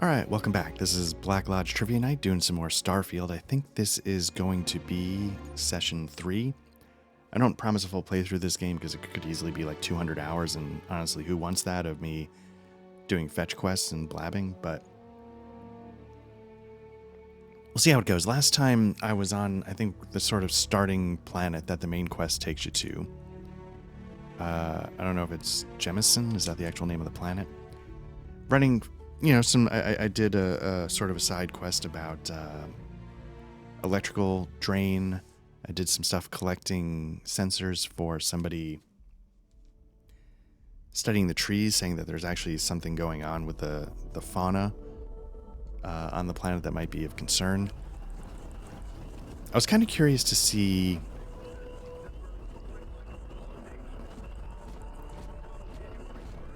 Alright, welcome back. This is Black Lodge Trivia Night, doing some more Starfield. I think this is going to be Session 3. I don't promise a full playthrough of this game because it could easily be like 200 hours, and honestly, who wants that of me doing fetch quests and blabbing, but we'll see how it goes. Last time I was on, I think, the sort of starting planet that the main quest takes you to. I don't know if it's Jemison, is that the actual name of the planet? Running... You know, I did a sort of a side quest about electrical drain. I did some stuff collecting sensors for somebody studying the trees, saying that there's actually something going on with the fauna on the planet that might be of concern. I was kind of curious to see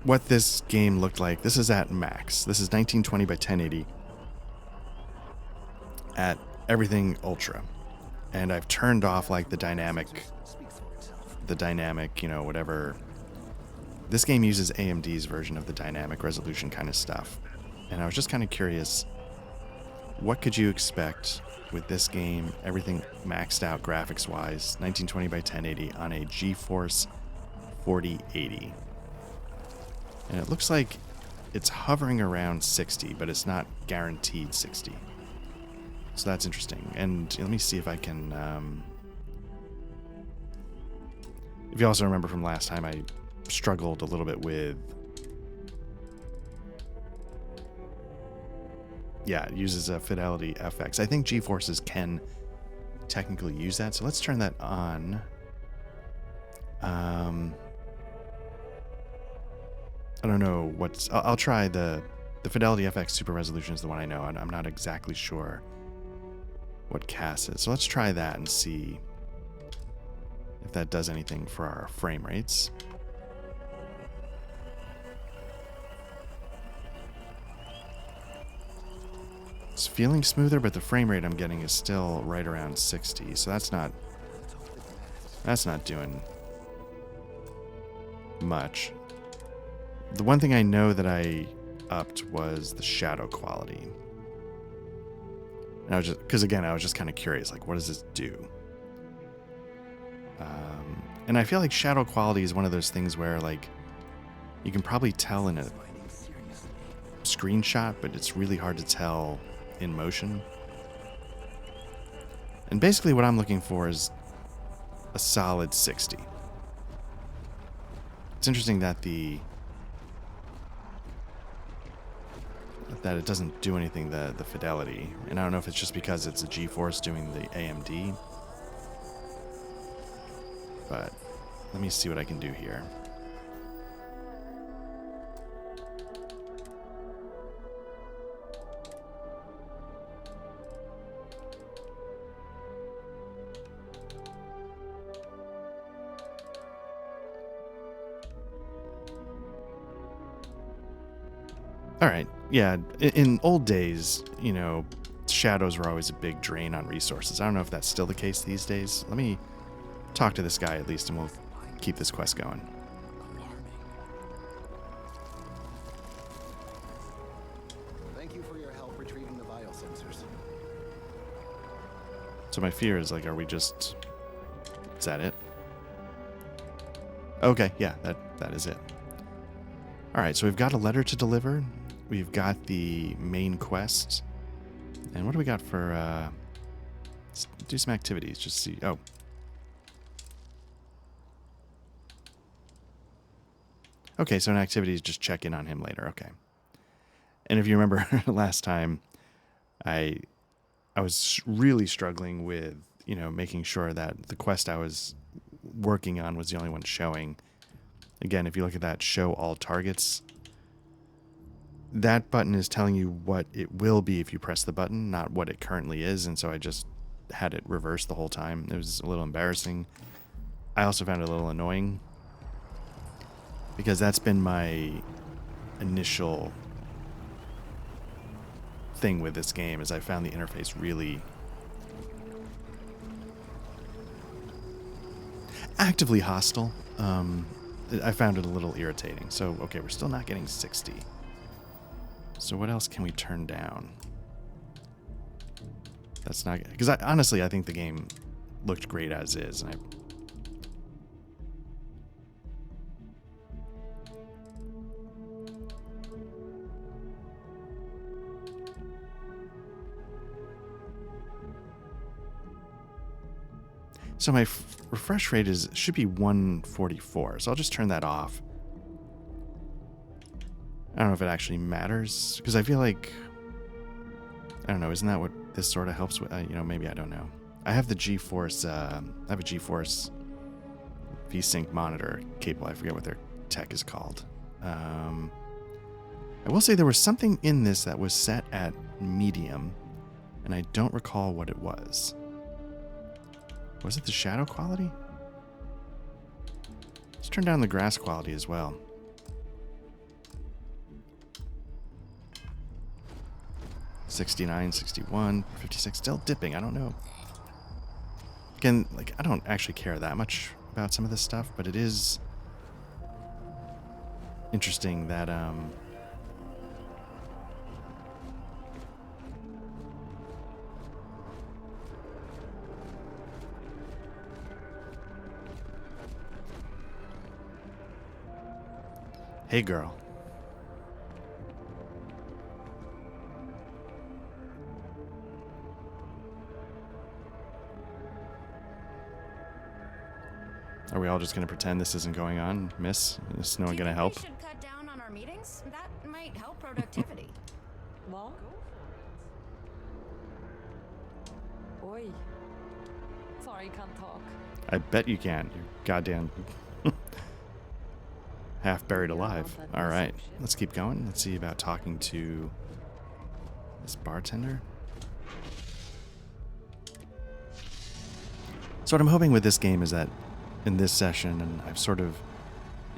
what this game looked like. This is at max. This is 1920 by 1080 at everything ultra. And I've turned off like the dynamic, you know, whatever. This game uses AMD's version of the dynamic resolution kind of stuff. And I was just kind of curious, what could you expect with this game, everything maxed out graphics wise, 1920 by 1080 on a GeForce 4080. And it looks like it's hovering around 60, but it's not guaranteed 60. So that's interesting. And let me see if I can... if you also remember from last time, I struggled a little bit with... Yeah, it uses a Fidelity FX. I think GeForces can technically use that. So let's turn that on. I don't know what's... I'll try the Fidelity FX Super Resolution is the one I know, and I'm not exactly sure what CAS is. So let's try that and see if that does anything for our frame rates. It's feeling smoother, but the frame rate I'm getting is still right around 60, so that's not doing much. The one thing I know that I upped was the shadow quality. And I was just, because again, I was just kind of curious, like, what does this do? And I feel like shadow quality is one of those things where, like, you can probably tell in a screenshot, but it's really hard to tell in motion. And basically what I'm looking for is a solid 60. It's interesting that that it doesn't do anything, the fidelity. And I don't know if it's just because it's a GeForce doing the AMD. But let me see what I can do here. All right. Yeah, in old days, you know, shadows were always a big drain on resources. I don't know if that's still the case these days. Let me talk to this guy at least, and we'll keep this quest going. Thank you for your help retrieving the vial sensors. So my fear is, like, are we just... Is that it? Okay, yeah, that is it. All right, so we've got a letter to deliver. We've got the main quest. And what do we got for... let's do some activities, just see... Oh. Okay, so an activity is just check in on him later. Okay. And if you remember last time, I was really struggling with, you know, making sure that the quest I was working on was the only one showing. Again, if you look at that show all targets, that button is telling you what it will be if you press the button, not what it currently is. And so I just had it reversed the whole time. It was a little embarrassing. I also found it a little annoying because that's been my initial thing with this game, is I found the interface really actively hostile. I found it a little irritating. So, okay, we're still not getting 60. So what else can we turn down? That's not... Because honestly, I think the game looked great as is. And so my refresh rate should be 144. So I'll just turn that off. I don't know if it actually matters, because I feel like, I don't know, isn't that what this sort of helps with? You know, maybe, I don't know. I have the GeForce, I have a GeForce V-Sync monitor cable. I forget what their tech is called. I will say there was something in this that was set at medium, and I don't recall what it was. Was it the shadow quality? Let's turn down the grass quality as well. $69, $61, $56, still dipping. I don't know. Again, like, I don't actually care that much about some of this stuff, but it is interesting that hey girl. Are we all just going to pretend this isn't going on, miss? Is no one going to help? We should cut down on our meetings? That might help productivity. What? Oi. Sorry, you can't talk. I bet you can. You're goddamn half buried alive. All right, let's keep going. Let's see about talking to this bartender. So what I'm hoping with this game is that in this session, and I've sort of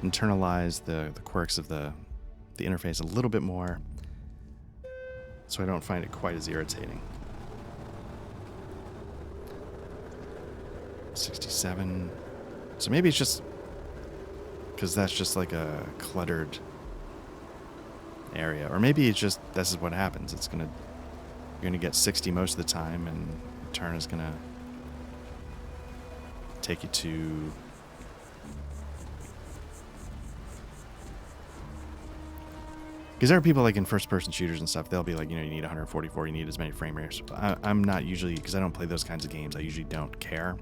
internalized the quirks of the interface a little bit more, so I don't find it quite as irritating. 67. So maybe it's just because that's just like a cluttered area, or maybe it's just this is what happens. You're gonna get 60 most of the time, and the turn is gonna take you to because there are people like in first-person shooters and stuff. They'll be like, you know, you need 144, you need as many frame rates. I'm not usually, because I don't play those kinds of games. I usually don't care.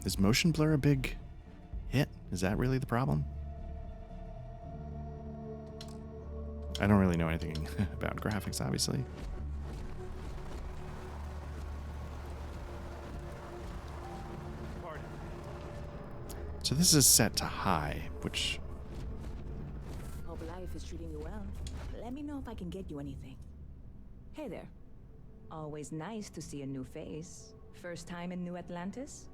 Is motion blur a big hit? Is that really the problem? I don't really know anything about graphics, obviously. So this is set to high, which... Hope life is treating you well. Let me know if I can get you anything. Hey there. Always nice to see a new face. First time in New Atlantis?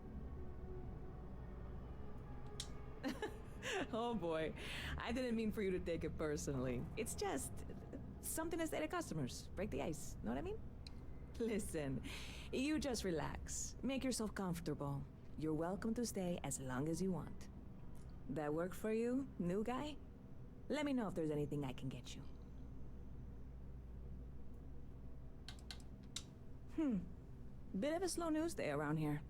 Oh boy, I didn't mean for you to take it personally. It's just something to say to customers. Break the ice, know what I mean? Listen, you just relax. Make yourself comfortable. You're welcome to stay as long as you want. That work for you, new guy? Let me know if there's anything I can get you. Bit of a slow news day around here.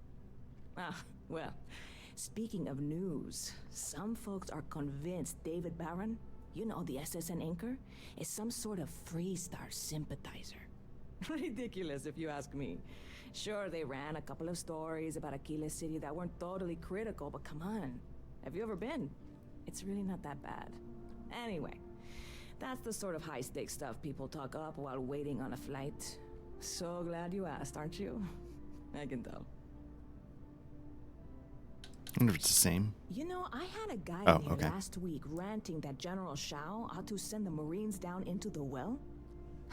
Ah, well, speaking of news, some folks are convinced David Barron, you know, the SSN anchor, is some sort of Freestar sympathizer. Ridiculous if you ask me. Sure, they ran a couple of stories about Aquila City that weren't totally critical, but come on. Have you ever been? It's really not that bad. Anyway, that's the sort of high-stakes stuff people talk up while waiting on a flight. So glad you asked, aren't you? I can tell. I wonder if it's the same. You know, I had a guy Oh, in here okay. last week ranting that General Shao ought to send the Marines down into the well.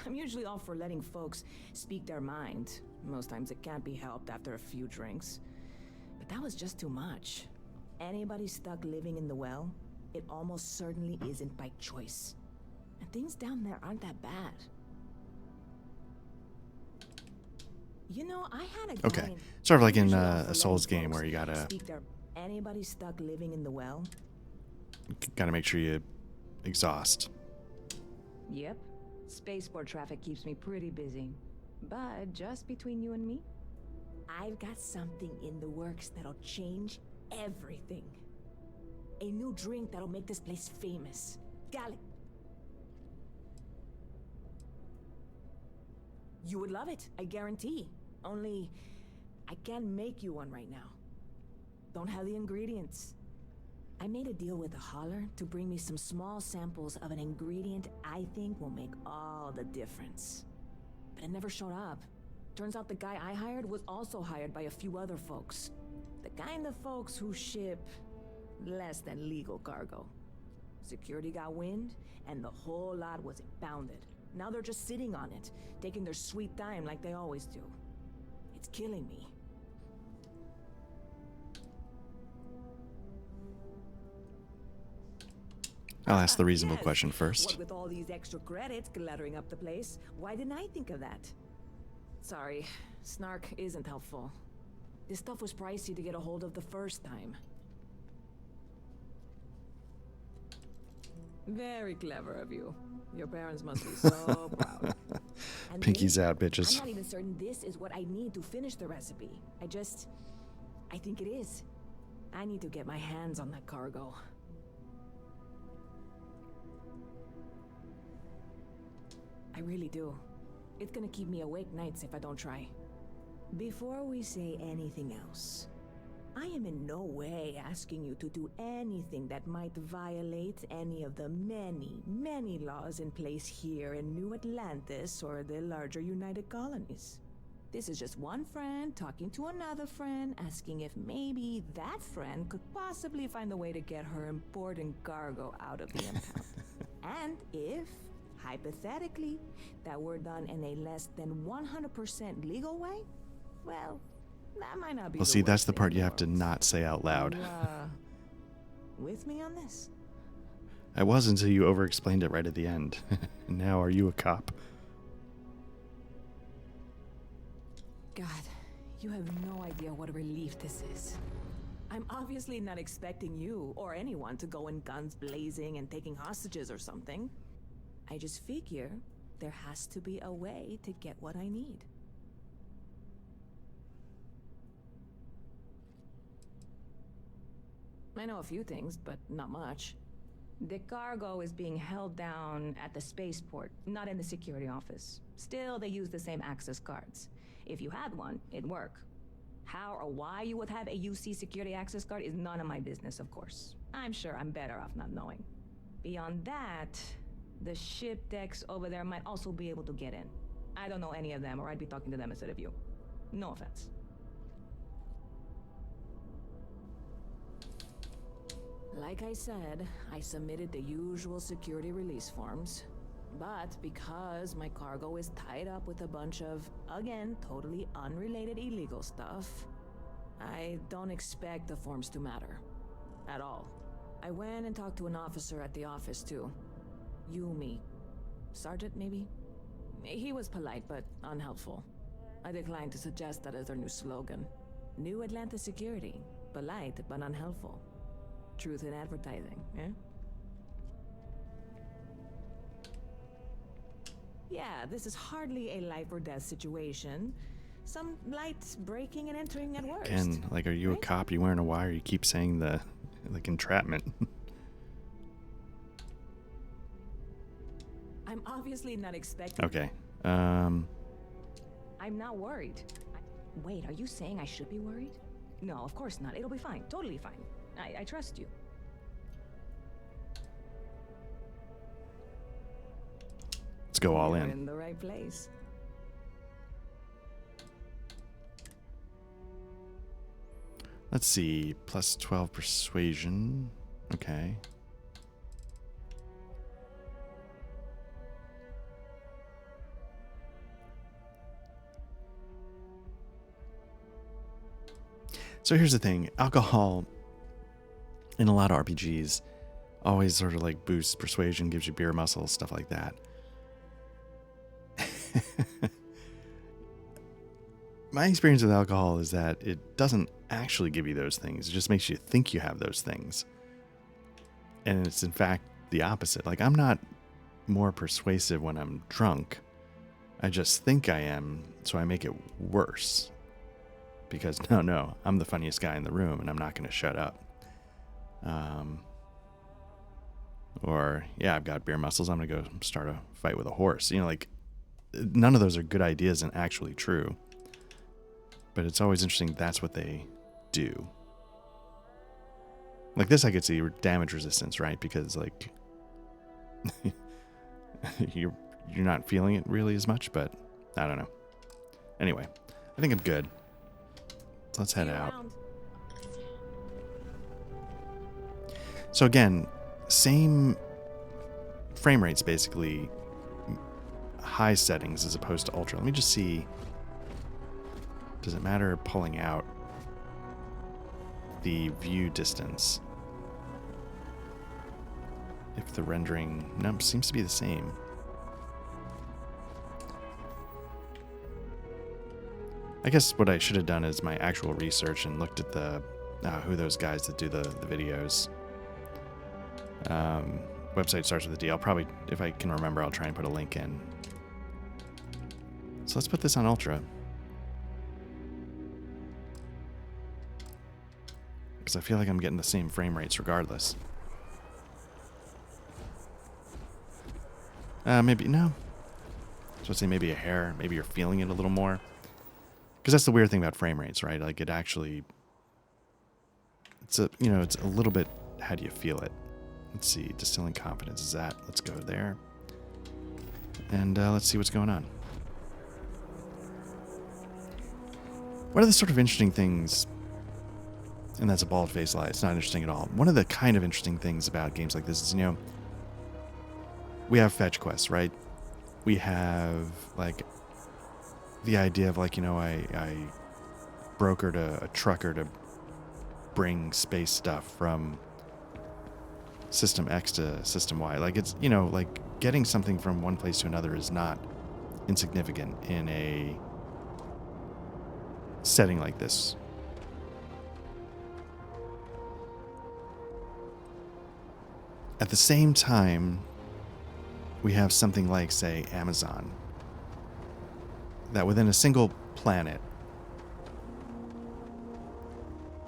I'm usually all for letting folks speak their mind. Most times it can't be helped after a few drinks. But that was just too much. Anybody stuck living in the well, it almost certainly isn't by choice. And things down there aren't that bad. You know, I had a Okay. guy Sort of like in usually a offer Souls letting game where folks you gotta speak their. Anybody stuck living in the well? make sure you exhaust. Yep. Spaceport traffic keeps me pretty busy. But just between you and me, I've got something in the works that'll change everything. A new drink that'll make this place famous. Gallic. You would love it, I guarantee. Only, I can't make you one right now. Don't have the ingredients. I made a deal with a hauler to bring me some small samples of an ingredient I think will make all the difference. But it never showed up. Turns out the guy I hired was also hired by a few other folks. The kind of folks who ship less than legal cargo. Security got wind, and the whole lot was impounded. Now they're just sitting on it, taking their sweet time like they always do. It's killing me. I'll ask the reasonable Yes. question first. What with all these extra credits cluttering up the place, why didn't I think of that? Sorry, snark isn't helpful. This stuff was pricey to get a hold of the first time. Very clever of you. Your parents must be so proud. And Pinky's this, out, bitches. I'm not even certain this is what I need to finish the recipe. I think it is. I need to get my hands on that cargo. I really do. It's gonna keep me awake nights if I don't try. Before we say anything else, I am in no way asking you to do anything that might violate any of the many, many laws in place here in New Atlantis or the larger United Colonies. This is just one friend talking to another friend, asking if maybe that friend could possibly find a way to get her important cargo out of the impound. And if, hypothetically, that were done in a less than 100% legal way, well, that might not be Well, the see, that's worst the thing part in you the have to world. not say out loud. You, with me on this? I was until you over-explained it right at the end. Now, are you a cop? God, you have no idea what a relief this is. I'm obviously not expecting you or anyone to go in guns blazing and taking hostages or something. I just figure there has to be a way to get what I need. I know a few things, but not much. The cargo is being held down at the spaceport, not in the security office. Still, they use the same access cards. If you had one, it'd work. How or why you would have a UC security access card is none of my business, of course. I'm sure I'm better off not knowing. Beyond that, the ship decks over there might also be able to get in. I don't know any of them, or I'd be talking to them instead of you. No offense. Like I said, I submitted the usual security release forms. But because my cargo is tied up with a bunch of, again, totally unrelated illegal stuff, I don't expect the forms to matter. At all. I went and talked to an officer at the office, too. Yumi. Sergeant, maybe? He was polite, but unhelpful. I declined to suggest that as their new slogan. New Atlantis Security. Polite, but unhelpful. Truth in advertising, eh? Yeah, this is hardly a life or death situation. Some light breaking and entering at worst. And, like, are you a right? cop? You wearing a wire? You keep saying the, like, entrapment. I'm obviously not expecting... Okay. I'm not worried. Wait, are you saying I should be worried? No, of course not. It'll be fine. Totally fine. I trust you. Let's go all You're in. in the right place. Let's see. Plus 12 persuasion. Okay. So here's the thing. Alcohol in a lot of RPGs always sort of like boosts persuasion, gives you beer muscle, stuff like that. my experience with alcohol is that it doesn't actually give you those things. It just makes you think you have those things. And it's in fact the opposite. Like, I'm not more persuasive when I'm drunk. I just think I am, so I make it worse. Because no, I'm the funniest guy in the room and I'm not going to shut up. Or, yeah, I've got beer muscles. I'm going to go start a fight with a horse. You know, like, none of those are good ideas and actually true. But it's always interesting that's what they do. Like this I could see damage resistance, right? Because, like, you're not feeling it really as much, but I don't know. Anyway, I think I'm good. Let's head out. So again, same frame rates, basically high settings as opposed to ultra. Let me just see. Does it matter pulling out the view distance? If the rendering, no, seems to be the same. I guess what I should have done is my actual research and looked at the who those guys that do the videos. Website starts with a D. I'll probably, if I can remember, I'll try and put a link in. So let's put this on ultra. Because I feel like I'm getting the same frame rates regardless. Maybe, no. So I'd say maybe a hair. Maybe you're feeling it a little more. Because that's the weird thing about frame rates, right? Like, it actually, it's a little bit, how do you feel it? Let's see, distilling confidence is that. Let's go there. And let's see what's going on. One of the sort of interesting things, and that's a bald-faced lie, it's not interesting at all. One of the kind of interesting things about games like this is, we have fetch quests, right? We have, like, the idea of, like, I brokered a trucker to bring space stuff from System X to System Y. Like, it's, like, getting something from one place to another is not insignificant in a setting like this. At the same time, we have something like, say, Amazon, that within a single planet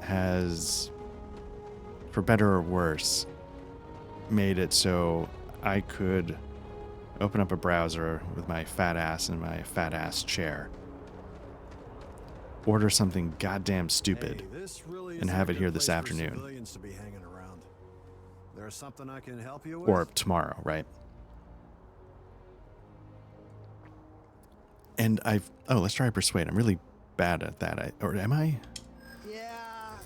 has, for better or worse, made it so I could open up a browser with my fat ass in my fat ass chair, order something goddamn stupid, and have it here this afternoon. There's something I can help you with? Or tomorrow, right? And let's try persuade. I'm really bad at that. Or am I? Yeah.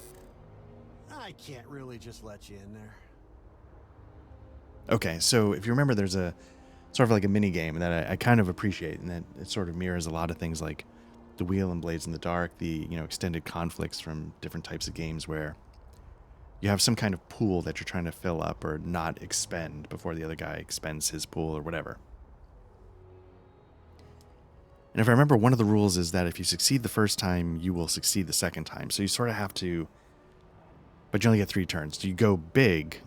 I can't really just let you in there. Okay, so if you remember, there's a sort of like a mini game that I kind of appreciate, and that it sort of mirrors a lot of things like the Wheel and Blades in the Dark, the extended conflicts from different types of games where you have some kind of pool that you're trying to fill up or not expend before the other guy expends his pool or whatever. And if I remember, one of the rules is that if you succeed the first time, you will succeed the second time. So you sort of have to, but you only get 3 turns. Do you go big?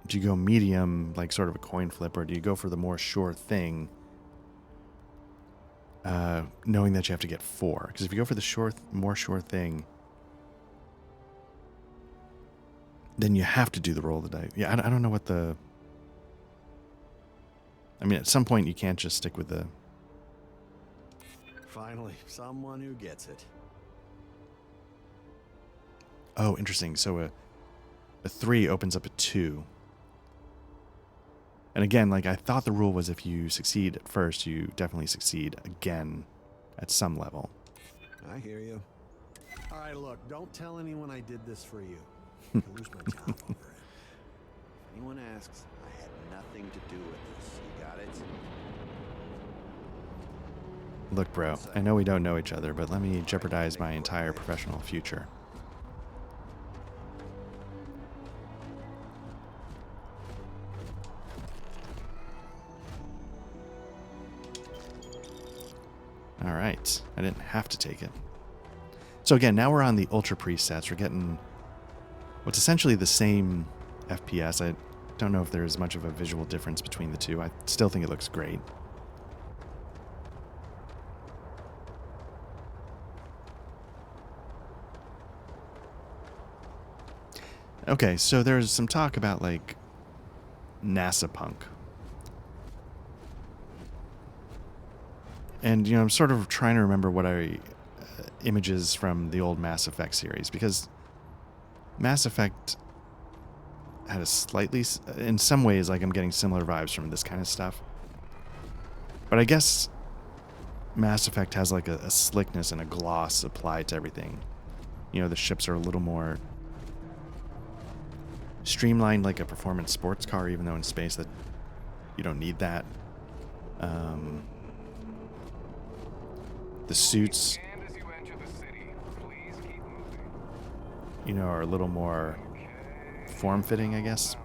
Do you go medium, like sort of a coin flip, or do you go for the more sure thing, knowing that you have to get 4? Because if you go for the more sure thing, then you have to do the roll of the dice. Yeah, I don't know what the... I mean, at some point, you can't just stick with the... Finally, someone who gets it. Oh, interesting. So a 3 opens up a 2. And again, like, I thought the rule was if you succeed at first, you definitely succeed again at some level. I hear you. All right, look, don't tell anyone I did this for you. I could lose my job over it. If anyone asks, I had nothing to do with this. You got it? Look, bro, I know we don't know each other, but let me jeopardize my entire professional future. All right. I didn't have to take it. So again, now we're on the ultra presets. We're getting what's essentially the same FPS. I don't know if there's much of a visual difference between the two. I still think it looks great. Okay, so there's some talk about, like, NASA punk. And, you know, I'm sort of trying to remember what images from the old Mass Effect series, because Mass Effect had a slightly, in some ways, like, I'm getting similar vibes from this kind of stuff. But I guess Mass Effect has, like, a slickness and a gloss applied to everything. You know, the ships are a little more streamlined, like a performance sports car, even though in space that you don't need that. The suits, you know, are a little more form-fitting, I guess.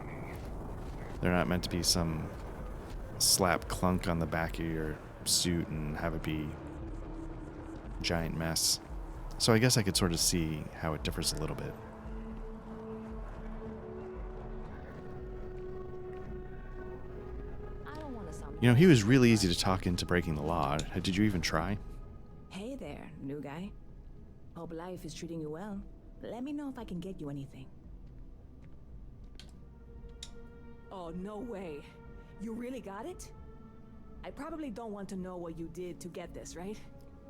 They're not meant to be some slap clunk on the back of your suit and have it be a giant mess. So I guess I could sort of see how it differs a little bit. You know, he was really easy to talk into breaking the law. Did you even try? Hey there, new guy. Hope life is treating you well. Let me know if I can get you anything. Oh, no way. You really got it? I probably don't want to know what you did to get this, right?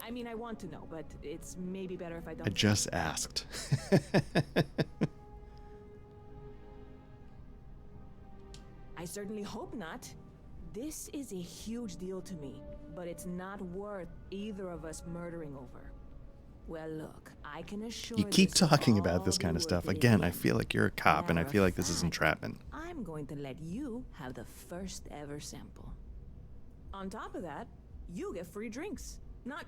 I mean, I want to know, but it's maybe better if I don't. I just asked. I certainly hope not. This is a huge deal to me, but it's not worth either of us murdering over. Well, look, I can assure You keep this will talking about all this be kind of worth stuff. it in Again, the I end. feel like you're a cop, and I Matter feel of like this is fact, entrapment. I'm going to let you have the first ever sample. On top of that, you get free drinks. Not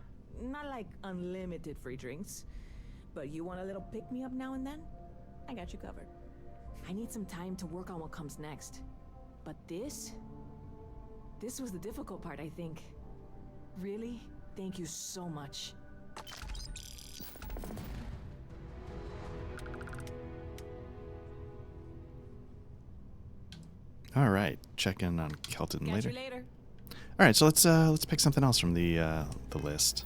like unlimited free drinks, but you want a little pick-me-up now and then? I got you covered. I need some time to work on what comes next. But this was the difficult part, I think. Really, thank you so much. All right, check in on Kelton Catch later. you later. All right, so let's pick something else from the list.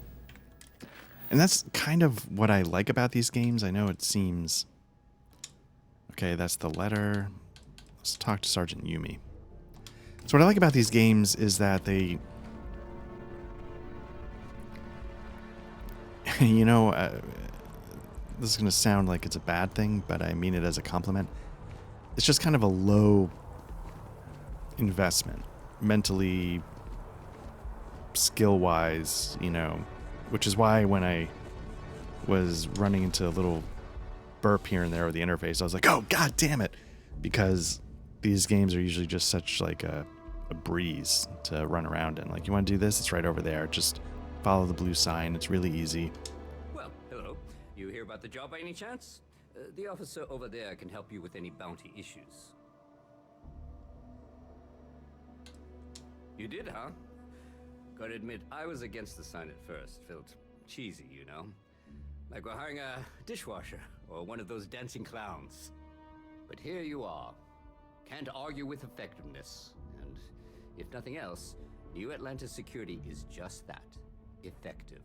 And that's kind of what I like about these games. I know it seems okay. That's the letter. Let's talk to Sergeant Yumi. So what I like about these games is that they, you know, this is going to sound like it's a bad thing, but I mean it as a compliment. It's just kind of a low investment, mentally, skill-wise, you know, which is why when I was running into a little burp here and there with the interface, I was like, oh, god damn it, because these games are usually just such like a breeze to run around in. Like, you want to do this, it's right over there. Just follow the blue sign. It's really easy. Well, hello. You hear about the job by any chance? The officer over there can help you with any bounty issues. You did, huh? Gotta admit, I was against the sign at first. Felt cheesy, you know? Like we're hiring a dishwasher or one of those dancing clowns. But here you are. Can't argue with effectiveness. And if nothing else, New Atlantis security is just that. Effective.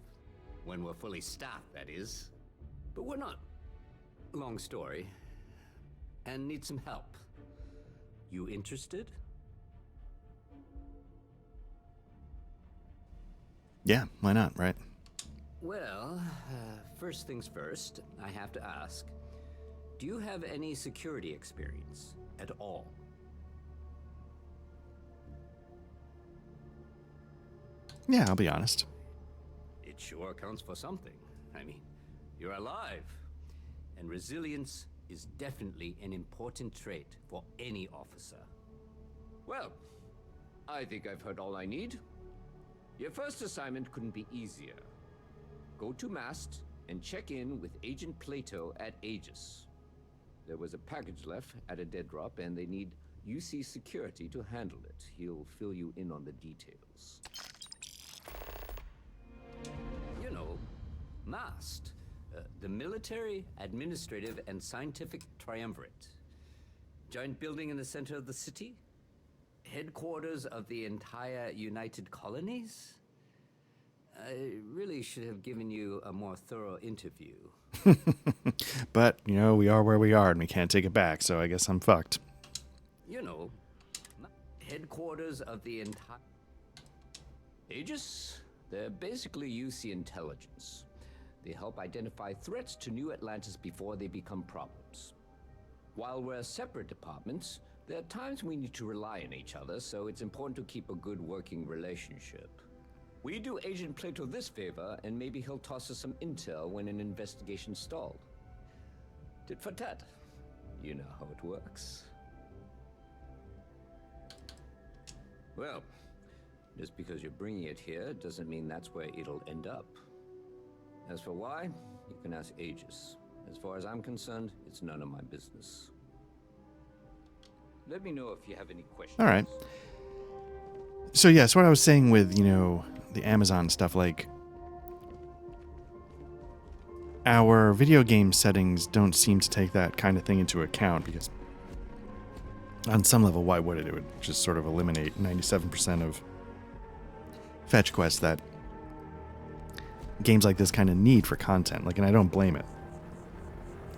When we're fully staffed, that is. But we're not. Long story. And need some help. You interested? Yeah, why not, right? Well, first things first, I have to ask. Do you have any security experience at all? Yeah, I'll be honest. It sure counts for something. I mean, you're alive. And resilience is definitely an important trait for any officer. Well, I think I've heard all I need. Your first assignment couldn't be easier. Go to Mast and check in with Agent Plato at Aegis. There was a package left at a dead drop, and they need UC security to handle it. He'll fill you in on the details. MAST, the Military, Administrative, and Scientific Triumvirate. Giant building in the center of the city? Headquarters of the entire United Colonies? I really should have given you a more thorough interview. But, you know, we are where we are and we can't take it back, so I guess I'm fucked. You know, headquarters of the entire... Aegis? They're basically UC intelligence. They help identify threats to New Atlantis before they become problems. While we're separate departments, there are times we need to rely on each other, so it's important to keep a good working relationship. We do Agent Plato this favor, and maybe he'll toss us some intel when an investigation stalled. Tit for tat. You know how it works. Well, just because you're bringing it here doesn't mean that's where it'll end up. As for why, you can ask Aegis. As far as I'm concerned, it's none of my business. Let me know if you have any questions. All right. So, yes, what I was saying with, you know, the Amazon stuff, like, our video game settings don't seem to take that kind of thing into account because on some level, why would it? It would just sort of eliminate 97% of fetch quests that games like this kind of need for content. Like, and I don't blame it.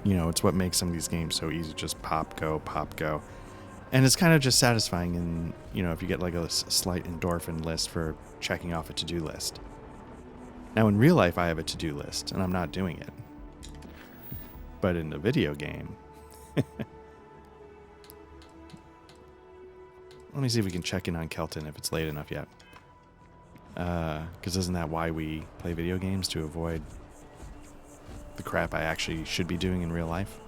You know, it's what makes some of these games so easy. Just pop, go, pop, go. And it's kind of just satisfying in, you know, if you get like a slight endorphin list for checking off a to-do list. Now, in real life, I have a to-do list, and I'm not doing it. But in the video game... Let me see if we can check in on Kelton if it's late enough yet. Because isn't that why we play video games? To avoid the crap I actually should be doing in real life?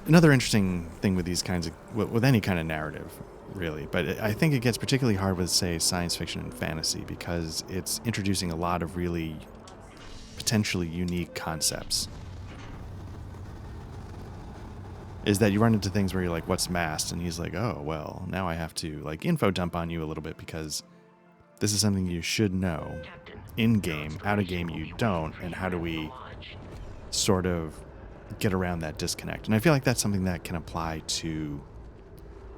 Another interesting thing with these kinds of... with any kind of narrative, really. But I think it gets particularly hard with, say, science fiction and fantasy because it's introducing a lot of really potentially unique concepts. Is that you run into things where you're like, what's MAST? And he's like, oh, well, now I have to like info dump on you a little bit because this is something you should know. In-game, out-of-game you don't. And how do we sort of get around that disconnect? And I feel like that's something that can apply to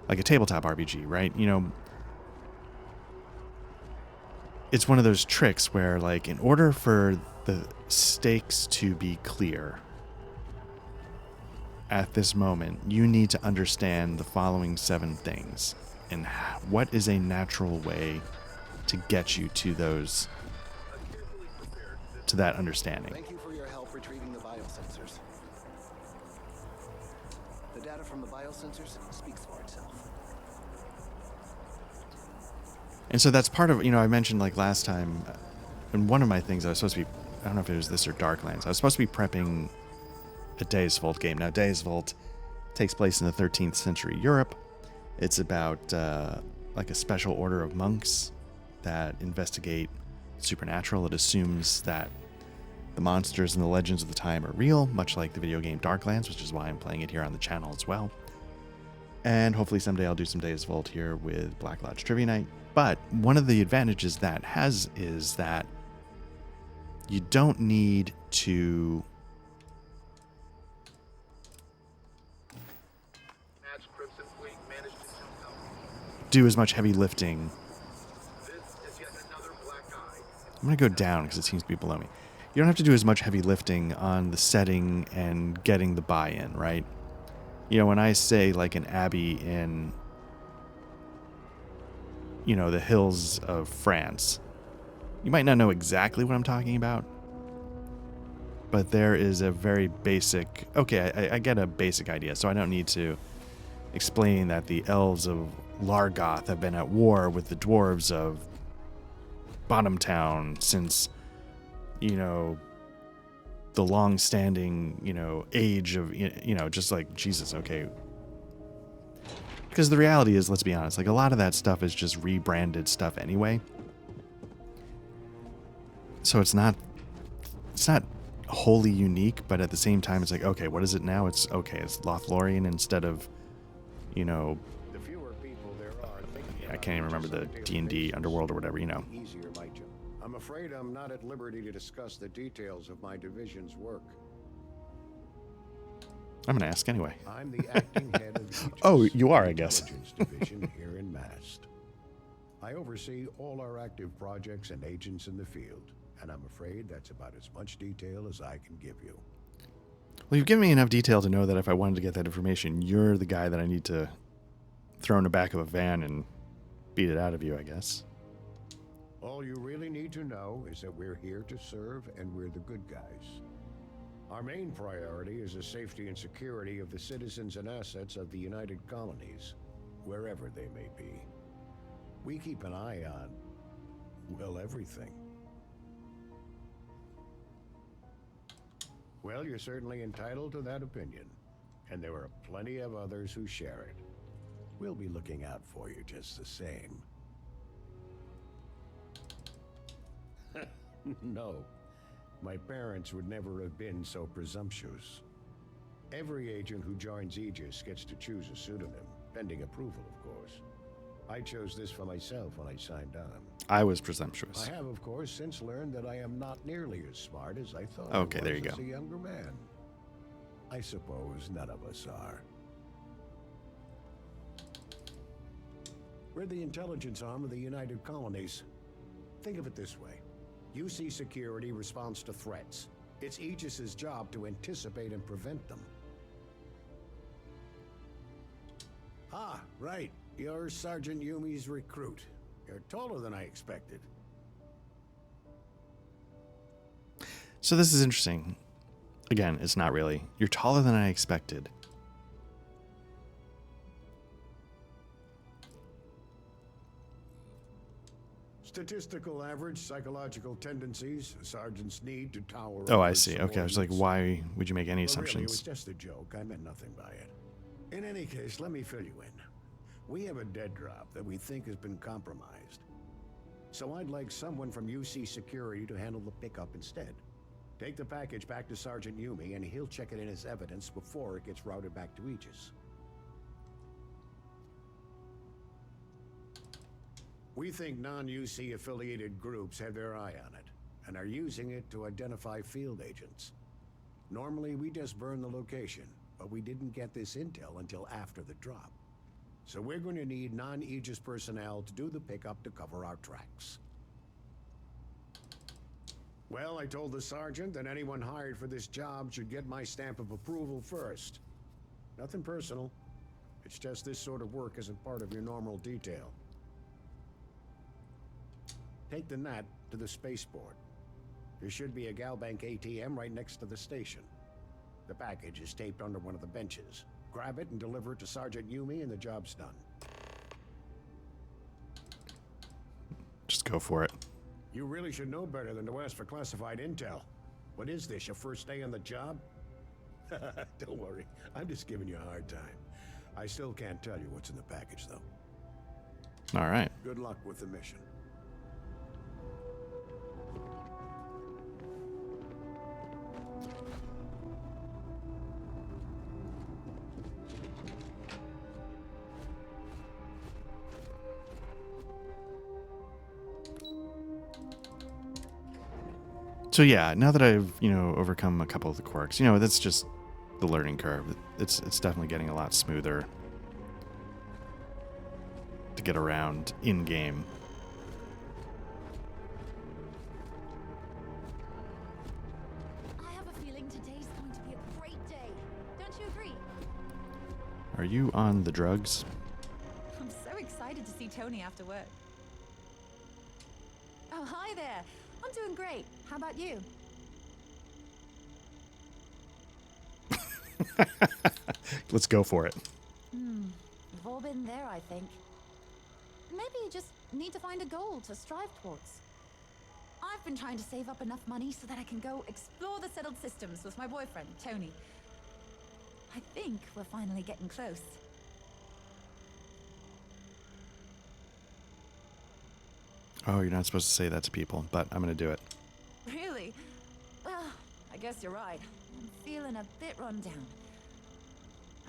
like a tabletop RPG, right? You know, it's one of those tricks where like in order for the stakes to be clear at this moment, you need to understand the following 7 things. And what is a natural way to get you to those, to that understanding? Thank you for your help retrieving the biosensors. The data from the biosensors speaks for itself. And so that's part of, you know, I mentioned like last time, and one of my things I was supposed to be, I don't know if it was this or Darklands, I was supposed to be prepping a Deus Vult game. Now, Deus Vult takes place in the 13th century Europe. It's about like a special order of monks that investigate supernatural. It assumes that the monsters and the legends of the time are real, much like the video game Darklands, which is why I'm playing it here on the channel as well. And hopefully someday I'll do some Deus Vult here with Black Lodge Trivia Night. But one of the advantages that has is that you don't need to do as much heavy lifting. I'm going to go down because it seems to be below me. You don't have to do as much heavy lifting on the setting and getting the buy-in, right? You know, when I say like an abbey in, you know, the hills of France, you might not know exactly what I'm talking about, but there is a very basic, okay, I get a basic idea, so I don't need to explain that the elves of Largoth have been at war with the dwarves of Bottomtown since, you know, the long-standing, you know, age of, you know, just like, Jesus, okay. Because the reality is, let's be honest, like a lot of that stuff is just rebranded stuff anyway. So it's not wholly unique, but at the same time, it's like, okay, what is it now? It's, okay, it's Lothlorien instead of, you know, I can't even remember the D&D Underworld or whatever, you know. I'm afraid I'm not at liberty to discuss the details of my division's work. I'm going to ask anyway. I'm the acting head of Aegis, Oh, you are, the I guess. Intelligence Division here in Mast. I oversee all our active projects and agents in the field, and I'm afraid that's about as much detail as I can give you. Well, you've given me enough detail to know that if I wanted to get that information, you're the guy that I need to throw in the back of a van and beat it out of you, I guess. All you really need to know is that we're here to serve, and we're the good guys. Our main priority is the safety and security of the citizens and assets of the United Colonies, wherever they may be. We keep an eye on, well, everything. Well, you're certainly entitled to that opinion, and there are plenty of others who share it. We'll be looking out for you just the same. No, my parents would never have been so presumptuous. Every agent who joins Aegis gets to choose a pseudonym, pending approval, of course. I chose this for myself when I signed on. I was presumptuous. I have, of course, since learned that I am not nearly as smart as I thought Okay, I was there you go. as a younger man. I suppose none of us are. We're the intelligence arm of the United Colonies. Think of it this way. UC Security responds to threats. It's Aegis's job to anticipate and prevent them. Ah, right. You're Sergeant Yumi's recruit. You're taller than I expected. So this is interesting. Again, it's not really. You're taller than I expected. Statistical average, psychological tendencies, a sergeant's need to tower Oh, over I see. Okay, I was like, subordinates. why would you make any Well, really, it was assumptions? just a joke. I meant nothing by it. In any case, let me fill you in. We have a dead drop that we think has been compromised. So I'd like someone from UC Security to handle the pickup instead. Take the package back to Sergeant Yumi, and he'll check it in as evidence before it gets routed back to Aegis. We think non-UC affiliated groups have their eye on it, and are using it to identify field agents. Normally, we just burn the location, but we didn't get this intel until after the drop. So we're going to need non-Aegis personnel to do the pickup to cover our tracks. Well, I told the sergeant that anyone hired for this job should get my stamp of approval first. Nothing personal. It's just this sort of work isn't part of your normal detail. Take the NAT to the spaceport. There should be a Galbank ATM right next to the station. The package is taped under one of the benches. Grab it and deliver it to Sergeant Yumi and the job's done. Just go for it. You really should know better than to ask for classified intel. What is this, your first day on the job? Don't worry, I'm just giving you a hard time. I still can't tell you what's in the package, though. All right. Good luck with the mission. So yeah, now that I've, overcome a couple of the quirks, that's just the learning curve. It's definitely getting a lot smoother to get around in game. I have a feeling today's going to be a great day. Don't you agree? Are you on the drugs? I'm so excited to see Tony after work. Oh, hi there. I'm doing great. How about you? Let's go for it. We've all been there, I think. Maybe you just need to find a goal to strive towards. I've been trying to save up enough money so that I can go explore the settled systems with my boyfriend, Tony. I think we're finally getting close. Oh, you're not supposed to say that to people, but I'm going to do it. Really? Well, I guess you're right. I'm feeling a bit run down.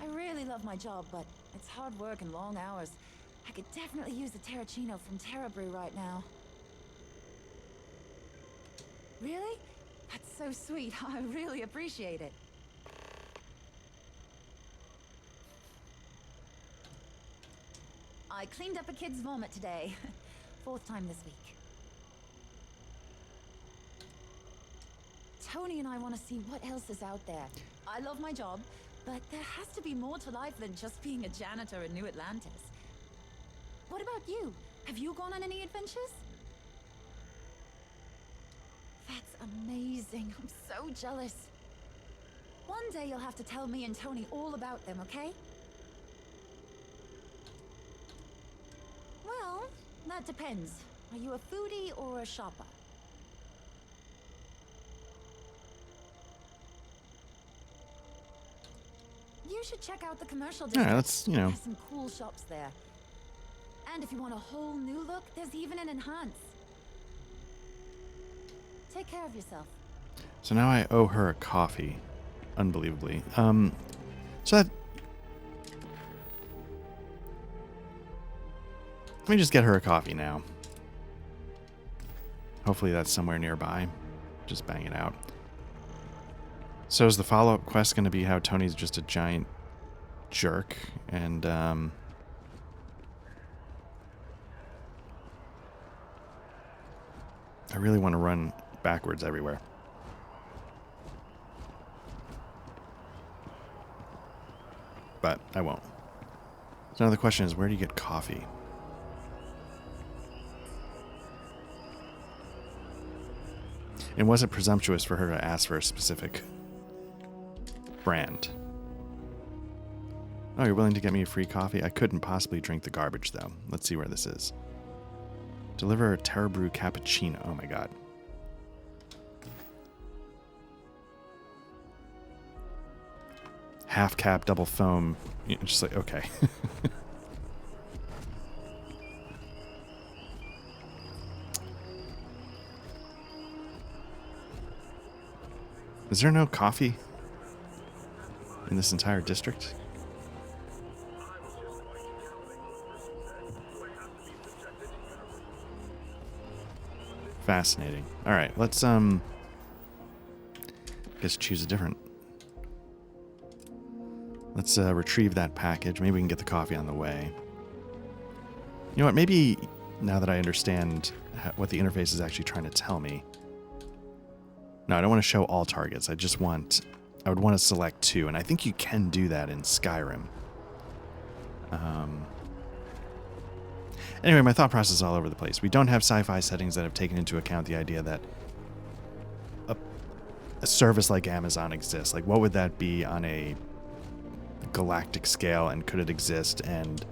I really love my job, but it's hard work and long hours. I could definitely use a Terracino from Terra Brew right now. Really? That's so sweet. I really appreciate it. I cleaned up a kid's vomit today. 4th time this week. Tony and I want to see what else is out there. I love my job, but there has to be more to life than just being a janitor in New Atlantis. What about you? Have you gone on any adventures? That's amazing. I'm so jealous. One day you'll have to tell me and Tony all about them, okay? Well, that depends. Are you a foodie or a shopper? You should check out the commercial district. Yeah, that's, you know. There's some cool shops there. And if you want a whole new look, there's even an enhance. Take care of yourself. So now I owe her a coffee. Unbelievably. So that... Let me just get her a coffee now. Hopefully that's somewhere nearby. Just bang it out. So is the follow-up quest going to be how Tony's just a giant jerk and I really want to run backwards everywhere. But I won't. So now the question is, where do you get coffee? And was it presumptuous for her to ask for a specific brand? Oh, you're willing to get me a free coffee? I couldn't possibly drink the garbage, though. Let's see where this is. Deliver a Terra Brew cappuccino. Oh my god. Half cap, double foam. Just like, okay. Is there no coffee in this entire district? Fascinating. All right, let's guess choose a different. Let's retrieve that package. Maybe we can get the coffee on the way. You know what? Maybe now that I understand what the interface is actually trying to tell me. No, I don't want to show all targets. I would want to select 2, and I think you can do that in Skyrim. Anyway, my thought process is all over the place. We don't have sci-fi settings that have taken into account the idea that a service like Amazon exists. Like, what would that be on a galactic scale, and could it exist, and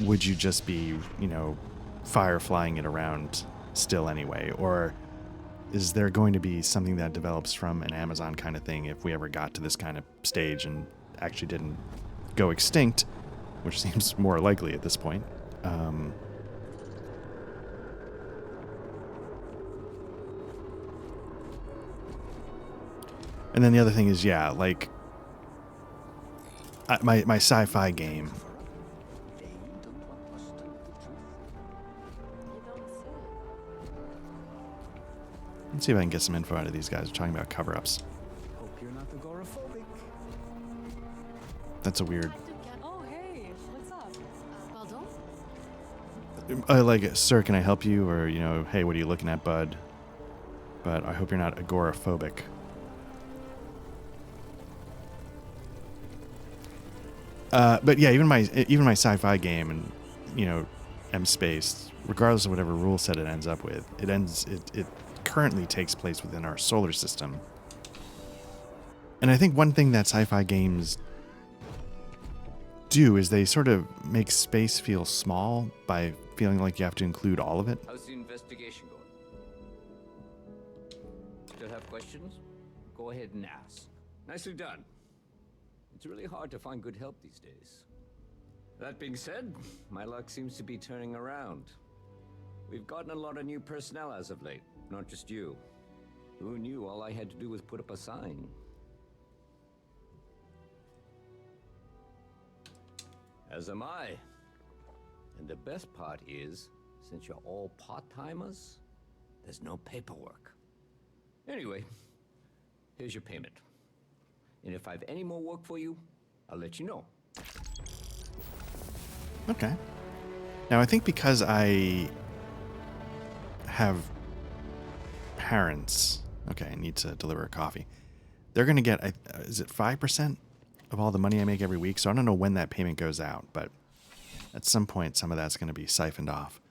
would you just be, you know, fireflying it around still anyway? Or is there going to be something that develops from an Amazon kind of thing if we ever got to this kind of stage and actually didn't go extinct, which seems more likely at this point? And then the other thing is, yeah, like, my sci-fi game. Let's see if I can get some info out of these guys. They're talking about cover-ups. Hope you're not agoraphobic. That's a weird... Oh, hey, what's up? Pardon? like, sir, can I help you? Or, you know, hey, what are you looking at, bud? But I hope you're not agoraphobic. But yeah, even my sci-fi game and, you know, M-Space, regardless of whatever rule set it ends up with, it currently takes place within our solar system. And I think one thing that sci-fi games do is they sort of make space feel small by feeling like you have to include all of it. How's the investigation going? Still have questions? Go ahead and ask. Nicely done. It's really hard to find good help these days. That being said, my luck seems to be turning around. We've gotten a lot of new personnel as of late, not just you. Who knew all I had to do was put up a sign? As am I. And the best part is, since you're all part-timers, There's no paperwork. Anyway, here's your payment. And if I have any more work for you, I'll let you know. Okay. Now, I think because I have parents, okay, I need to deliver a coffee. They're going to get, is it 5% of all the money I make every week? So I don't know when that payment goes out, but at some point, some of that's going to be siphoned off.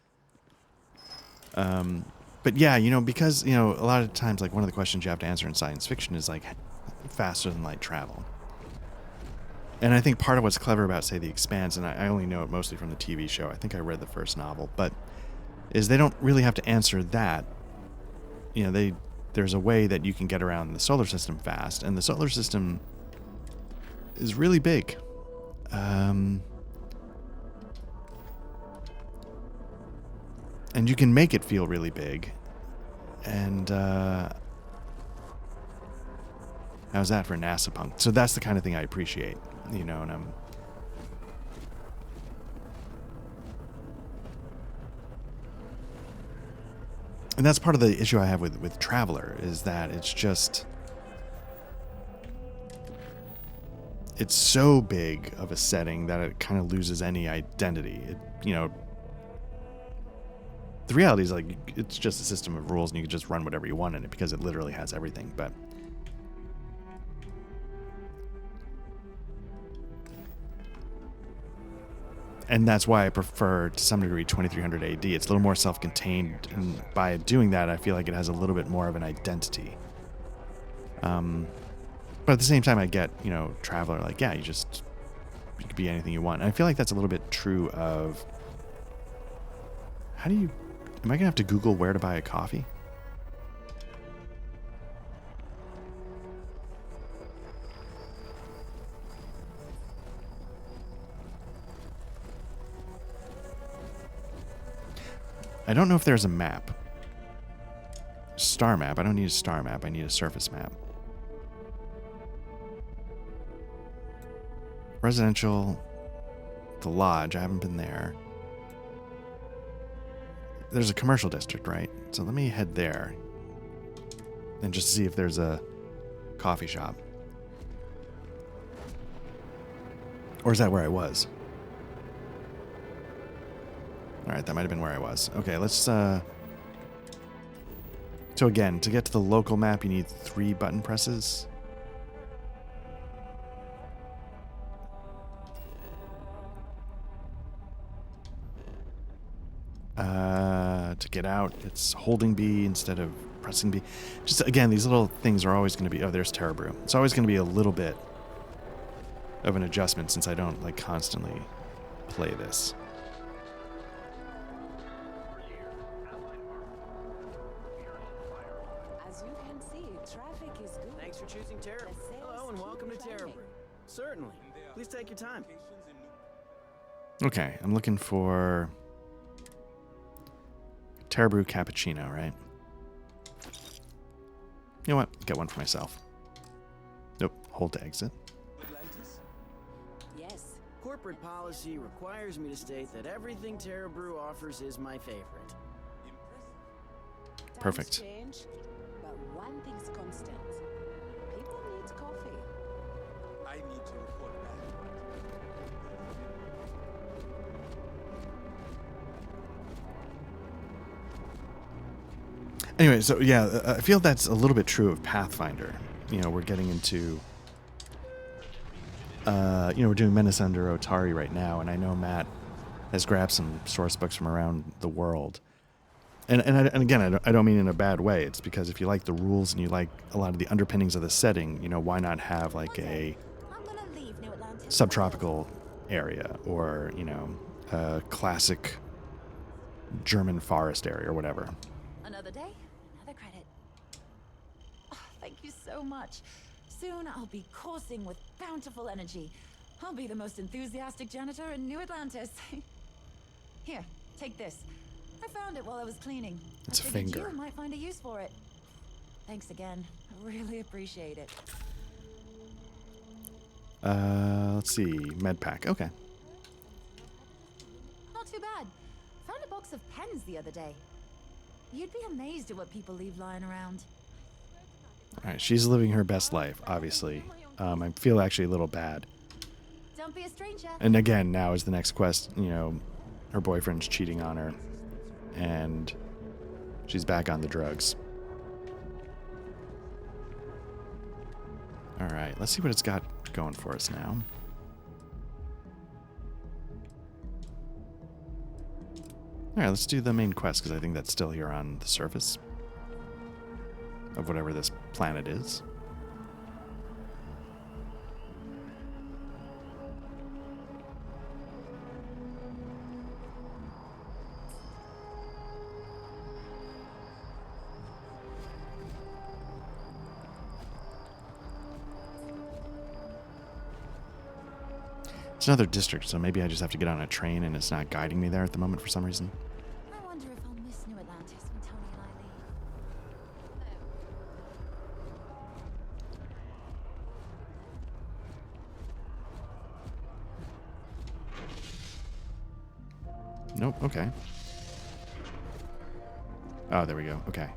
But yeah, you know, because, you know, a lot of times, like, one of the questions you have to answer in science fiction is, like, faster than light travel. And I think part of what's clever about, say, The Expanse, and I only know it mostly from the TV show, I think I read the first novel, but is they don't really have to answer that. You know, there's a way that you can get around the solar system fast, and the solar system is really big. And you can make it feel really big. And how's that for NASA punk? So that's the kind of thing I appreciate, you know, and that's part of the issue I have with Traveler, is that it's so big of a setting that it kind of loses any identity. It, you know, the reality is, like, it's just a system of rules and you can just run whatever you want in it because it literally has everything. But and that's why I prefer, to some degree, 2300 AD. It's a little more self-contained, and by doing that, I feel like it has a little bit more of an identity. But at the same time, I get, you know, Traveler, like, yeah, you could be anything you want. And I feel like that's a little bit true of, am I going to have to Google where to buy a coffee? I don't know if there's a map. Star map. I don't need a star map. I need a surface map. Residential. The Lodge. I haven't been there. There's a commercial district, right? So let me head there and just see if there's a coffee shop. Or is that where I was? All right, that might have been where I was. Okay, let's... So again, to get to the local map, you need 3 button presses. To get out, it's holding B instead of pressing B. Just, again, these little things are always going to be... Oh, there's Terra Brew. It's always going to be a little bit of an adjustment since I don't, like, constantly play this. As you can see, traffic is good. Thanks for choosing Terra. Hello and welcome to Terra. Certainly. Please take your time. Okay, I'm looking for Terra Brew Cappuccino, right? You know what? Get one for myself. Nope. Hold to exit. Yes. Corporate policy requires me to state that everything Terra Brew offers is my favorite. Perfect. Times change, but one thing's constant. People need coffee. I need to report back. Anyway, so yeah, I feel that's a little bit true of Pathfinder. You know, we're getting into, we're doing Menace Under Otari right now, and I know Matt has grabbed some source books from around the world. And again, I don't mean in a bad way. It's because if you like the rules and you like a lot of the underpinnings of the setting, you know, why not have like a subtropical area or, you know, a classic German forest area or whatever. Another day, another credit. Oh, thank you so much. Soon I'll be coursing with bountiful energy. I'll be the most enthusiastic janitor in New Atlantis. Here, take this. I found it while I was cleaning. It's a I figured finger. You might find a use for it. Thanks again. I really appreciate it. Let's see, med pack. Okay. Not too bad. Found a box of pens the other day. You'd be amazed at what people leave lying around. All right, she's living her best life, obviously. I feel actually a little bad. Don't be a stranger. And again, now is the next quest. You know, her boyfriend's cheating on her, and she's back on the drugs. All right, let's see what it's got going for us now. All right, let's do the main quest, because I think that's still here on the surface of whatever this planet is. It's another district, so maybe I just have to get on a train and it's not guiding me there at the moment for some reason. I wonder if I'll miss New Atlantis when Tony and I leave. Nope, okay. Oh, there we go. Okay.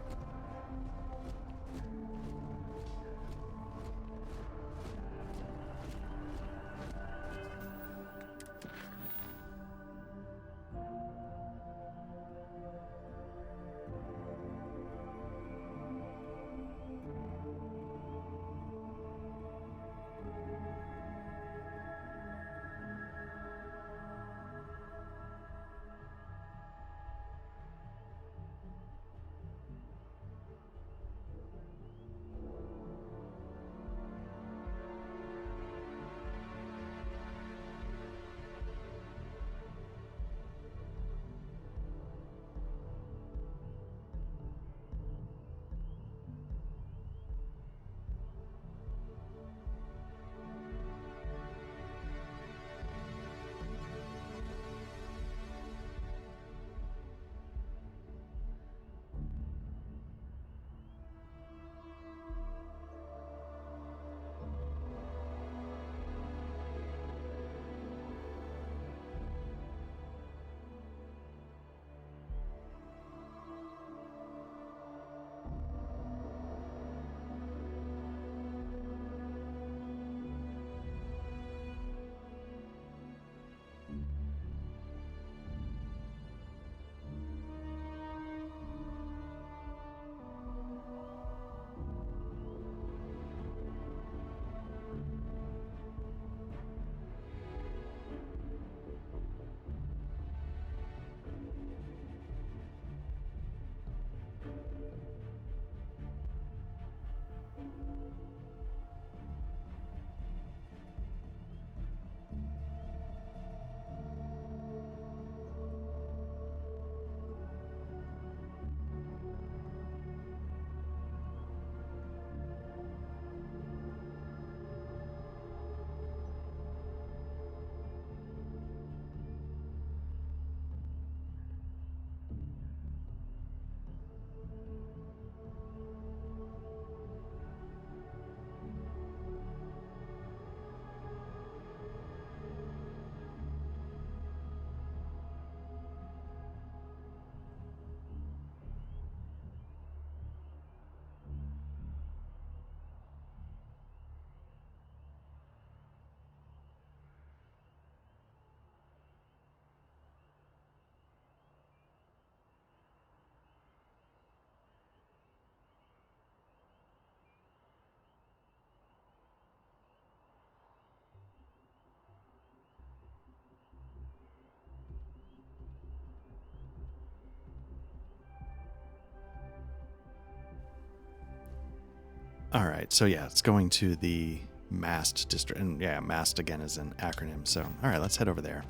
All right, so yeah, it's going to the MAST district, and yeah, MAST again is an acronym. So, all right, let's head over there.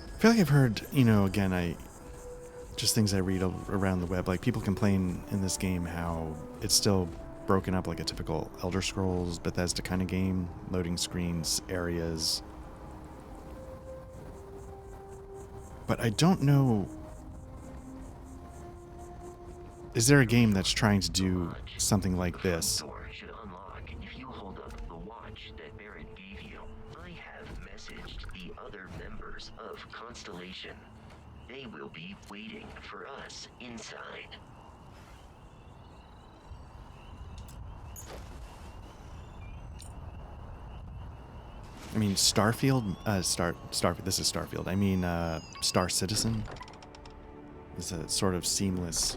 I feel like I've heard, again, just things I read around the web, like people complain in this game how it's still broken up like a typical Elder Scrolls, Bethesda kind of game. Loading screens, areas. But I don't know... Is there a game that's trying to do something like this? The door should unlock if you hold up the watch that Barrett gave you. I have messaged the other members of Constellation. They will be waiting for us inside. I mean, Starfield? Starfield. This is Starfield. I mean, Star Citizen is a sort of seamless...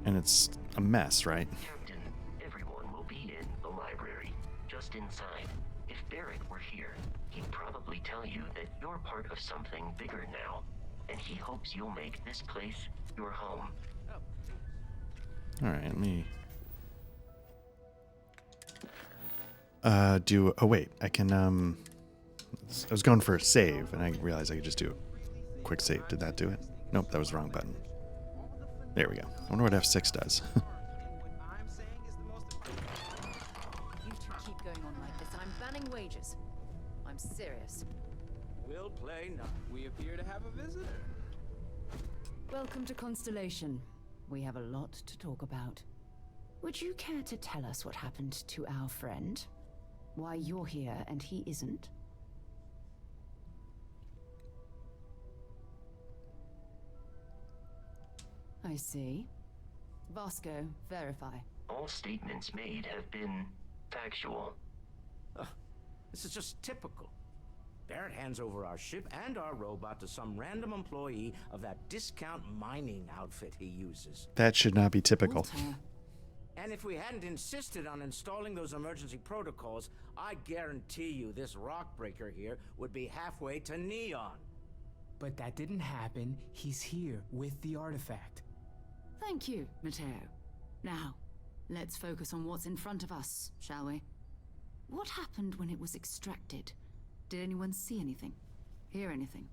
And it's a mess, right? Captain, everyone will be in the library, just inside. If Barrett were here, he'd probably tell you that you're part of something bigger now, and he hopes you'll make this place your home. Alright, let me... Oh wait, I can, I was going for a save, and I realized I could just do a quick save. Did that do it? Nope, that was the wrong button. There we go. I wonder what F6 does. You two keep going on like this, and I'm banning wages. I'm serious. We'll play now. We appear to have a visitor. Welcome to Constellation. We have a lot to talk about. Would you care to tell us what happened to our friend? Why you're here and he isn't? I see. Vasco, verify. All statements made have been factual. This is just typical. Barrett hands over our ship and our robot to some random employee of that discount mining outfit he uses. That should not be typical. And if we hadn't insisted on installing those emergency protocols, I guarantee you this rock breaker here would be halfway to Neon. But that didn't happen. He's here with the artifact. Thank you, Matteo. Now, let's focus on what's in front of us, shall we? What happened when it was extracted? Did anyone see anything? Hear anything?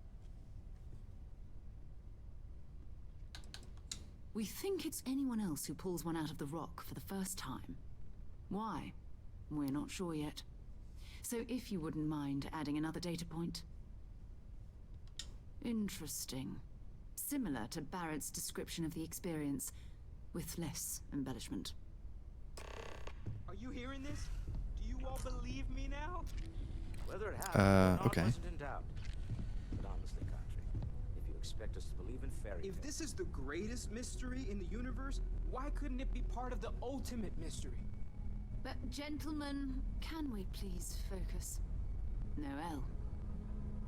We think it's anyone else who pulls one out of the rock for the first time. Why? We're not sure yet. So if you wouldn't mind adding another data point. Interesting. Similar to Barrett's description of the experience, with less embellishment. Are you hearing this? Do you all believe me now? Whether it happened or not okay. wasn't in doubt. But honestly, Country, if you expect us to believe in fairy tales... If this is the greatest mystery in the universe, why couldn't it be part of the ultimate mystery? But gentlemen, can we please focus? Noel,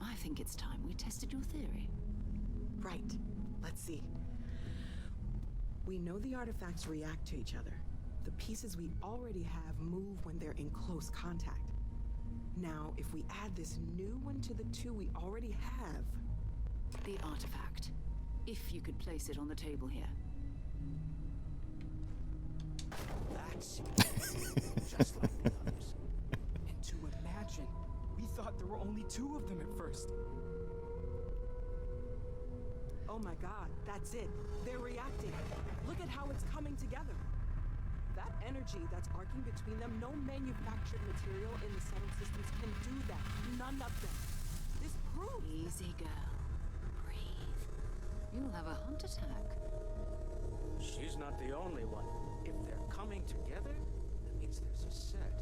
I think it's time we tested your theory. Right. Let's see. We know the artifacts react to each other. The pieces we already have move when they're in close contact. Now, if we add this new one to the two we already have... The artifact. If you could place it on the table here. That's just like the others. And to imagine, we thought there were only two of them at first. Oh my god, that's it. They're reacting. Look at how it's coming together. That energy that's arcing between them, no manufactured material in the settled systems can do that. None of them. This proves... Easy, girl. Breathe. You'll have a heart attack. She's not the only one. If they're coming together, that means there's a set.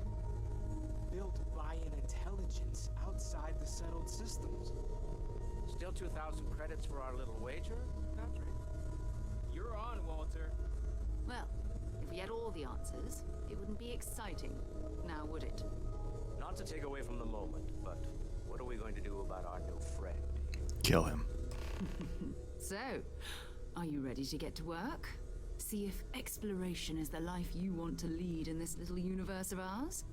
Built by an intelligence outside the settled systems. Still 2,000 credits for our little wager, Country? You're on, Walter. Well, if we had all the answers, it wouldn't be exciting, now would it? Not to take away from the moment, but what are we going to do about our new friend? Kill him. So, are you ready to get to work? See if exploration is the life you want to lead in this little universe of ours?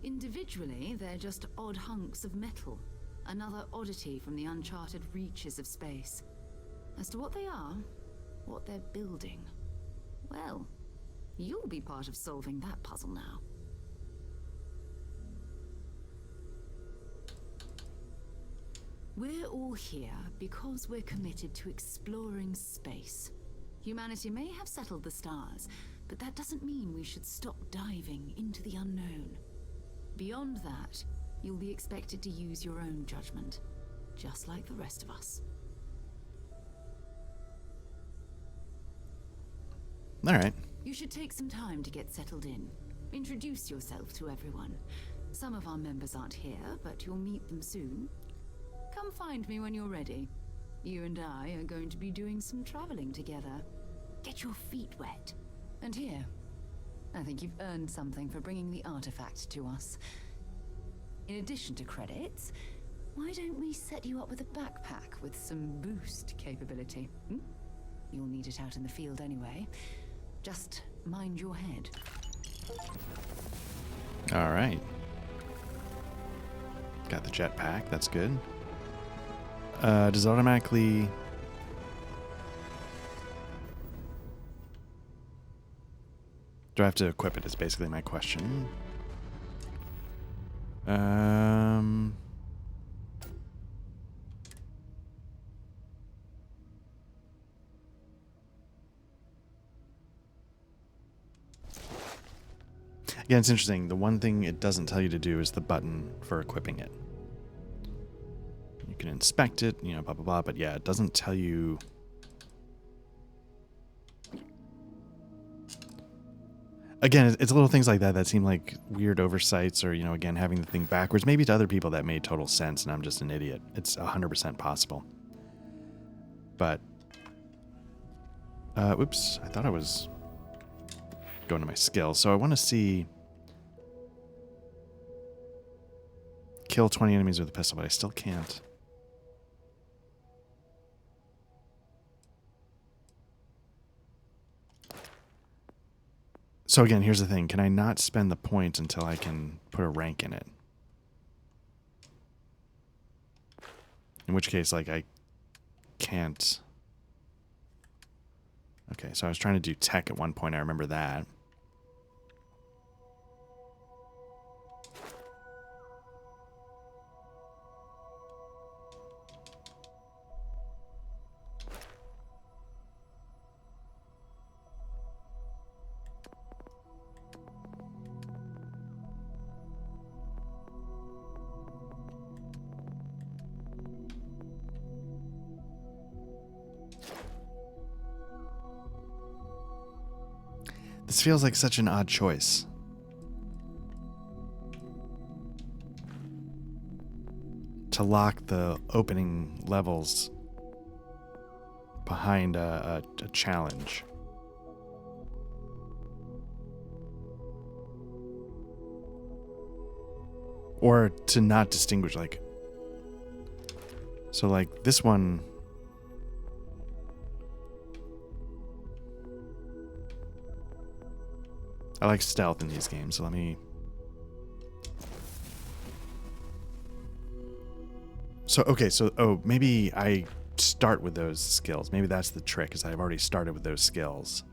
Individually, they're just odd hunks of metal. Another oddity from the uncharted reaches of space. As to what they are, what they're building, well, you'll be part of solving that puzzle now. We're all here because we're committed to exploring space. Humanity may have settled the stars, but that doesn't mean we should stop diving into the unknown. Beyond that, you'll be expected to use your own judgment, just like the rest of us. All right. You should take some time to get settled in. Introduce yourself to everyone. Some of our members aren't here, but you'll meet them soon. Come find me when you're ready. You and I are going to be doing some traveling together. Get your feet wet. And here, I think you've earned something for bringing the artifact to us. In addition to credits, why don't we set you up with a backpack with some boost capability? You'll need it out in the field anyway. Just mind your head. All right. Got the jetpack. That's good. Does it automatically... Do I have to equip it is basically my question. Again, it's interesting. The one thing it doesn't tell you to do is the button for equipping it. You can inspect it, you know, blah, blah, blah. But yeah, it doesn't tell you... Again, it's little things like that that seem like weird oversights or, you know, again, having the thing backwards. Maybe to other people that made total sense and I'm just an idiot. It's 100% possible. But, whoops, I thought I was going to my skills. So I want to see... Kill 20 enemies with a pistol, but I still can't. So again, here's the thing. Can I not spend the points until I can put a rank in it? In which case, like, I can't. Okay, so I was trying to do tech at one point. I remember that. This feels like such an odd choice. To lock the opening levels behind a challenge. Or to not distinguish, like... So, like, this one... I like stealth in these games, so let me... So, okay, so, oh, maybe I start with those skills. Maybe that's the trick, is I've already started with those skills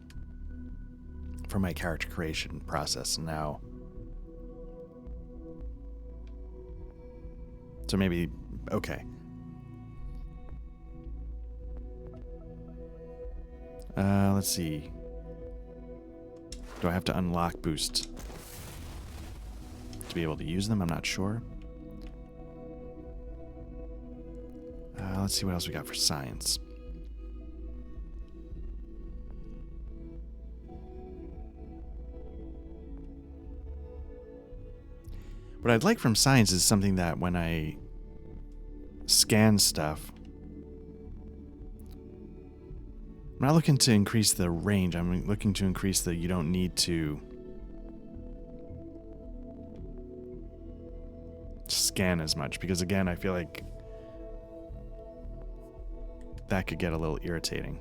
for my character creation process, and now... So maybe, okay. Let's see. Do I have to unlock boost to be able to use them? I'm not sure. Let's see what else we got for science. What I'd like from science is something that when I scan stuff, I'm not looking to increase the range. I'm looking to increase the you don't need to scan as much. Because again, I feel like that could get a little irritating.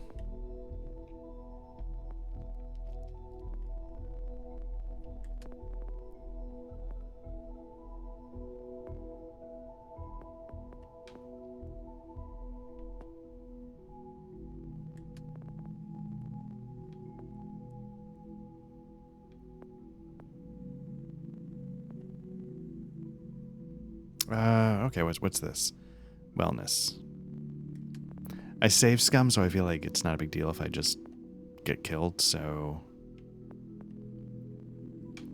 Okay, what's this? Wellness. I save scum, so I feel like it's not a big deal if I just get killed, so...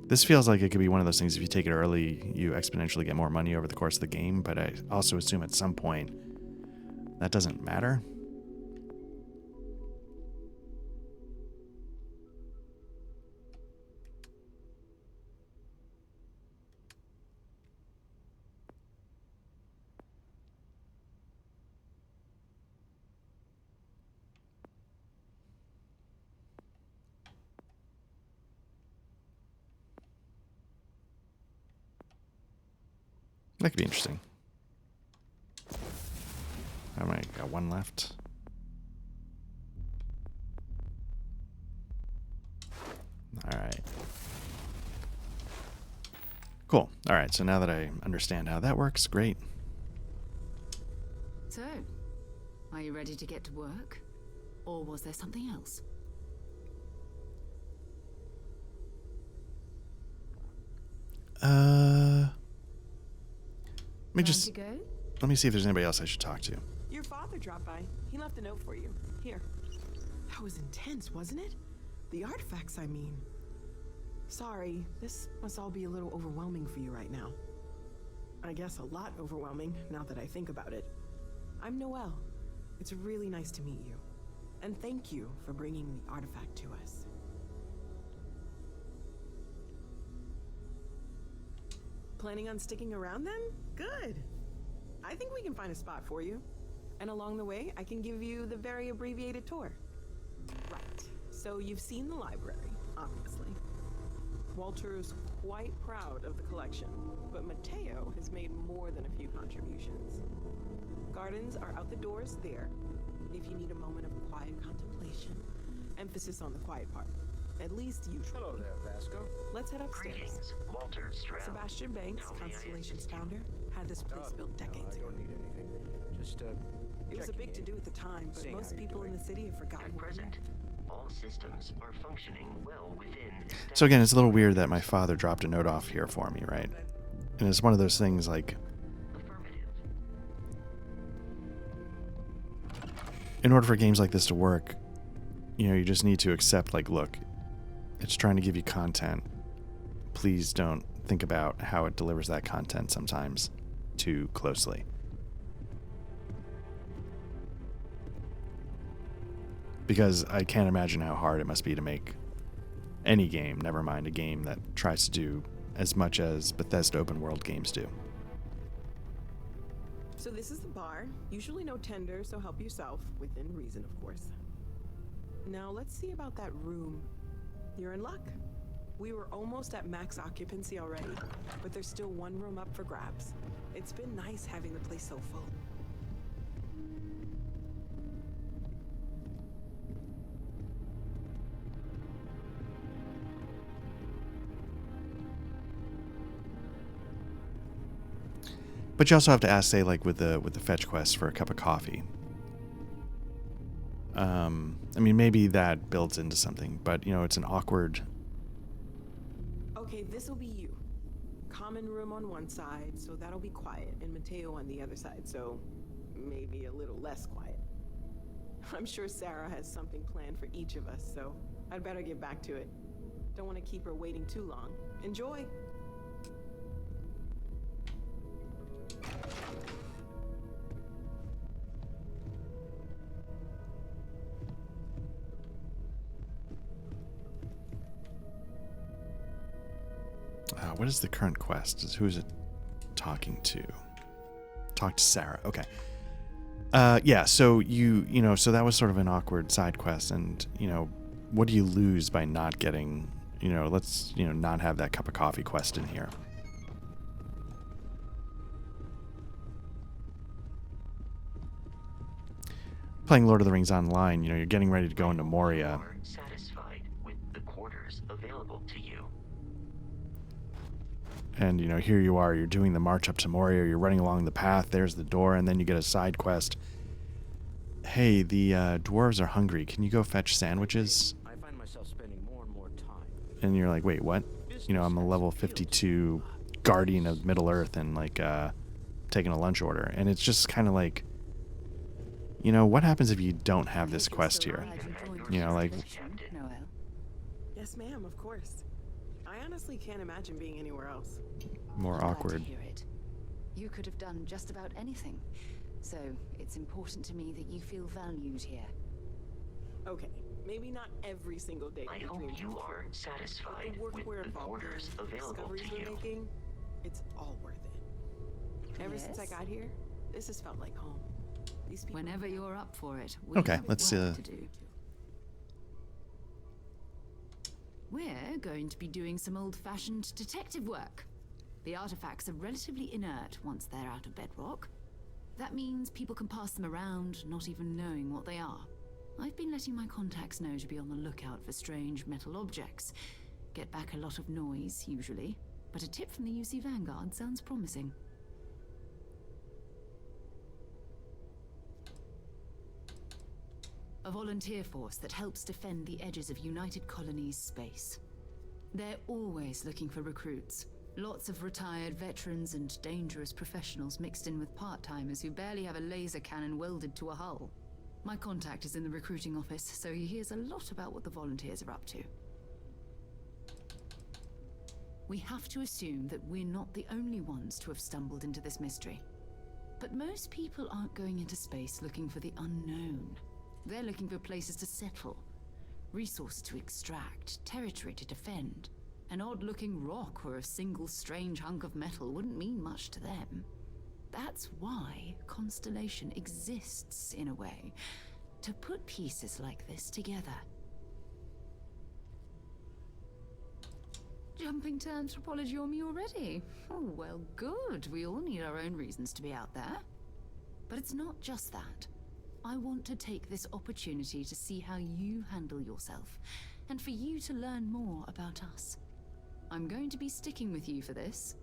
This feels like it could be one of those things, if you take it early, you exponentially get more money over the course of the game, but I also assume at some point that doesn't matter. That could be interesting. I might got one left. All right. Cool. All right. So now that I understand how that works, great. So, are you ready to get to work? Or was there something else? Let me see if there's anybody else I should talk to. Your father dropped by. He left a note for you. Here. That was intense, wasn't it? The artifacts, I mean. Sorry, this must all be a little overwhelming for you right now. I guess a lot overwhelming, now that I think about it. I'm Noelle. It's really nice to meet you. And thank you for bringing the artifact to us. Planning on sticking around then? Good. I think we can find a spot for you. And along the way, I can give you the very abbreviated tour. Right. So you've seen the library, obviously. Walter's quite proud of the collection, but Mateo has made more than a few contributions. Gardens are out the doors there, if you need a moment of quiet contemplation. Emphasis on the quiet part. At least usually. Hello there, Vasco. Let's head upstairs. Greetings, Walter Stroud. Sebastian Banks, How may I Constellation's assist you? founder, had this place built decades ago. I don't need anything. Just, It was a big to-do at the time, but Seeing how most you're people in doing. the city have forgotten At what we present, met. all systems are functioning well within So again, it's a little weird that my father dropped a note off here for me, right? And it's one of those things like... In order for games like this to work, you know, you just need to accept, like, look, it's trying to give you content. Please don't think about how it delivers that content sometimes too closely. Because I can't imagine how hard it must be to make any game, never mind a game that tries to do as much as Bethesda open world games do. So this is the bar. Usually no tender, so help yourself. Within reason, of course. Now let's see about that room. You're in luck. We were almost at max occupancy already, but there's still one room up for grabs. It's been nice having the place so full. But you also have to ask, say, like with the fetch quest for a cup of coffee. I mean, maybe that builds into something, but you know, it's an awkward. Okay, this'll be you. Common room on one side, so that'll be quiet, and Mateo on the other side, so maybe a little less quiet. I'm sure Sarah has something planned for each of us, so I'd better get back to it. Don't want to keep her waiting too long. Enjoy! What is the current quest? Who is it talking to? Talk to Sarah. Okay. Yeah, so you know, so that was sort of an awkward side quest, and, you know, what do you lose by not getting, you know, let's, you know, not have that cup of coffee quest in here. Playing Lord of the Rings Online, you know, you're getting ready to go into Moria. Satisfied with the quarters available to you. And, you know, here you are, you're doing the march up to Moria, you're running along the path, there's the door, and then you get a side quest. Hey, the dwarves are hungry, can you go fetch sandwiches? I find myself spending more and more time. And you're like, wait, what? You know, I'm a level 52 guardian of Middle Earth, and like, taking a lunch order, and it's just kind of like, what happens if you don't have this quest here? Like, Yes, ma'am, of course. I honestly can't imagine being anywhere else. more Glad awkward. to hear it. You could have done just about anything, so it's important to me that you feel valued here. Okay, maybe not every single day. I hope you are satisfied with the orders available to we're you. making, it's all worth it. Ever since I got here, this has felt like home. These people. Whenever you're up for it, we Okay, have let's work to do. We're going to be doing some old-fashioned detective work. The artifacts are relatively inert once they're out of bedrock. That means people can pass them around, not even knowing what they are. I've been letting my contacts know to be on the lookout for strange metal objects. Get back a lot of noise, usually, but a tip from the UC Vanguard sounds promising. A volunteer force that helps defend the edges of United Colonies space. They're always looking for recruits. Lots of retired veterans and dangerous professionals mixed in with part-timers who barely have a laser cannon welded to a hull. My contact is in the recruiting office, so he hears a lot about what the volunteers are up to. We have to assume that we're not the only ones to have stumbled into this mystery. But most people aren't going into space looking for the unknown. They're looking for places to settle, resources to extract, territory to defend. An odd-looking rock or a single strange hunk of metal wouldn't mean much to them. That's why Constellation exists, in a way, to put pieces like this together. Jumping to anthropology on me already? Oh, well, good. We all need our own reasons to be out there. But it's not just that. I want to take this opportunity to see how you handle yourself, and for you to learn more about us. I'm going to be sticking with you for this.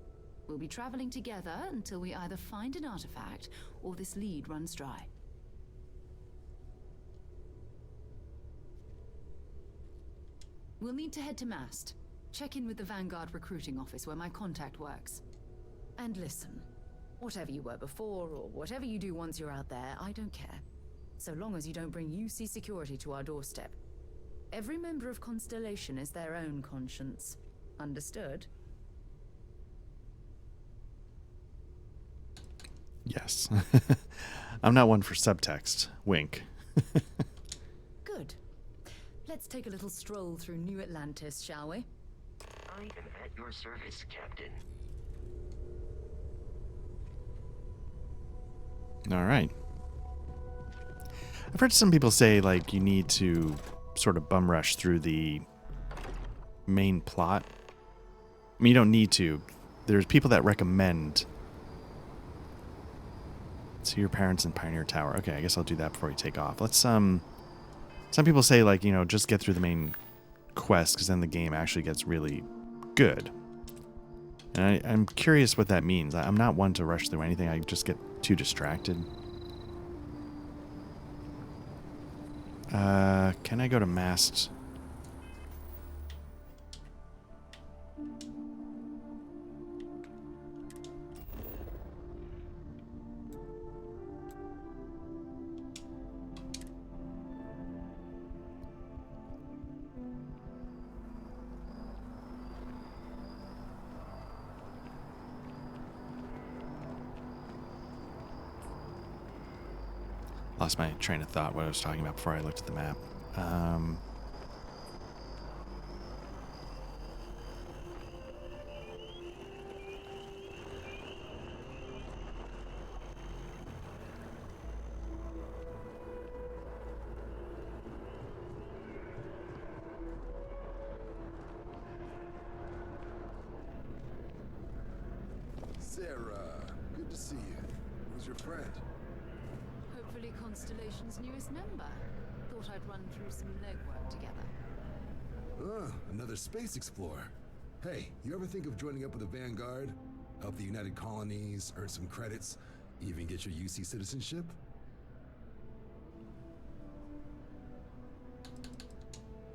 We'll be traveling together until we either find an artifact or this lead runs dry. We'll need to head to Mast. Check in with the Vanguard recruiting office where my contact works. And listen, whatever you were before or whatever you do once you're out there, I don't care. So long as you don't bring UC security to our doorstep. Every member of Constellation is their own conscience. Understood? Yes. I'm not one for subtext. Wink. Good. Let's take a little stroll through New Atlantis, shall we? I am at your service, Captain. All right. I've heard some people say, like, you need to sort of bum rush through the main plot. I mean, you don't need to. There's people that recommend see your parents in Pioneer Tower. Okay, I guess I'll do that before we take off. Let's, some people say, like, just get through the main quest, because then the game actually gets really good. And I'm curious what that means. I'm not one to rush through anything. I just get too distracted. Can I go to Mast? Lost my train of thought, what I was talking about before I looked at the map. Sarah, good to see you. Who's your friend? Hopefully Constellation's newest member. Thought I'd run through some legwork together. Another space explorer. Hey, you ever think of joining up with the Vanguard? Help the United Colonies, earn some credits, even get your UC citizenship?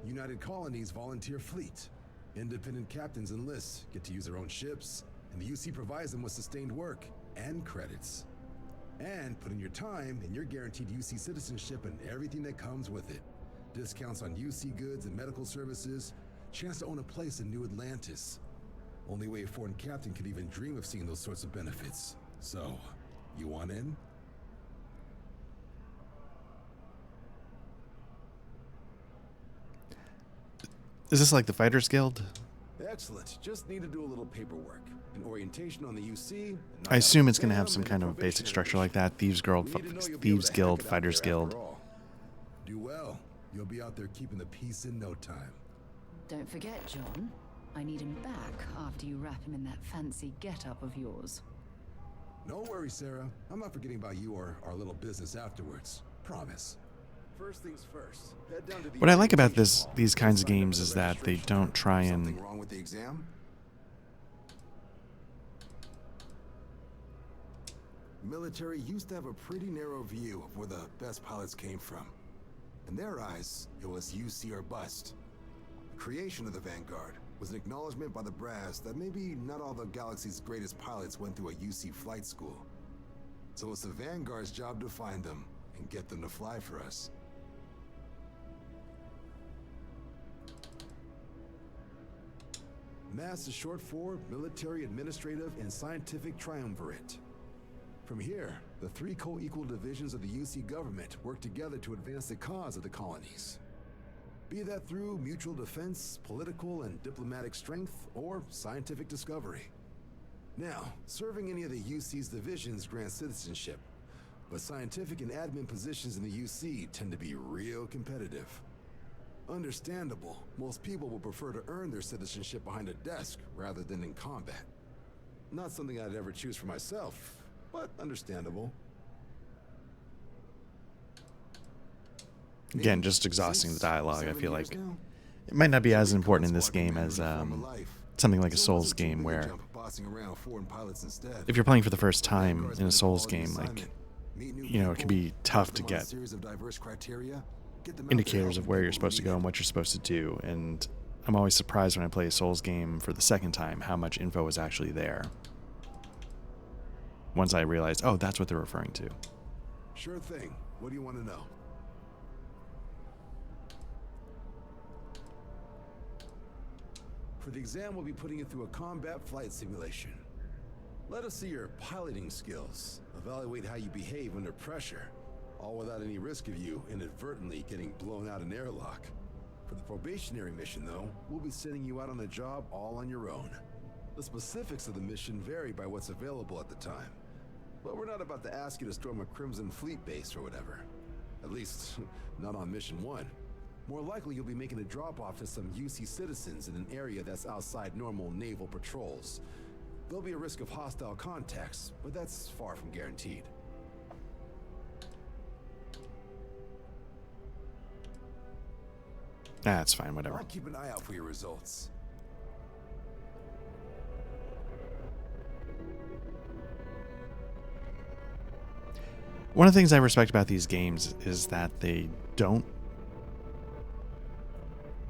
United Colonies volunteer fleet. Independent captains enlist, get to use their own ships, and the UC provides them with sustained work. and credits. And put in your time, and you're guaranteed UC citizenship and everything that comes with it. Discounts on UC goods and medical services, chance to own a place in New Atlantis. Only way a foreign captain could even dream of seeing those sorts of benefits. So, you want in? Is this like the Fighters Guild? Excellent. Just need to do a little paperwork. An orientation on the UC. I assume it's going to have some kind of basic structure like that. Thieves Guild, Fighters Guild. Do well. You'll be out there keeping the peace in no time. Don't forget, John. I need him back after you wrap him in that fancy get-up of yours. No worries, Sarah. I'm not forgetting about you or our little business afterwards. Promise. First things first. Head down to the What I like about these kinds of games is that they don't try and Something wrong with the exam? Military used to have a pretty narrow view of where the best pilots came from. In their eyes, it was UC or bust. The creation of the Vanguard was an acknowledgement by the brass that maybe not all the galaxy's greatest pilots went through a UC flight school. So it's the Vanguard's job to find them and get them to fly for us. MASS is short for Military Administrative and Scientific Triumvirate. From here, the three co-equal divisions of the UC government work together to advance the cause of the colonies. Be that through mutual defense, political and diplomatic strength, or scientific discovery. Now, serving any of the UC's divisions grants citizenship, but scientific and admin positions in the UC tend to be real competitive. Understandable, most people will prefer to earn their citizenship behind a desk rather than in combat. Not something I'd ever choose for myself, but understandable. again, just exhausting the dialogue. I feel like it might not be as important in this game as something like a Souls game, where if you're playing for the first time in a Souls game, like, you know, it can be tough to get indicators of where you're supposed to go and what you're supposed to do. And I'm always surprised when I play a Souls game for the second time how much info is actually there. Once I realized, oh, that's what they're referring to. Sure thing. What do you want to know? For the exam, we'll be putting you through a combat flight simulation. Let us see your piloting skills, evaluate how you behave under pressure, all without any risk of you inadvertently getting blown out an airlock. For the probationary mission, though, we'll be sending you out on the job all on your own. The specifics of the mission vary by what's available at the time. But we're not about to ask you to storm a Crimson Fleet base or whatever. At least, not on Mission 1. More likely, you'll be making a drop-off to some UC citizens in an area that's outside normal naval patrols. There'll be a risk of hostile contacts, but that's far from guaranteed. That's fine, whatever. I'll keep an eye out for your results. One of the things I respect about these games is that they don't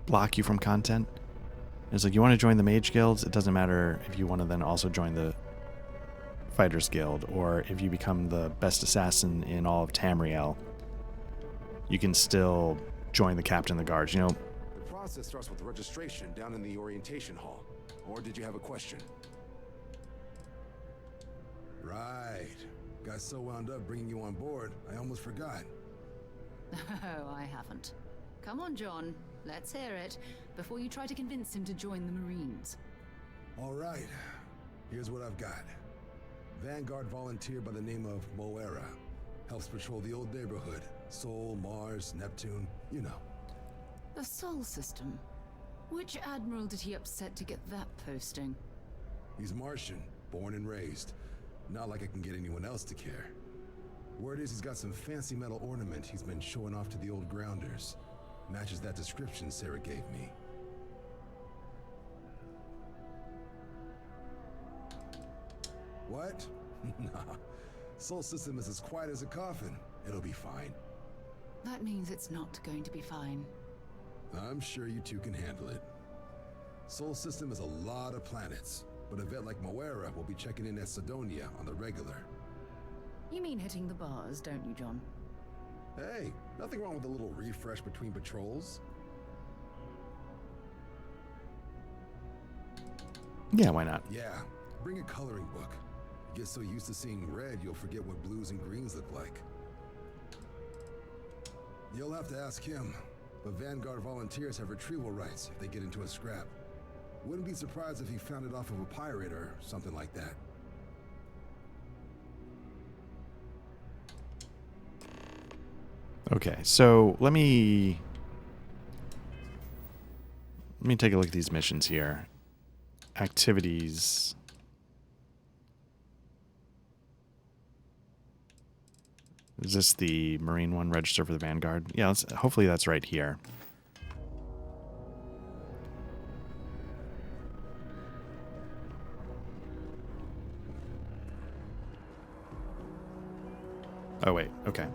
block you from content. It's like, you want to join the Mage Guilds, it doesn't matter if you want to then also join the Fighters Guild, or if you become the best assassin in all of Tamriel, you can still join the Captain of the Guards. You know, The process starts with registration down in the orientation hall. Or did you have a question? Right. Got so wound up bringing you on board, I almost forgot. Oh, I haven't. Come on, John. Let's hear it, before you try to convince him to join the Marines. All right. Here's what I've got. Vanguard volunteer by the name of Moera. Helps patrol the old neighborhood. Sol, Mars, Neptune, you know. The Sol system. Which admiral did he upset to get that posting? He's Martian, born and raised. Not like I can get anyone else to care. Word is he's got some fancy metal ornament he's been showing off to the old grounders. Matches that description Sarah gave me. What? Nah. Sol system is as quiet as a coffin. It'll be fine. That means it's not going to be fine. I'm sure you two can handle it. Sol system is a lot of planets. but a vet like Moira will be checking in at Sidonia on the regular. You mean hitting the bars, don't you, John? Hey, nothing wrong with a little refresh between patrols. Yeah, why not? Yeah, bring a coloring book. Get so used to seeing red, you'll forget what blues and greens look like. You'll have to ask him, but Vanguard volunteers have retrieval rights if they get into a scrap. Wouldn't be surprised if he found it off of a pirate or something like that. Okay, so let me take a look at these missions here. Activities. Is this the Marine one? Register for the Vanguard? Yeah, hopefully that's right here. Oh, wait. Okay.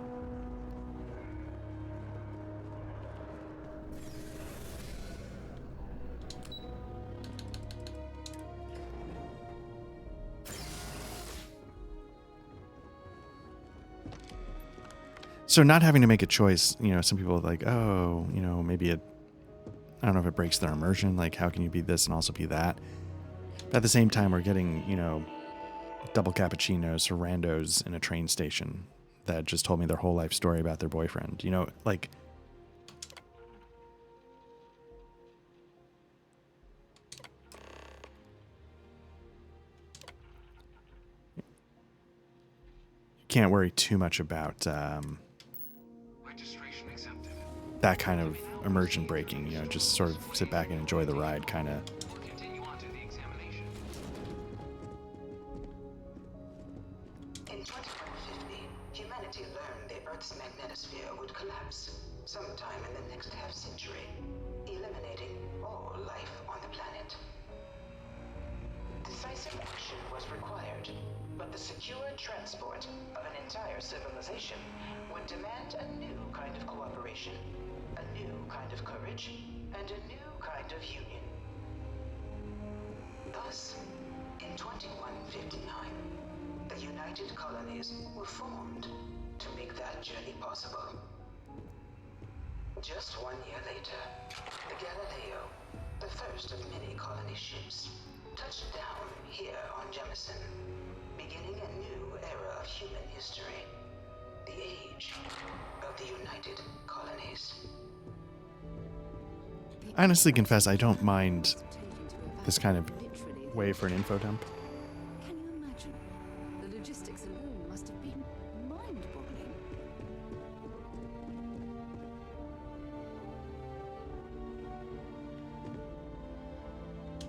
So not having to make a choice, you know, some people are like, oh, you know, maybe I don't know if it breaks their immersion. Like, how can you be this and also be that? But at the same time, we're getting, you know, double cappuccinos for randos in a train station that just told me their whole life story about their boyfriend. You know, like... Can't worry too much about that kind of immersion breaking, you know, just sort of sit back and enjoy the ride kind of. In 2150, humanity learned the Earth's magnetosphere would collapse sometime in the next half-century, eliminating all life on the planet. Decisive action was required, but the secure transport of an entire civilization would demand a new kind of cooperation, a new kind of courage, and a new kind of union. Thus, in 2159, the United Colonies were formed to make that journey possible. Just 1 year later, the Galileo, the first of many colony ships, touched down here on Jemison, beginning a new era of human history, the age of the United Colonies. I honestly confess I don't mind this kind of way for an info dump. Can you imagine? The logistics alone must have been mind-boggling.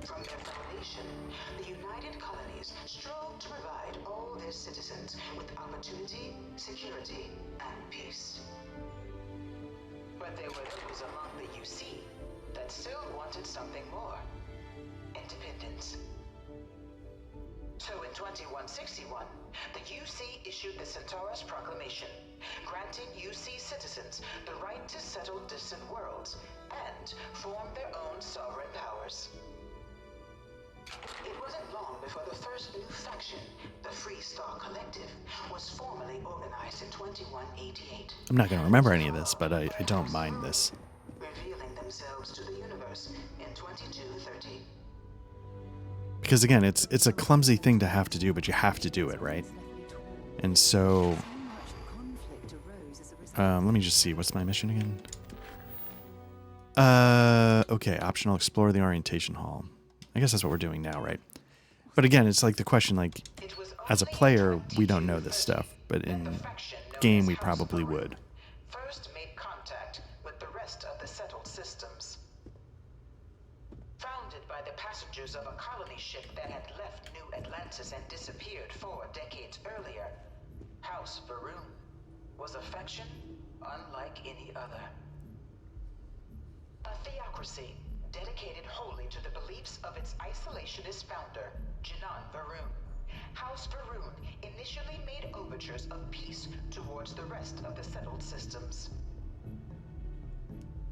From their foundation, the United Colonies strove to provide all their citizens with opportunity, security, and peace. But there were those among the UC that still wanted something more. Independence. So in 2161, the UC issued the Centaurus Proclamation, granting UC citizens the right to settle distant worlds and form their own sovereign powers. It wasn't long before the first new faction, the Free Star Collective, was formally organized in 2188. I'm not going to remember any of this, but I don't mind this. Revealing themselves to the universe in 2230. Because again, it's a clumsy thing to have to do, but you have to do it, right? And so, let me just see. What's my mission again? Okay, optional explore the orientation hall. I guess that's what we're doing now, right? But again, it's like the question, like, as a player, we don't know this stuff, but in game, we probably would. First made contact with the rest of the settled systems. Founded by the passengers of a colony ship that had left New Atlantis and disappeared 4 decades earlier, House Varun was a faction unlike any other. A theocracy dedicated wholly to the beliefs of its isolationist founder, Janan Varun. House Varun initially made overtures of peace towards the rest of the settled systems.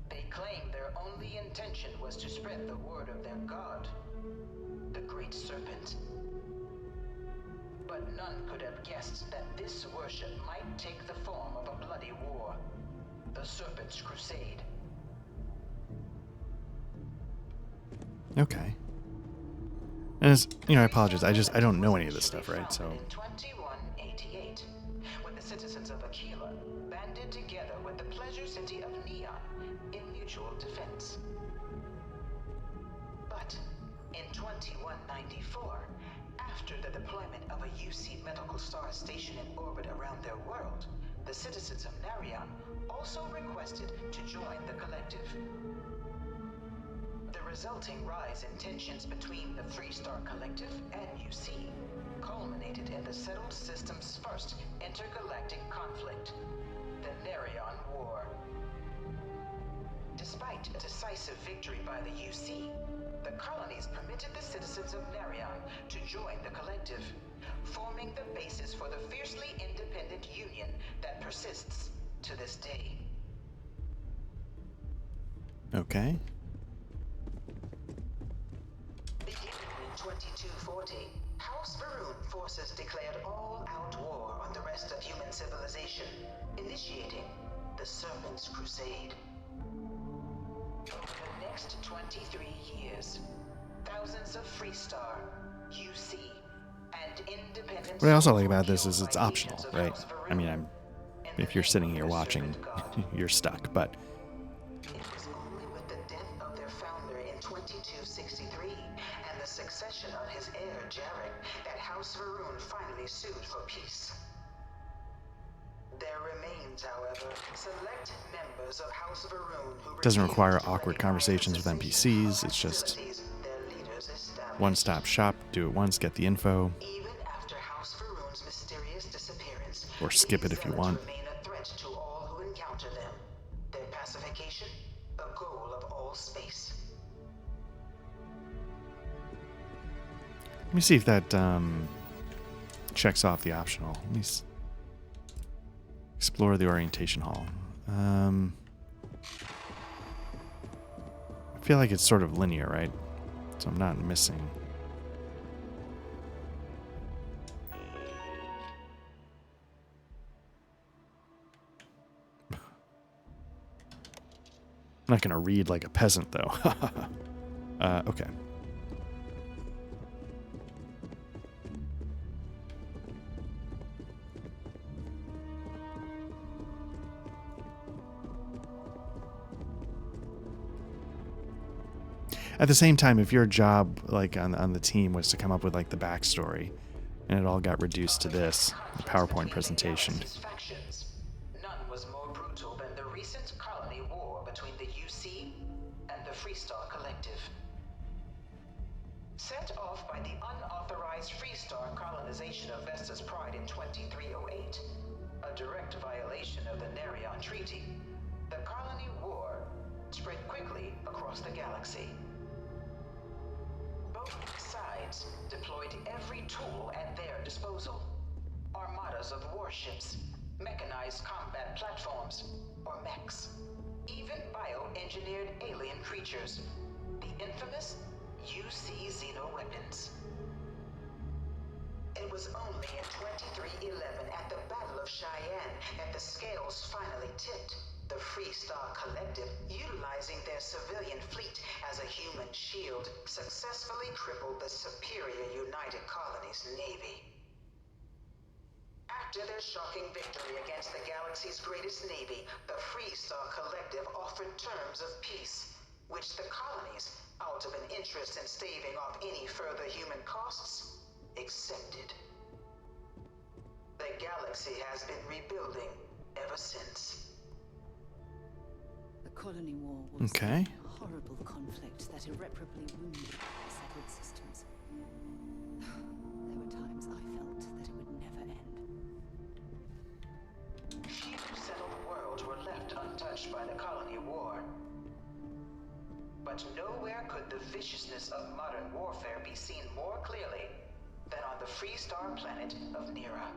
They claimed their only intention was to spread the word of their god, the Great Serpent. But none could have guessed that this worship might take the form of a bloody war, the Serpent's Crusade. Okay. And as you know, I apologize. I don't know any of this stuff, right? So. In 2188, when the citizens of Aquila banded together with the pleasure city of Neon in mutual defense. But in 2194, after the deployment of a UC medical star station in orbit around their world, the citizens of Narion also requested to join the collective. The resulting rise in tensions between the Freestar Collective and UC culminated in the settled system's first intergalactic conflict, the Narion War. Despite a decisive victory by the UC, the colonies permitted the citizens of Narion to join the collective, forming the basis for the fiercely independent union that persists to this day. Okay. Beginning in 2240, House Varun forces declared all-out war on the rest of human civilization, initiating the Serpent's Crusade. Over the next 23 years, thousands of Freestar, UC, and independent... What I also like about this is it's optional, right? I mean, if you're sitting here watching, you're stuck, but... It was only with the death of their founder in 2263 and the succession of his heir, Jarek, that House Varun finally sued for peace. There remains, however, select members of House Varun who Doesn't require awkward conversations with NPCs. It's just one-stop shop. Do it once, get the info. Even after House Varun's mysterious disappearance, Or skip it if you want. remain a threat to all who encounter them. Their pacification, a goal of all space. Let me see if that checks off the optional. Let me explore the orientation hall. I feel like it's sort of linear, right? So I'm not missing. I'm not going to read like a peasant, though. Okay. At the same time, if your job, like on the team, was to come up with like the backstory, and it all got reduced to this, the PowerPoint presentation. None was more brutal than the recent colony war between the UC and the Freestar Collective. Set off by the unauthorized Freestar colonization of Vesta's Pride in 2308, a direct violation of the Narion Treaty, the colony war spread quickly across the galaxy. Both sides deployed every tool at their disposal. Armadas of warships, mechanized combat platforms, or mechs, even bioengineered alien creatures, the infamous UC xenoweapons. It was only in 2311 at the Battle of Cheyenne that the scales finally tipped. The Freestar Collective, utilizing their civilian fleet as a human shield, successfully crippled the superior United Colonies Navy. After their shocking victory against the galaxy's greatest navy, the Freestar Collective offered terms of peace, which the colonies, out of an interest in staving off any further human costs, accepted. The galaxy has been rebuilding ever since. The colony war was Okay. a horrible conflict that irreparably wounded the settled systems. There were times I felt that it would never end. Few settled worlds were left untouched by the colony war. But nowhere could the viciousness of modern warfare be seen more clearly than on the Freestar planet of Nera.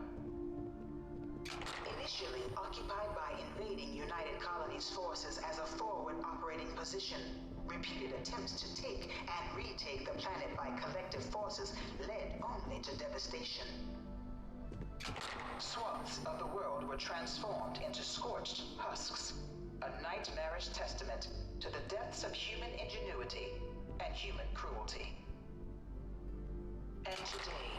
Initially occupied by invading United Colonies forces as a forward operating position, repeated attempts to take and retake the planet by collective forces led only to devastation. Swaths of the world were transformed into scorched husks, a nightmarish testament to the depths of human ingenuity and human cruelty. And today,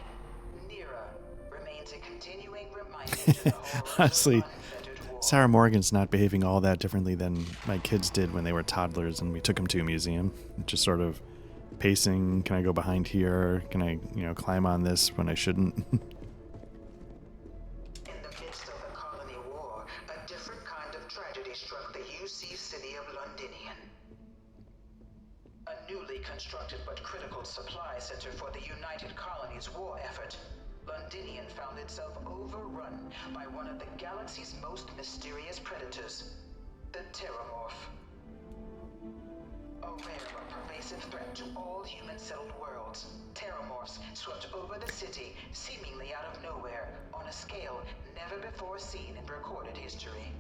Nira remains a continuing reminder to the horrors Honestly, of unfettered war. Sarah Morgan's not behaving all that differently than my kids did when they were toddlers and we took them to a museum. Just sort of pacing. Can I go behind here? Can I, climb on this when I shouldn't? In the midst of the colony war, a different kind of tragedy struck the UC city of Londinian. A newly constructed but critical supply center for the United Colonies war effort, Londinian found itself overrun by one of the galaxy's most mysterious predators, the Terramorph. A rare but pervasive threat to all human-settled worlds, Terramorphs swept over the city seemingly out of nowhere on a scale never before seen in recorded history.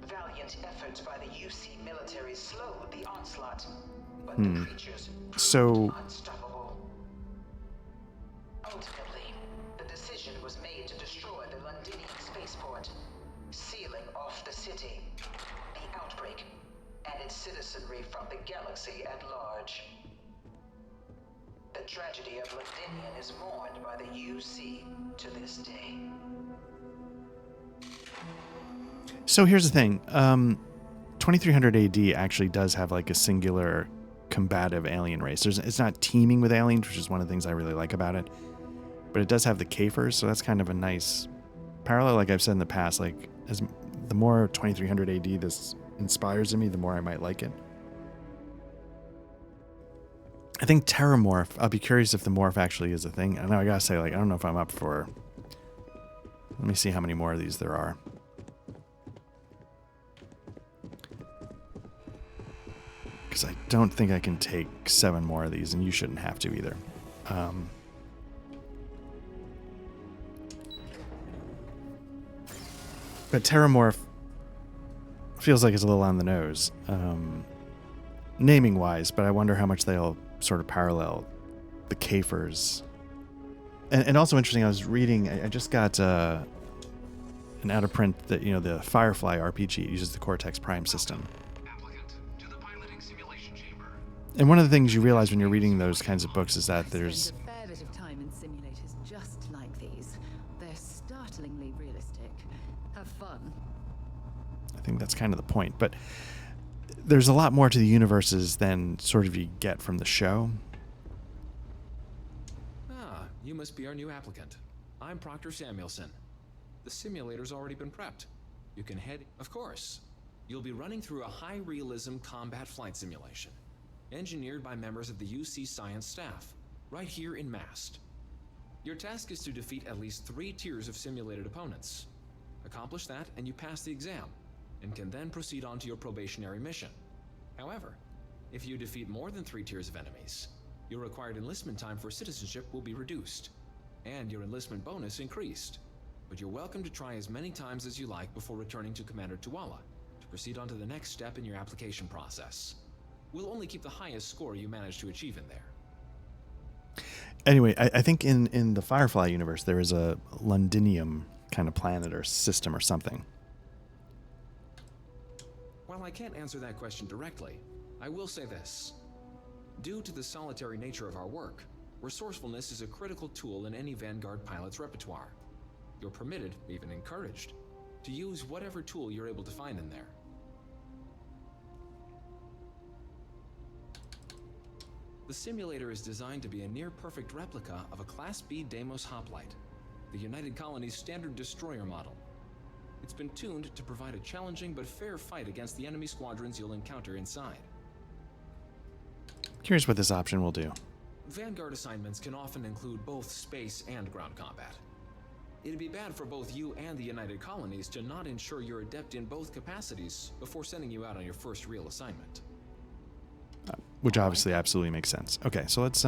Valiant efforts by the UC military slowed the onslaught, but the creatures proved unstoppable. Ultimately, the decision was made to destroy the Londinian spaceport, sealing off the city, the outbreak, and its citizenry from the galaxy at large. The tragedy of Londinian is mourned by the UC to this day. So here's the thing. 2300 AD actually does have like a singular combative alien race. It's not teeming with aliens, which is one of the things I really like about it. But it does have the Kafirs, so that's kind of a nice parallel. Like I've said in the past, like the more 2300 AD this inspires in me, the more I might like it. I think Terramorph, I'll be curious if the morph actually is a thing. I know I gotta say, like, I don't know if I'm up for... Let me see how many more of these there are. Because I don't think I can take 7 more of these, and you shouldn't have to either. But Terramorph feels like it's a little on the nose, naming-wise, but I wonder how much they'll sort of parallel the Kafirs. And also interesting, I was reading, I just got an out-of-print that, the Firefly RPG uses the Cortex Prime system. And one of the things you realize when you're reading those kinds of books is that there's... a fair bit of time in simulators just like these. They're startlingly realistic. Have fun. I think that's kind of the point. But there's a lot more to the universes than sort of you get from the show. Ah, you must be our new applicant. I'm Proctor Samuelson. The simulator's already been prepped. You can head... Of course. You'll be running through a high-realism combat flight simulation, engineered by members of the UC science staff, right here in Mast. Your task is to defeat at least 3 tiers of simulated opponents. Accomplish that, and you pass the exam, and can then proceed on to your probationary mission. However, if you defeat more than 3 tiers of enemies, your required enlistment time for citizenship will be reduced, and your enlistment bonus increased. But you're welcome to try as many times as you like before returning to Commander Tuala to proceed on to the next step in your application process. We'll only keep the highest score you manage to achieve in there. Anyway, I think in the Firefly universe, there is a Londinium kind of planet or system or something. While I can't answer that question directly, I will say this. Due to the solitary nature of our work, resourcefulness is a critical tool in any Vanguard pilot's repertoire. You're permitted, even encouraged, to use whatever tool you're able to find in there. The simulator is designed to be a near-perfect replica of a Class B Deimos hoplite, the United Colony's standard destroyer model. It's been tuned to provide a challenging but fair fight against the enemy squadrons you'll encounter inside. Curious what this option will do. Vanguard assignments can often include both space and ground combat. It'd be bad for both you and the United Colonies to not ensure you're adept in both capacities before sending you out on your first real assignment. Which obviously absolutely makes sense. Okay, so let's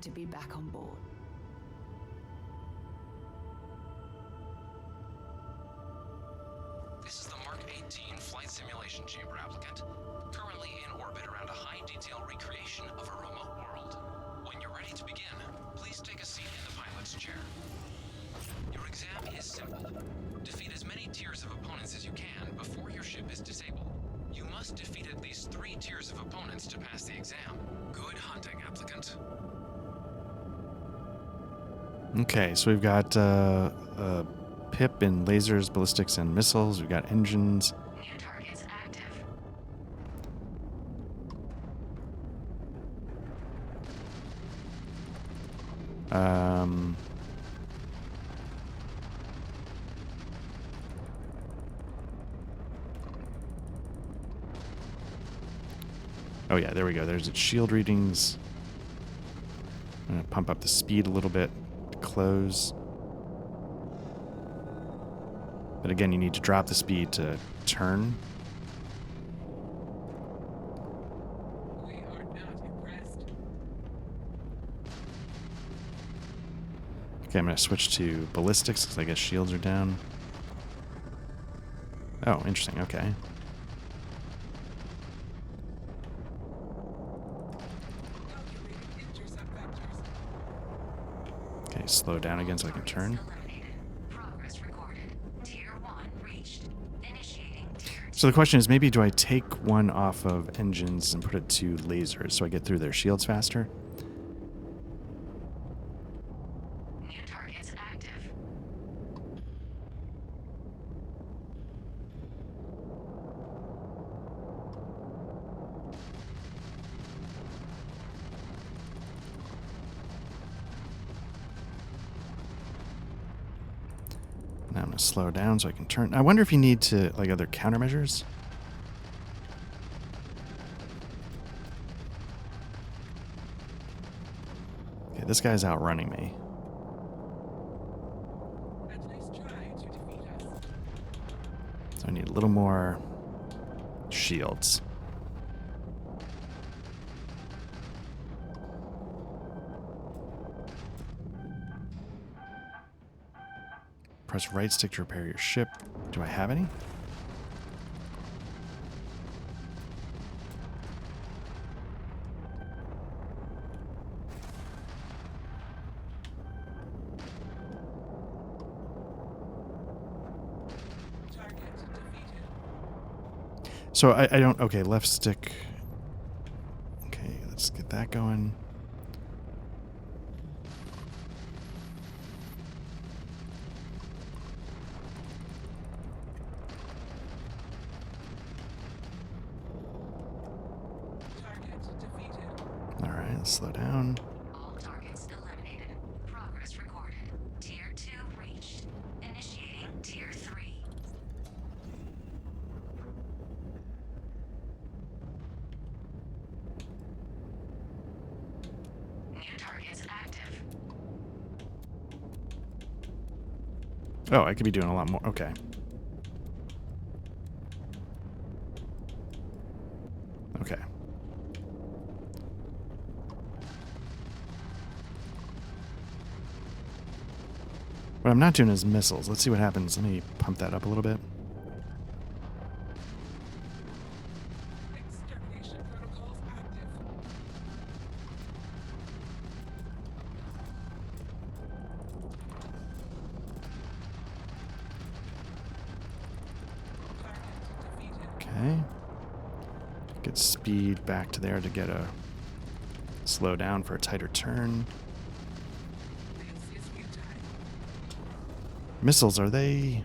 to be back on board. This is the Mark 18 flight simulation chamber, applicant. Currently in orbit around a high-detail recreation of a remote world. When you're ready to begin, please take a seat in the pilot's chair. Your exam is simple. Defeat as many tiers of opponents as you can before your ship is disabled. You must defeat at least 3 tiers of opponents to pass the exam. Good hunting, applicant. Okay, so we've got pip and lasers, ballistics and missiles. We've got engines. New targets active. Oh yeah, there we go. There's its shield readings. I'm gonna pump up the speed a little bit to close. But again, you need to drop the speed to turn. We are not impressed. Okay, I'm gonna switch to ballistics because I guess shields are down. Oh, interesting. Okay. Okay, slow down again so I can turn. So the question is, maybe do I take one off of engines and put it to lasers so I get through their shields faster? New targets active. Now I'm going to slow down so I can turn. I wonder if you need to, like, other countermeasures. Okay, this guy's outrunning me. At least try to defeat us. So I need a little more shields. Press right stick to repair your ship. Do I have any? Target defeated. So I don't... Okay, left stick. Okay, let's get that going. Target defeated. Alright, let's slow down. All targets eliminated. Progress recorded. Tier 2 reached. Initiating Tier 3. New targets active. Oh, I could be doing a lot more. Okay. Okay. What I'm not doing is missiles. Let's see what happens. Let me pump that up a little bit. Extermination protocols active. Target defeated. Okay. Get speed back to there to get a slow down for a tighter turn. This is futile. Missiles, are they...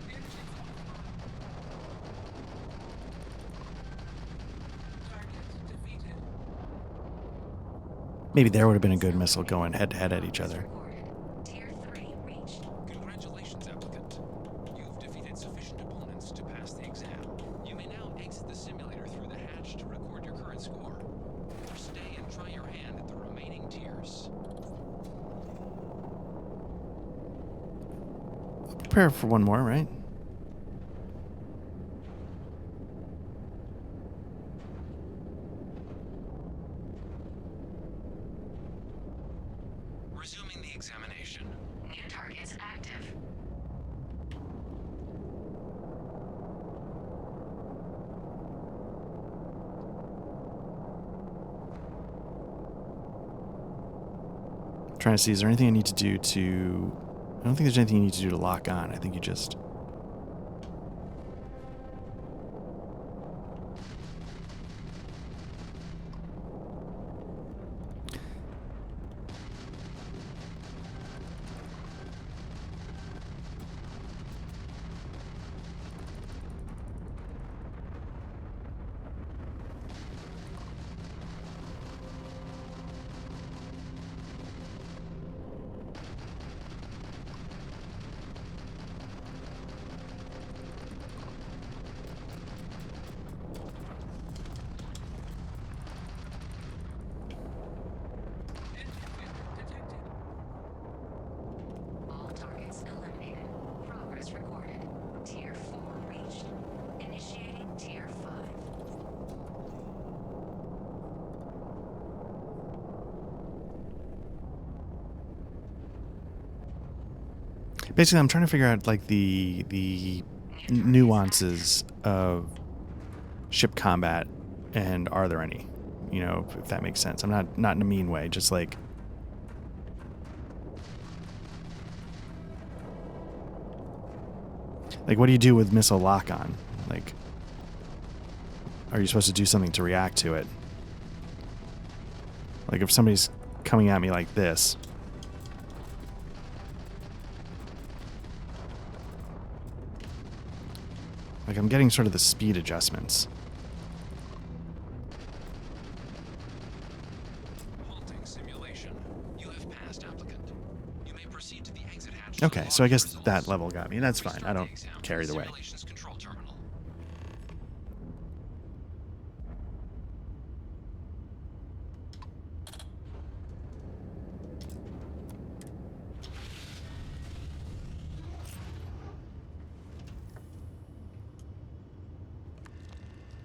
Engines offline. Target defeated. Maybe there would have been a good missile going head-to-head at each other. Tier 3 reached. Congratulations, applicant. You've defeated sufficient opponents to pass the exam. You may now exit the simulator through the hatch to record your current score. Or stay and try your hand at the remaining tiers. Prepare for one more, right? Resuming the examination. New targets active. Trying to see, is there anything I need to do to... I don't think there's anything you need to do to lock on. I think you just... All targets eliminated. Progress recorded. Tier 4 reached. Initiating Tier 5. Basically, I'm trying to figure out, like, the nuances of ship combat, and are there any? You know, if that makes sense. I'm not in a mean way, just like... Like, what do you do with missile lock-on? Like, are you supposed to do something to react to it? Like, if somebody's coming at me like this... Like, I'm getting sort of the speed adjustments. Halting simulation. You have passed, applicant. You may proceed to the exit hatch. Okay, so I guess that level got me. That's fine. I don't care either way. Simulations control terminal.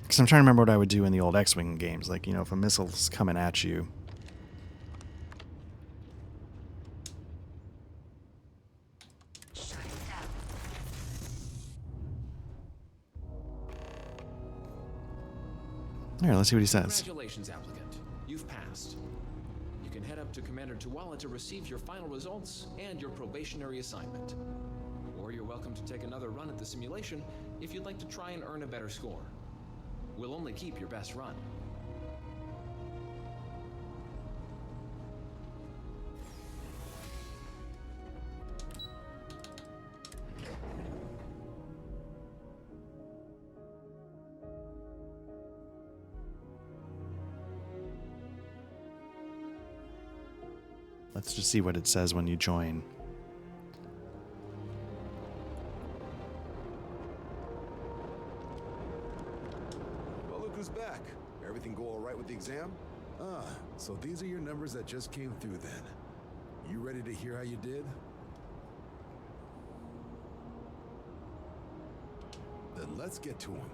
Because I'm trying to remember what I would do in the old X-Wing games. Like, you know, if a missile's coming at you... Here, let's see what he says. Congratulations, applicant. You've passed. You can head up to Commander Tuwala to receive your final results and your probationary assignment. Or you're welcome to take another run at the simulation if you'd like to try and earn a better score. We'll only keep your best run. Let's just see what it says when you join. Well, look who's back. Everything go all right with the exam? Ah, so these are your numbers that just came through then. You ready to hear how you did? Then let's get to them.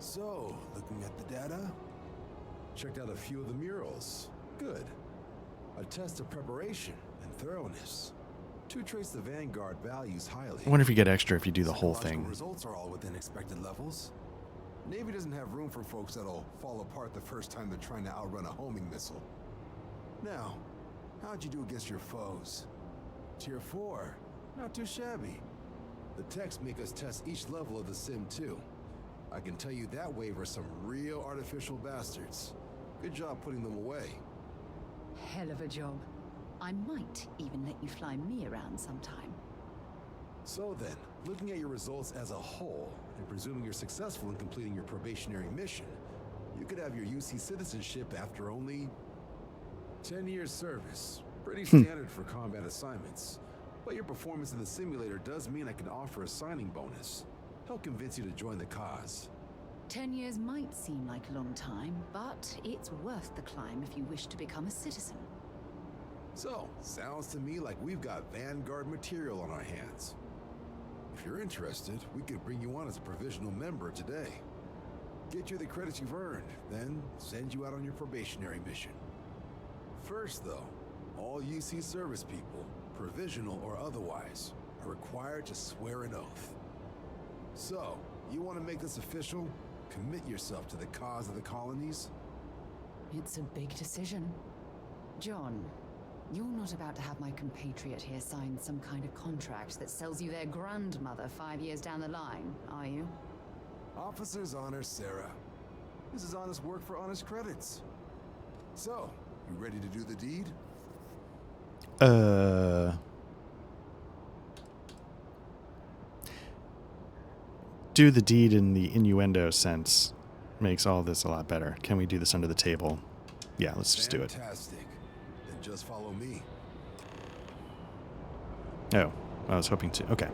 So, looking at the data, checked out a few of the murals. Good. A test of preparation and thoroughness. Two traits the Vanguard values highly. I wonder if you get extra if you do the whole Psychological thing. Results are all within expected levels. Navy doesn't have room for folks that'll fall apart the first time they're trying to outrun a homing missile. Now, how'd you do against your foes? Tier 4, not too shabby. The techs make us test each level of the sim too. I can tell you that waiver's some real artificial bastards. Good job putting them away. Hell of a job. I might even let you fly me around sometime. So then, looking at your results as a whole, and presuming you're successful in completing your probationary mission, you could have your UC citizenship after only 10 years service. Pretty standard for combat assignments. But your performance in the simulator does mean I can offer a signing bonus. Help convince you to join the cause. 10 years might seem like a long time, but it's worth the climb if you wish to become a citizen. So, sounds to me like we've got Vanguard material on our hands. If you're interested, we could bring you on as a provisional member today. Get you the credits you've earned, then send you out on your probationary mission. First, though, All UC service people, provisional or otherwise, are required to swear an oath. So, you want to make this official? Commit yourself to the cause of the colonies? It's a big decision. John, you're not about to have my compatriot here sign some kind of contract that sells you their grandmother 5 years down the line, are you? Officer's honor, Sarah. This is honest work for honest credits. So, you ready to do the deed? Do the deed in the innuendo sense makes all this a lot better. Can we do this under the table? Yeah, let's just do it. Fantastic. Then just follow me. Oh, I was hoping to. Okay.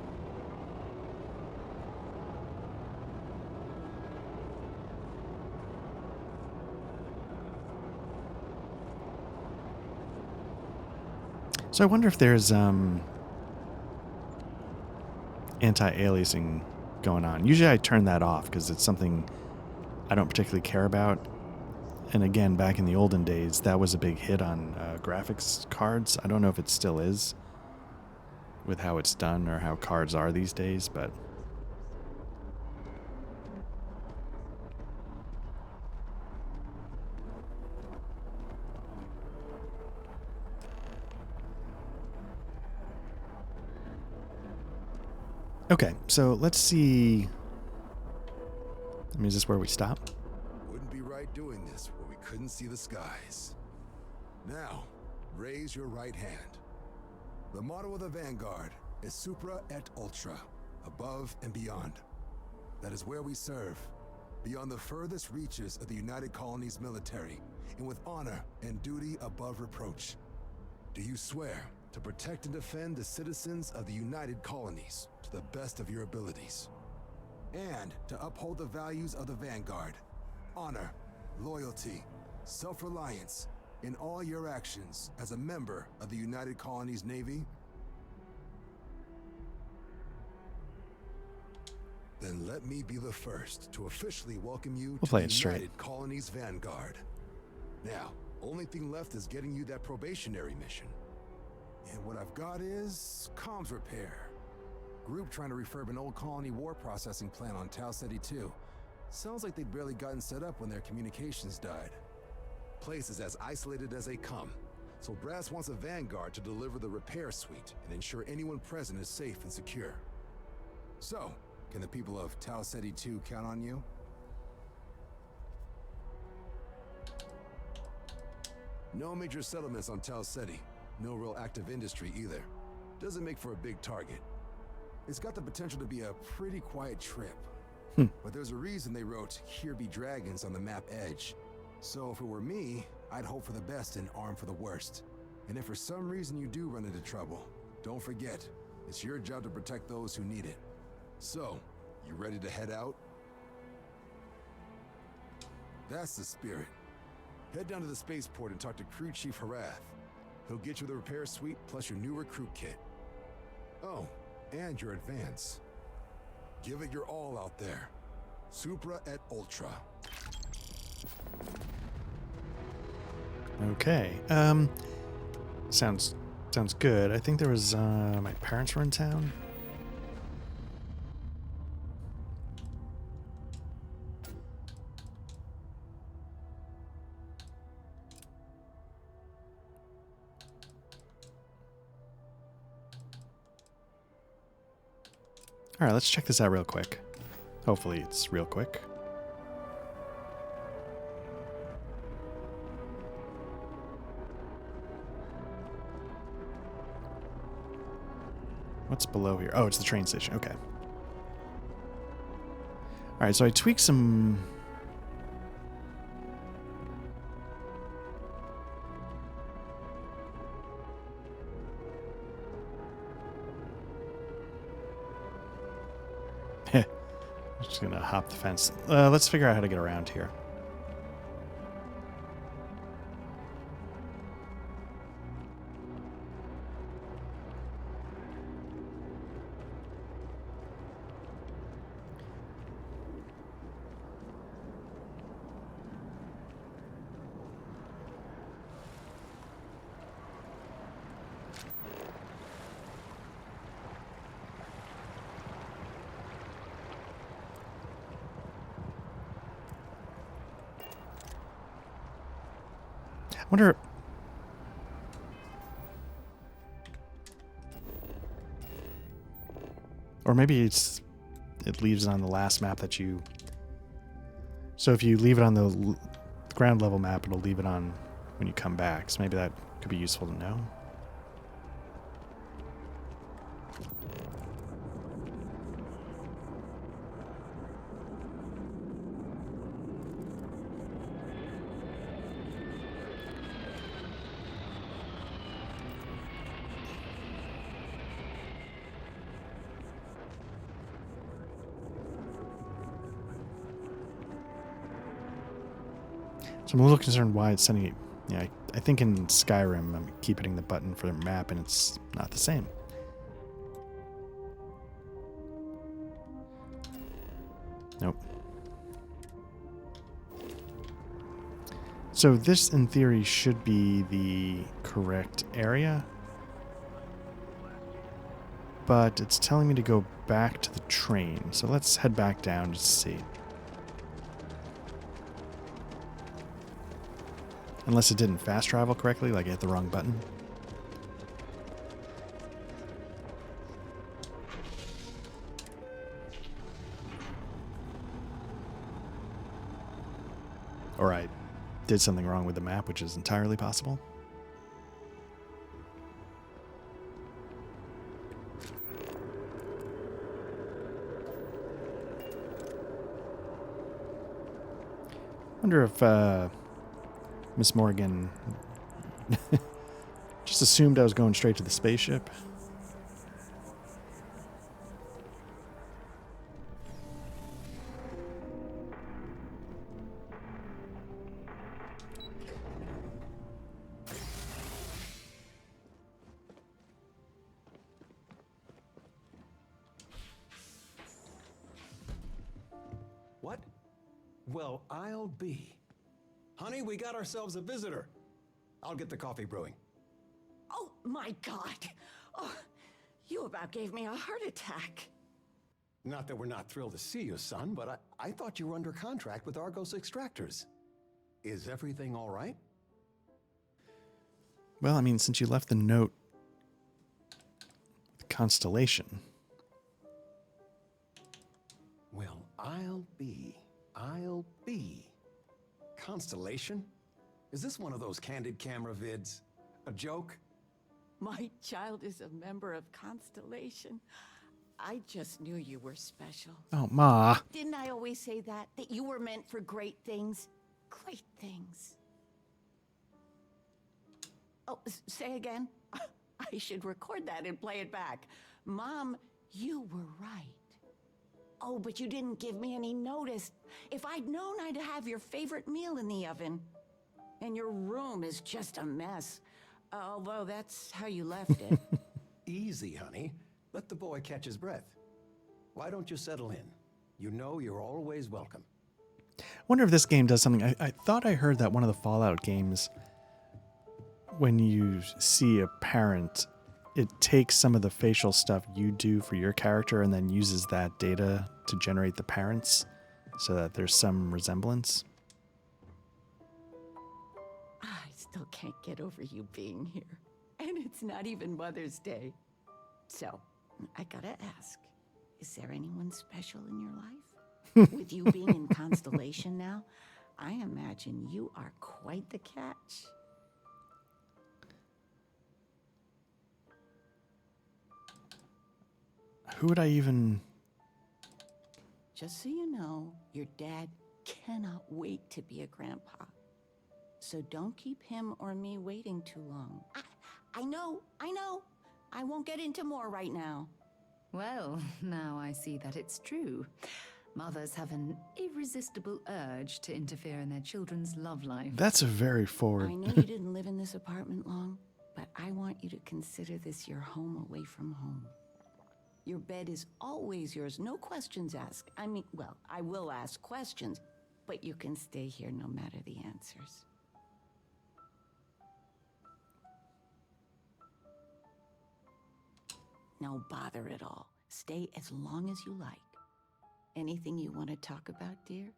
So I wonder if there's anti-aliasing going on. Usually I turn that off because it's something I don't particularly care about. And again, back in the olden days, that was a big hit on graphics cards. I don't know if it still is with how it's done or how cards are these days, but... Okay, so let's see. I mean, is this where we stop? Wouldn't be right doing this where we couldn't see the skies. Now, raise your right hand. The motto of the Vanguard is Supra et Ultra, above and beyond. That is where we serve, beyond the furthest reaches of the United Colonies military, and with honor and duty above reproach. Do you swear to protect and defend the citizens of the United Colonies to the best of your abilities, and to uphold the values of the Vanguard, honor, loyalty, self-reliance in all your actions as a member of the United Colonies Navy? Then let me be the first to officially welcome you to the United Colonies Vanguard. Now, only thing left is getting you that probationary mission. And what I've got is comms repair. Group trying to refurb an old colony war processing plant on Tau Ceti 2. Sounds like they'd barely gotten set up when their communications died. Place is as isolated as they come, so Brass wants a Vanguard to deliver the repair suite and ensure anyone present is safe and secure. So, can the people of Tau Ceti 2 count on you? No major settlements on Tau Ceti. No real active industry either. Doesn't make for a big target. It's got the potential to be a pretty quiet trip. But there's a reason they wrote "Here be dragons" on the map edge. So if it were me, I'd hope for the best and arm for the worst. And if for some reason you do run into trouble, don't forget, it's your job to protect those who need it. So, you ready to head out? That's the spirit. Head down to the spaceport and talk to Crew Chief Harath. He'll get you the repair suite plus your new recruit kit. Oh, and your advance. Give it your all out there. Supra et Ultra. Okay. Sounds good. I think there was my parents were in town. All right, let's check this out real quick. Hopefully it's real quick. What's below here? Oh, it's the train station. Okay. All right, so I tweaked some... I'm just gonna hop the fence. Let's figure out how to get around here. Wonder. Or maybe it leaves it on the last map that you. So if you leave it on the ground level map, it'll leave it on when you come back. So maybe that could be useful to know. So I'm a little concerned why it's sending it. Yeah, I think in Skyrim, I keep hitting the button for the map, and it's not the same. Nope. So this, in theory, should be the correct area. But it's telling me to go back to the train. So let's head back down to see. Unless it didn't fast travel correctly, like I hit the wrong button. Or I did something wrong with the map, which is entirely possible. Wonder if Miss Morgan just assumed I was going straight to the spaceship. What? Well, I'll be. Honey, we got ourselves a visitor. I'll get the coffee brewing. Oh, my God. Oh, you about gave me a heart attack. Not that we're not thrilled to see you, son, but I thought you were under contract with Argos Extractors. Is everything all right? Well, I mean, since you left the note, Constellation. Well, I'll be. Constellation? Is this one of those candid camera vids? A joke? My child is a member of Constellation. I just knew you were special. Oh, Ma. Didn't I always say that? That you were meant for great things? Great things. Oh, say again? I should record that and play it back. Mom, you were right. Oh, but you didn't give me any notice. If I'd known I'd have your favorite meal in the oven. And your room is just a mess. Although that's how you left it. Easy, honey. Let the boy catch his breath. Why don't you settle in? You know you're always welcome. Wonder if this game does something. I thought I heard that one of the Fallout games, when you see a parent, it takes some of the facial stuff you do for your character and then uses that data to generate the parents so that there's some resemblance. I still can't get over you being here. And it's not even Mother's Day. So, I gotta ask, is there anyone special in your life? With you being in Constellation now, I imagine you are quite the catch. Who would I even... Just so you know, your dad cannot wait to be a grandpa. So don't keep him or me waiting too long. I know. I won't get into more right now. Well, now I see that it's true. Mothers have an irresistible urge to interfere in their children's love life. That's a very forward... I know you didn't live in this apartment long, but I want you to consider this your home away from home. Your bed is always yours, no questions asked. I mean, well, I will ask questions, but you can stay here no matter the answers. No bother at all. Stay as long as you like. Anything you want to talk about, dear?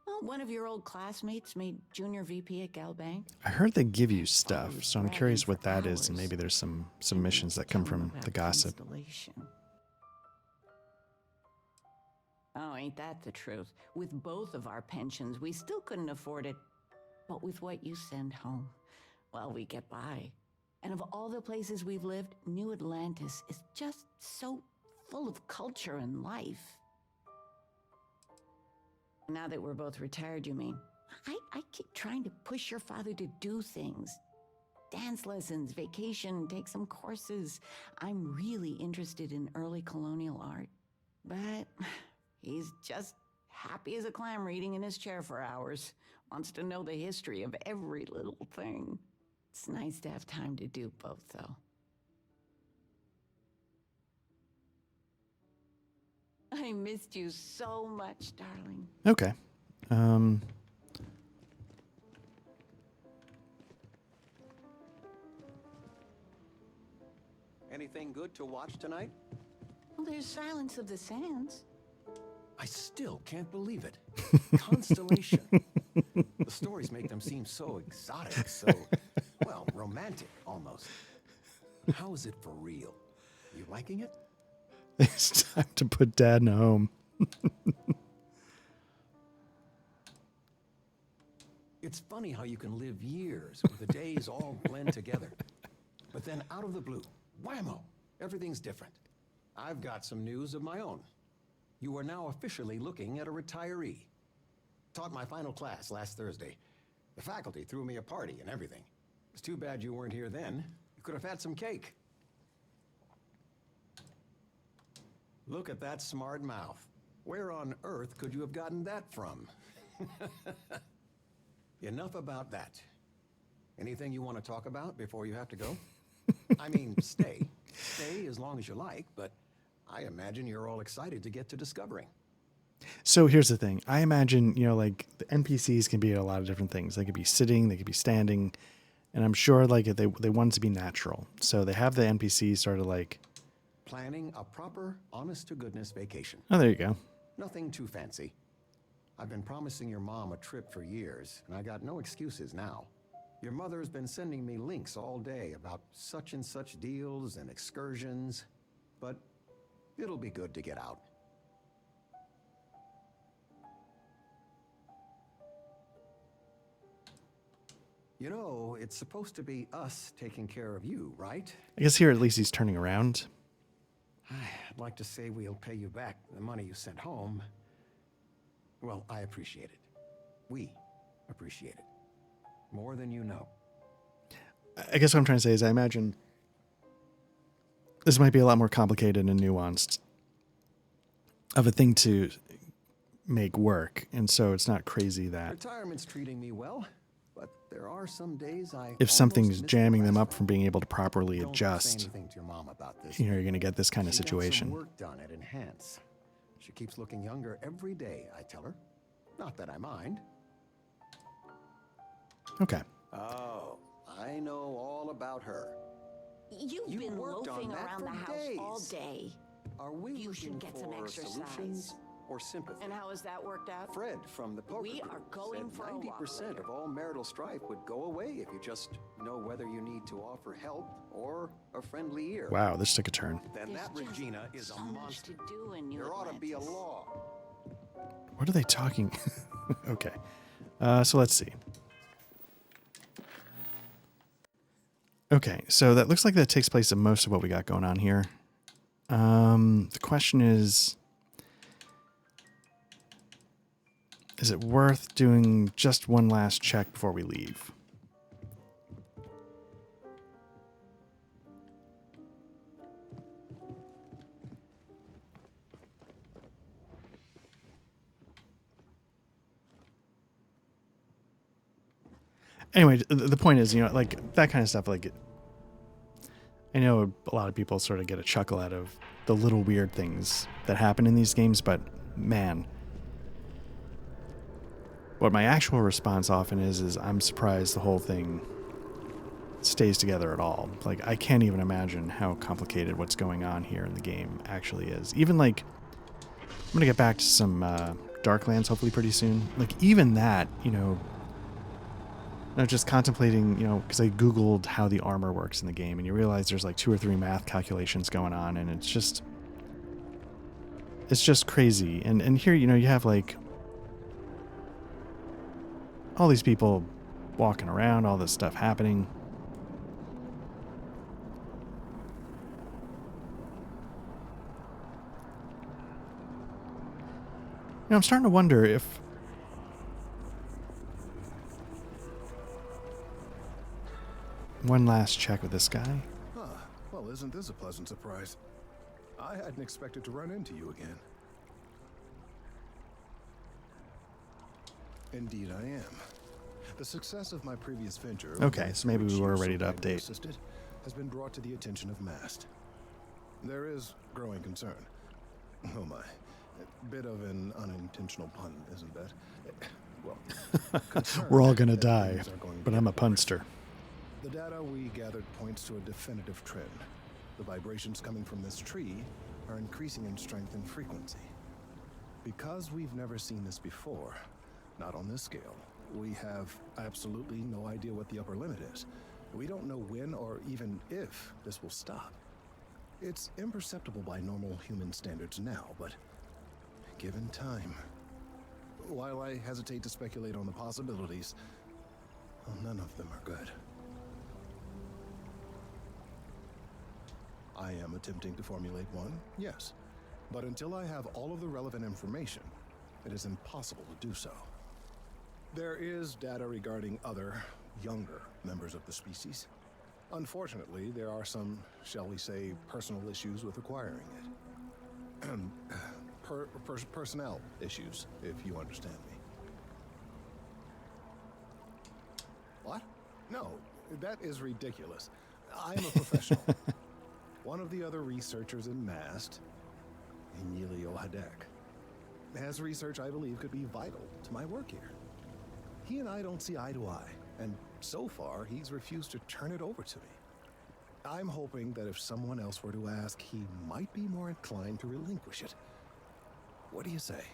Oh, one of your old classmates made junior VP at Galbank? I heard they give you stuff, so I'm curious what that is, and maybe there's some missions that come from the gossip. Oh, ain't that the truth? With both of our pensions, we still couldn't afford it. But with what you send home, well, we get by. And of all the places we've lived, New Atlantis is just so full of culture and life. Now that we're both retired, you mean? I keep trying to push your father to do things. Dance lessons, vacation, take some courses. I'm really interested in early colonial art. But he's just happy as a clam reading in his chair for hours. Wants to know the history of every little thing. It's nice to have time to do both, though. I missed you so much, darling. Okay. Anything good to watch tonight? Well, there's Silence of the Sands. I still can't believe it. Constellation. The stories make them seem so exotic, so, well, romantic almost. How is it for real? You liking it? It's time to put Dad in a home. It's funny how you can live years where the days all blend together. But then out of the blue, whammo, everything's different. I've got some news of my own. You are now officially looking at a retiree. Taught my final class last Thursday. The faculty threw me a party and everything. It's too bad you weren't here then. You could have had some cake. Look at that smart mouth. Where on earth could you have gotten that from? Enough about that. Anything you want to talk about before you have to go? I mean, stay. Stay as long as you like, but I imagine you're all excited to get to discovering. So here's the thing. I imagine, like the NPCs can be a lot of different things. They could be sitting, they could be standing, and I'm sure like they want it to be natural. So they have the NPCs sort of like planning a proper, honest-to-goodness vacation. Oh, there you go. Nothing too fancy. I've been promising your mom a trip for years, and I got no excuses now. Your mother's been sending me links all day about such and such deals and excursions, but it'll be good to get out. You know, it's supposed to be us taking care of you, right? I guess here at least he's turning around. I'd like to say we'll pay you back the money you sent home. Well, I appreciate it. We appreciate it. More than you know. I guess what I'm trying to say is I imagine this might be a lot more complicated and nuanced of a thing to make work. And so it's not crazy that Retirement's treating me well, but there are some days if something's jamming them up from being able to properly adjust, Don't say anything to your mom about this. you're going to get this kind of She got situation. some work done at Enhance. She keeps looking younger every day, I tell her. Not that I mind. Okay. Oh, I know all about her. You've You been worked on loafing that around for the house days. all day. Are we You looking should get some for exercise. solutions or sympathy? And how has that worked out? Fred from the poker We group are going said for a walk 90% of all marital strife would go away if you just know whether you need to offer help or a friendly ear. Wow, this took a turn. Then that Regina is a monster. Do in New There ought to be a Atlantis. law. What are they talking? Okay. So let's see. Okay, so that looks like that takes place in most of what we got going on here. The question is it worth doing just one last check before we leave? Anyway, the point is, like that kind of stuff, like I know a lot of people sort of get a chuckle out of the little weird things that happen in these games, but man, what my actual response often is I'm surprised the whole thing stays together at all. Like, I can't even imagine how complicated what's going on here in the game actually is. Even like, I'm going to get back to some Darklands hopefully pretty soon. Like even that, just contemplating, because I Googled how the armor works in the game, and you realize there's like 2 or 3 math calculations going on, and it's just crazy. And here, you have like all these people walking around, all this stuff happening. I'm starting to wonder if one last check with this guy. Huh. Well, isn't this a pleasant surprise? I hadn't expected to run into you again. Indeed I am. The success of my previous venture... Okay, so maybe we were ready to update. Assisted, has been brought to the attention of MAST. There is growing concern. Oh my. A bit of an unintentional pun, isn't that? Well, we're all gonna die, but I'm a punster. The data we gathered points to a definitive trend. The vibrations coming from this tree are increasing in strength and frequency. Because we've never seen this before, not on this scale, we have absolutely no idea what the upper limit is. We don't know when or even if this will stop. It's imperceptible by normal human standards now, but given time, while I hesitate to speculate on the possibilities, well, none of them are good. I am attempting to formulate one, yes. But until I have all of the relevant information, it is impossible to do so. There is data regarding other, younger members of the species. Unfortunately, there are some, shall we say, personal issues with acquiring it. Personnel issues, if you understand me. What? No, that is ridiculous. I am a professional. One of the other researchers in MAST, Emilio Hadek, has research I believe could be vital to my work here. He and I don't see eye to eye, and so far he's refused to turn it over to me. I'm hoping that if someone else were to ask, he might be more inclined to relinquish it. What do you say?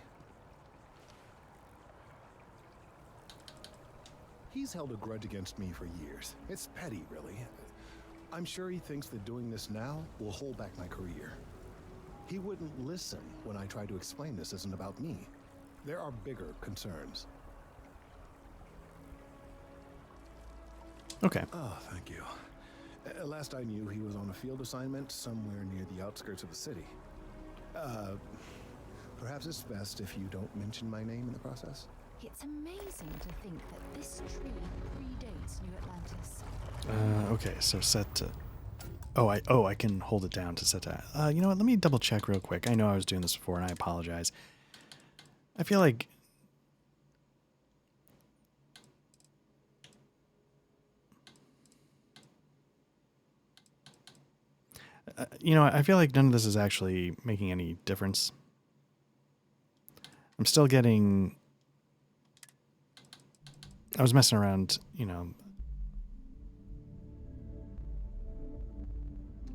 He's held a grudge against me for years. It's petty, really. I'm sure he thinks that doing this now will hold back my career. He wouldn't listen when I tried to explain this isn't about me. There are bigger concerns. Okay. Oh, thank you. Last I knew, he was on a field assignment somewhere near the outskirts of the city. Perhaps it's best if you don't mention my name in the process? It's amazing to think that this tree predates New Atlantis. Okay, so set to... I can hold it down to set to... you know what, let me double check real quick. I know I was doing this before and I apologize. I feel like... I feel like none of this is actually making any difference. I'm still getting... I was messing around,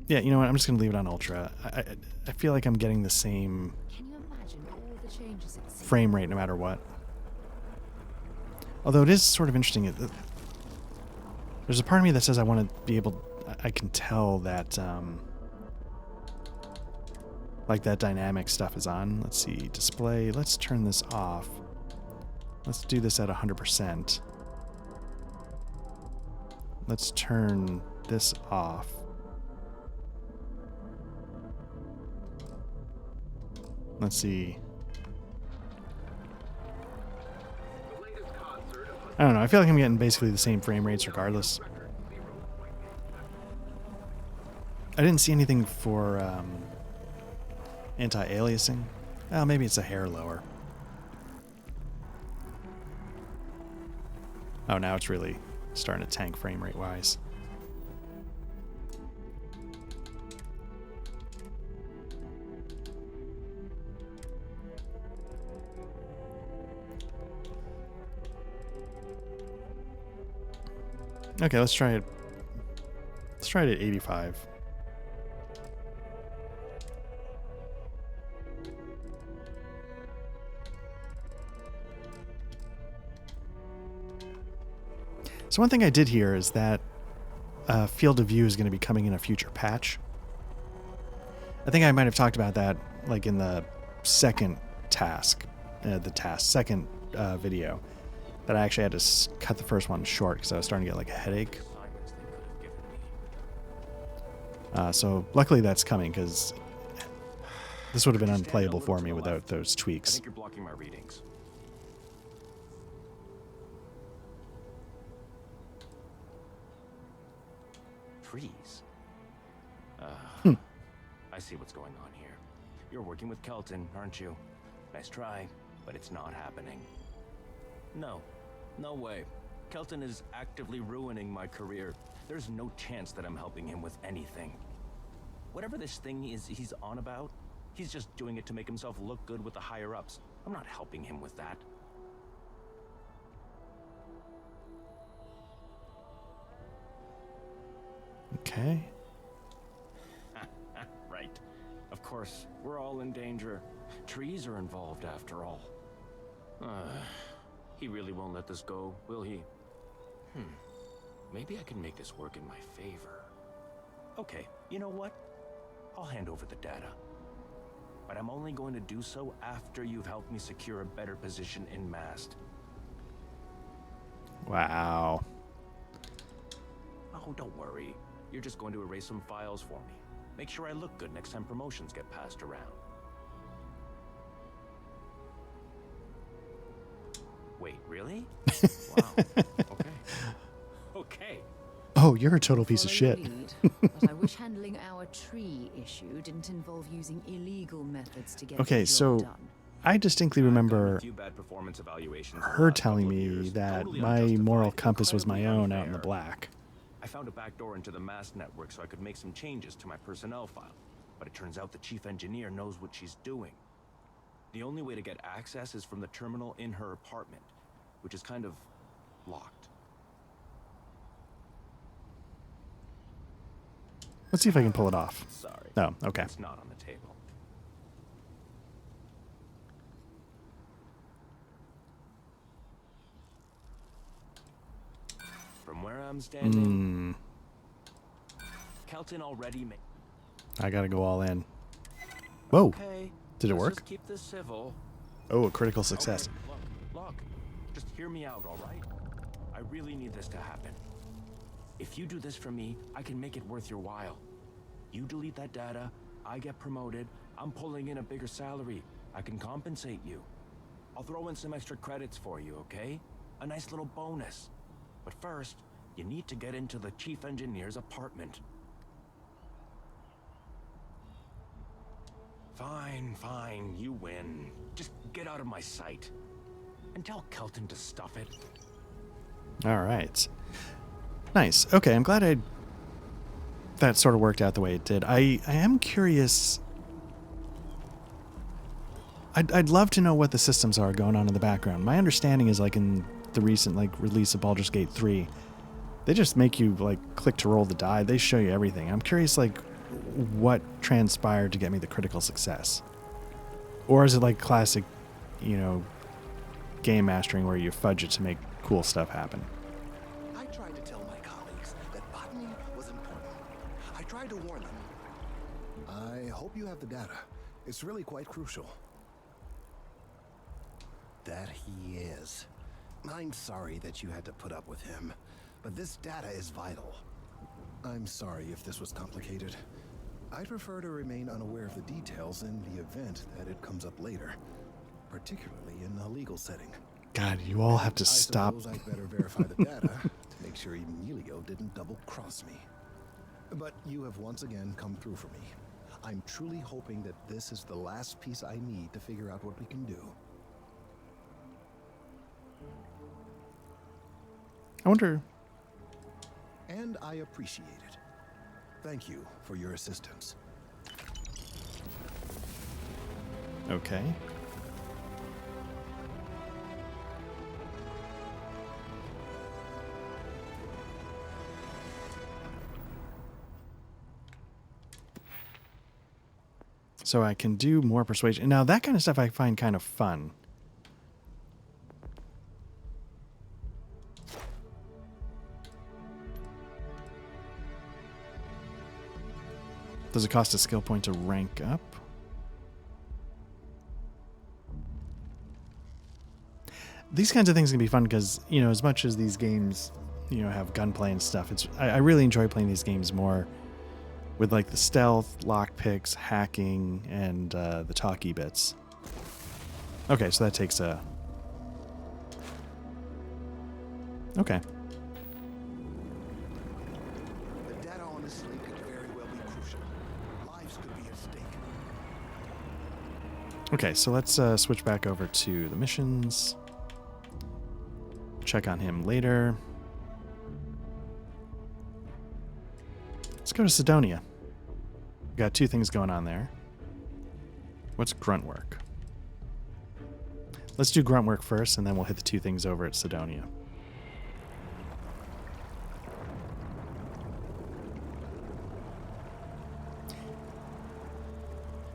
Yeah, you know what? I'm just going to leave it on Ultra. I feel like I'm getting the same frame rate no matter what. Although it is sort of interesting. There's a part of me that says I want to be able... I can tell that... like that dynamic stuff is on. Let's see. Display. Let's turn this off. Let's do this at 100%. Let's turn this off. Let's see. I don't know. I feel like I'm getting basically the same frame rates regardless. I didn't see anything for anti-aliasing. Well, maybe it's a hair lower. Oh, now it's really starting to tank frame rate wise. Okay, let's try it. Let's try it at 85. So one thing I did hear is that field of view is going to be coming in a future patch. I think I might have talked about that like in the second task, second video, that I actually had to cut the first one short because I was starting to get like a headache. So luckily that's coming, because this would have been unplayable for me without those I tweaks. think you're blocking my readings. Trees. I see what's going on here. You're working with Kelton, aren't you? Nice try, but it's not happening. No. No way. Kelton is actively ruining my career. There's no chance that I'm helping him with anything. Whatever this thing is he's on about, he's just doing it to make himself look good with the higher-ups. I'm not helping him with that. Okay. Right. Of course, we're all in danger. Trees are involved after all. He really won't let this go, will he? Maybe I can make this work in my favor. Okay, you know what? I'll hand over the data. But I'm only going to do so after you've helped me secure a better position in Mast. Wow. Oh, don't worry. You're just going to erase some files for me. Make sure I look good next time promotions get passed around. Wait, really? Wow. Okay. Okay. Oh, you're a total piece of Follow shit. your lead, but I wish handling our tree issue didn't involve using illegal methods to get Okay, the job so done. I distinctly remember few bad performance evaluations her telling me that my moral compass was my own out in the black. I found a backdoor into the Mast network so I could make some changes to my personnel file. But it turns out the chief engineer knows what she's doing. The only way to get access is from the terminal in her apartment, which is kind of locked. Let's see if I can pull it off. Sorry. Oh, okay. It's not on the table. From where I'm standing, Kelton already made. I gotta go all in. Whoa. Okay, Did it let's work? Just keep this civil. Oh, a critical success. Okay, look, just hear me out, all right? I really need this to happen. If you do this for me, I can make it worth your while. You delete that data, I get promoted, I'm pulling in a bigger salary. I can compensate you. I'll throw in some extra credits for you, okay? A nice little bonus. But first, you need to get into the chief engineer's apartment. Fine, you win. Just get out of my sight. And tell Kelton to stuff it. All right. Nice. Okay, I'm glad that sort of worked out the way it did. I am curious. I'd love to know what the systems are going on in the background. My understanding is, like, in the recent release of Baldur's Gate 3, they just make you click to roll the die. They show you everything. I'm curious what transpired to get me the critical success. Or is it like classic, game mastering where you fudge it to make cool stuff happen? I tried to tell my colleagues that botany was important. I tried to warn them. I hope you have the data. It's really quite crucial. That he is. I'm sorry that you had to put up with him, but this data is vital. I'm sorry if this was complicated. I'd prefer to remain unaware of the details in the event that it comes up later, particularly in a legal setting. God, you all have to stop. I suppose I'd better verify the data to make sure even Elio didn't double-cross me. But you have once again come through for me. I'm truly hoping that this is the last piece I need to figure out what we can do. I wonder. And I appreciate it. Thank you for your assistance. Okay. So I can do more persuasion. Now, that kind of stuff I find kind of fun. Does it cost a skill point to rank up? These kinds of things can be fun because, you know, as much as these games, you know, have gunplay and stuff, I really enjoy playing these games more with like the stealth, lockpicks, hacking, and the talky bits. Okay, so that takes a... Okay. The data on this link could very well be crucial. Lives could be at stake. Okay, so let's switch back over to the missions. Check on him later. Let's go to Sidonia. We got 2 things going on there. What's grunt work? Let's do grunt work first, and then we'll hit the 2 things over at Sidonia.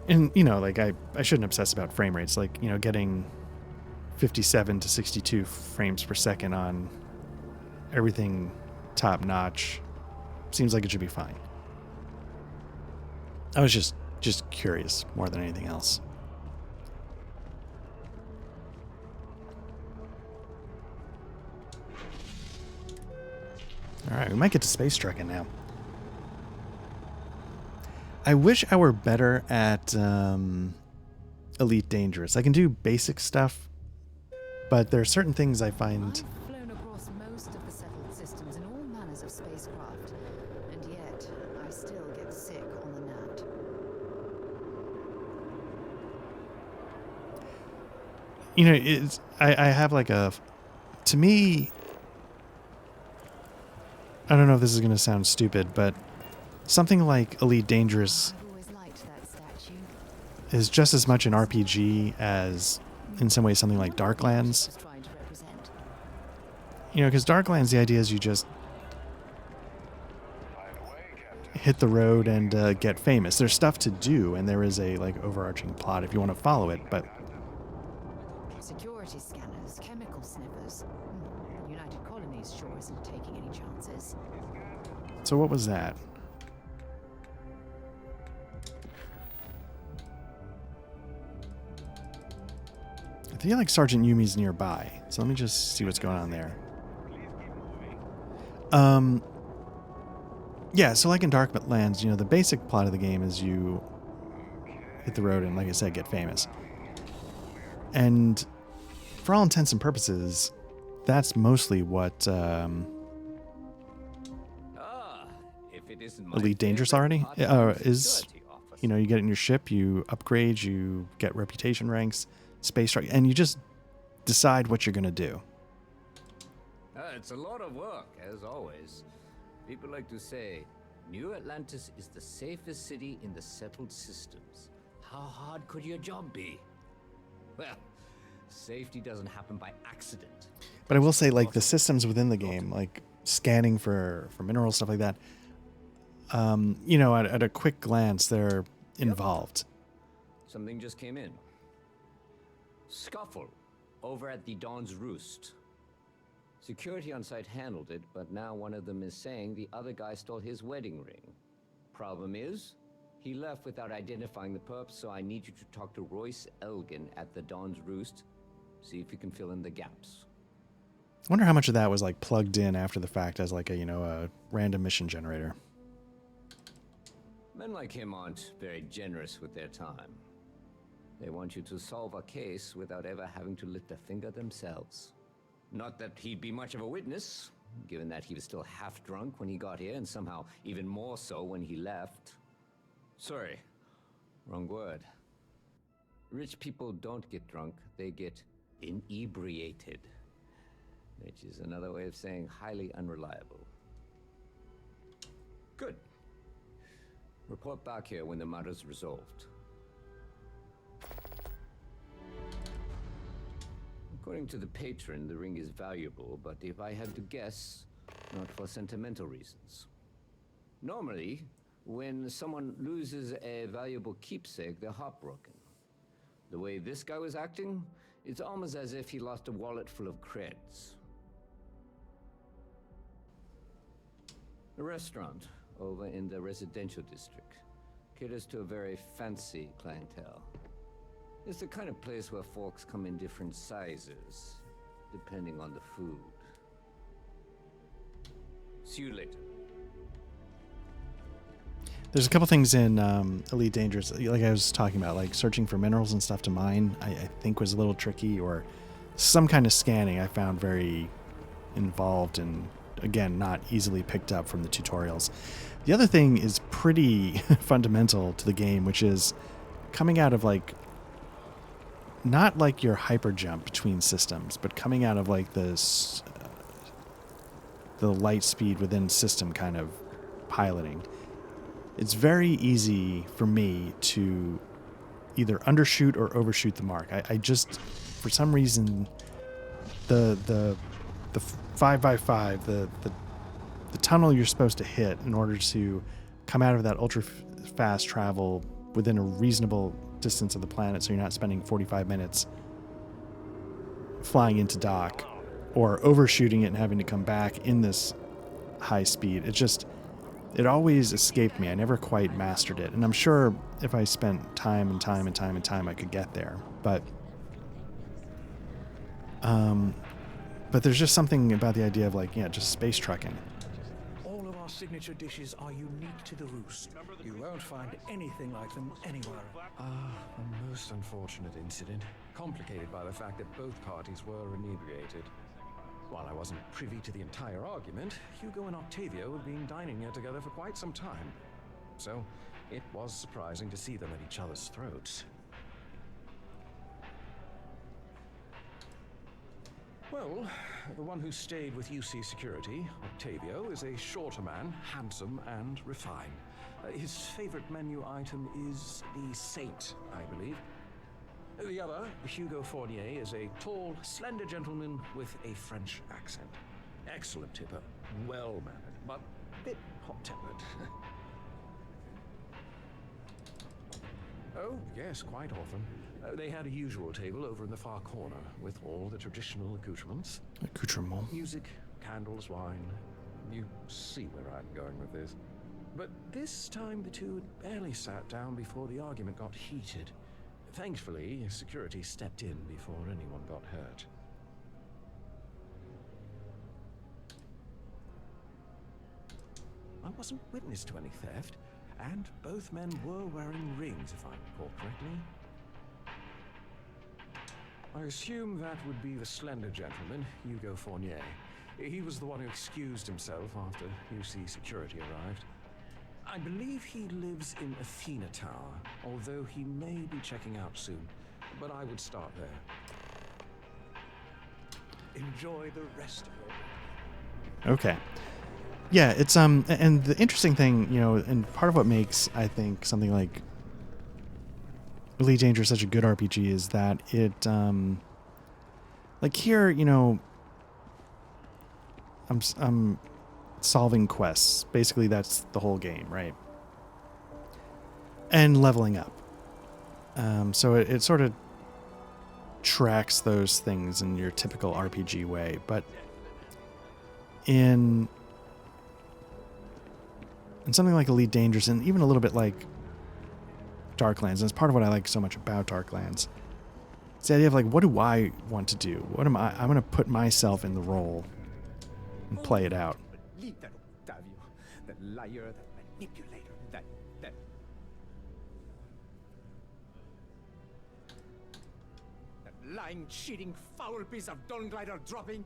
And, you know, like, I shouldn't obsess about frame rates. Like, you know, getting 57 to 62 frames per second on everything top notch seems like it should be fine. I was just curious more than anything else. All right, we might get to space trucking now. I wish I were better at Elite Dangerous. I can do basic stuff, but there are certain things I find... I've flown across most of the settled systems in all manners of spacecraft, and yet I still get sick on the nat. You know, it's I have like a... To me... I don't know if this is going to sound stupid, but something like Elite Dangerous is just as much an RPG as, in some ways, something like Darklands. You know, because Darklands, the idea is you just hit the road and get famous. There's stuff to do, and there is a like overarching plot if you want to follow it, but... Security scanners, chemical sniffers. The United Colonies sure isn't taking any chances. So what was that? I feel like Sergeant Yumi's nearby, so let me just see what's going on there. Yeah, so like in Darklands, you know, the basic plot of the game is you hit the road and, like I said, get famous. And for all intents and purposes, that's mostly what Elite Dangerous already is. You know, you get in your ship, you upgrade, you get reputation ranks, space rank, and you just decide what you're going to do. It's a lot of work, as always. People like to say, New Atlantis is the safest city in the settled systems. How hard could your job be? Well, safety doesn't happen by accident. But I will say, like, the systems within the game, like scanning for minerals, stuff like that, you know, at a quick glance, they're involved. Something just came in. Scuffle over at the Dawn's Roost. Security on site handled it, but now one of them is saying the other guy stole his wedding ring. Problem is, he left without identifying the perp, so I need you to talk to Royce Elgin at the Dawn's Roost. See if you can fill in the gaps. I wonder how much of that was like plugged in after the fact as like a, you know, a random mission generator. Men like him aren't very generous with their time. They want you to solve a case without ever having to lift a finger themselves. Not that he'd be much of a witness, given that he was still half drunk when he got here and somehow even more so when he left. Sorry, wrong word. Rich people don't get drunk, they get inebriated. Which is another way of saying highly unreliable. Good. Report back here when the matter's resolved. According to the patron, the ring is valuable, but if I had to guess, not for sentimental reasons. Normally, when someone loses a valuable keepsake, they're heartbroken. The way this guy was acting, it's almost as if he lost a wallet full of creds. A restaurant over in the residential district. Caters to a very fancy clientele. It's the kind of place where forks come in different sizes, depending on the food. See you later. There's a couple things in Elite Dangerous, like I was talking about, like searching for minerals and stuff to mine, I think was a little tricky, or some kind of scanning I found very involved and, again, not easily picked up from the tutorials. The other thing is pretty fundamental to the game, which is coming out of, like, not like your hyper jump between systems, but coming out of, like, this the light speed within system kind of piloting. It's very easy for me to either undershoot or overshoot the mark. I just, for some reason, the 5x5, the tunnel you're supposed to hit in order to come out of that ultra fast travel within a reasonable distance of the planet, so you're not spending 45 minutes flying into dock or overshooting it and having to come back in this high speed. It always escaped me. I never quite mastered it. And I'm sure if I spent time and time and time and time, I could get there. But there's just something about the idea of, like, yeah, just space trucking. All of our signature dishes are unique to the Roost. You won't find anything like them anywhere. A most unfortunate incident, complicated by the fact that both parties were inebriated. While I wasn't privy to the entire argument, Hugo and Octavio had been dining here together for quite some time. So, it was surprising to see them at each other's throats. Well, the one who stayed with UC Security, Octavio, is a shorter man, handsome and refined. His favorite menu item is the Saint, I believe. The other, Hugo Fournier, is a tall, slender gentleman with a French accent. Excellent tipper, well-mannered, but a bit hot-tempered. Oh, yes, quite often. They had a usual table over in the far corner, with all the traditional accoutrements. Accoutrement. Music, candles, wine. You see where I'm going with this. But this time the two had barely sat down before the argument got heated. Thankfully, security stepped in before anyone got hurt. I wasn't witness to any theft, and both men were wearing rings, if I recall correctly. I assume that would be the slender gentleman, Hugo Fournier. He was the one who excused himself after UC security arrived. I believe he lives in Athena Tower, although he may be checking out soon. But I would start there. Enjoy the rest of your... Okay. Yeah, it's and the interesting thing, you know, and part of what makes, I think, something like Elite Dangerous such a good RPG is that it like here, you know, I'm solving quests. Basically, that's the whole game, right? And leveling up. So it sort of tracks those things in your typical RPG way. But in something like Elite Dangerous, and even a little bit like Darklands, and it's part of what I like so much about Darklands, it's the idea of, like, what do I want to do? What am I? I'm going to put myself in the role and play it out. Leave that Octavio, that liar, that manipulator, that lying, cheating, foul piece of Dawn Glider dropping.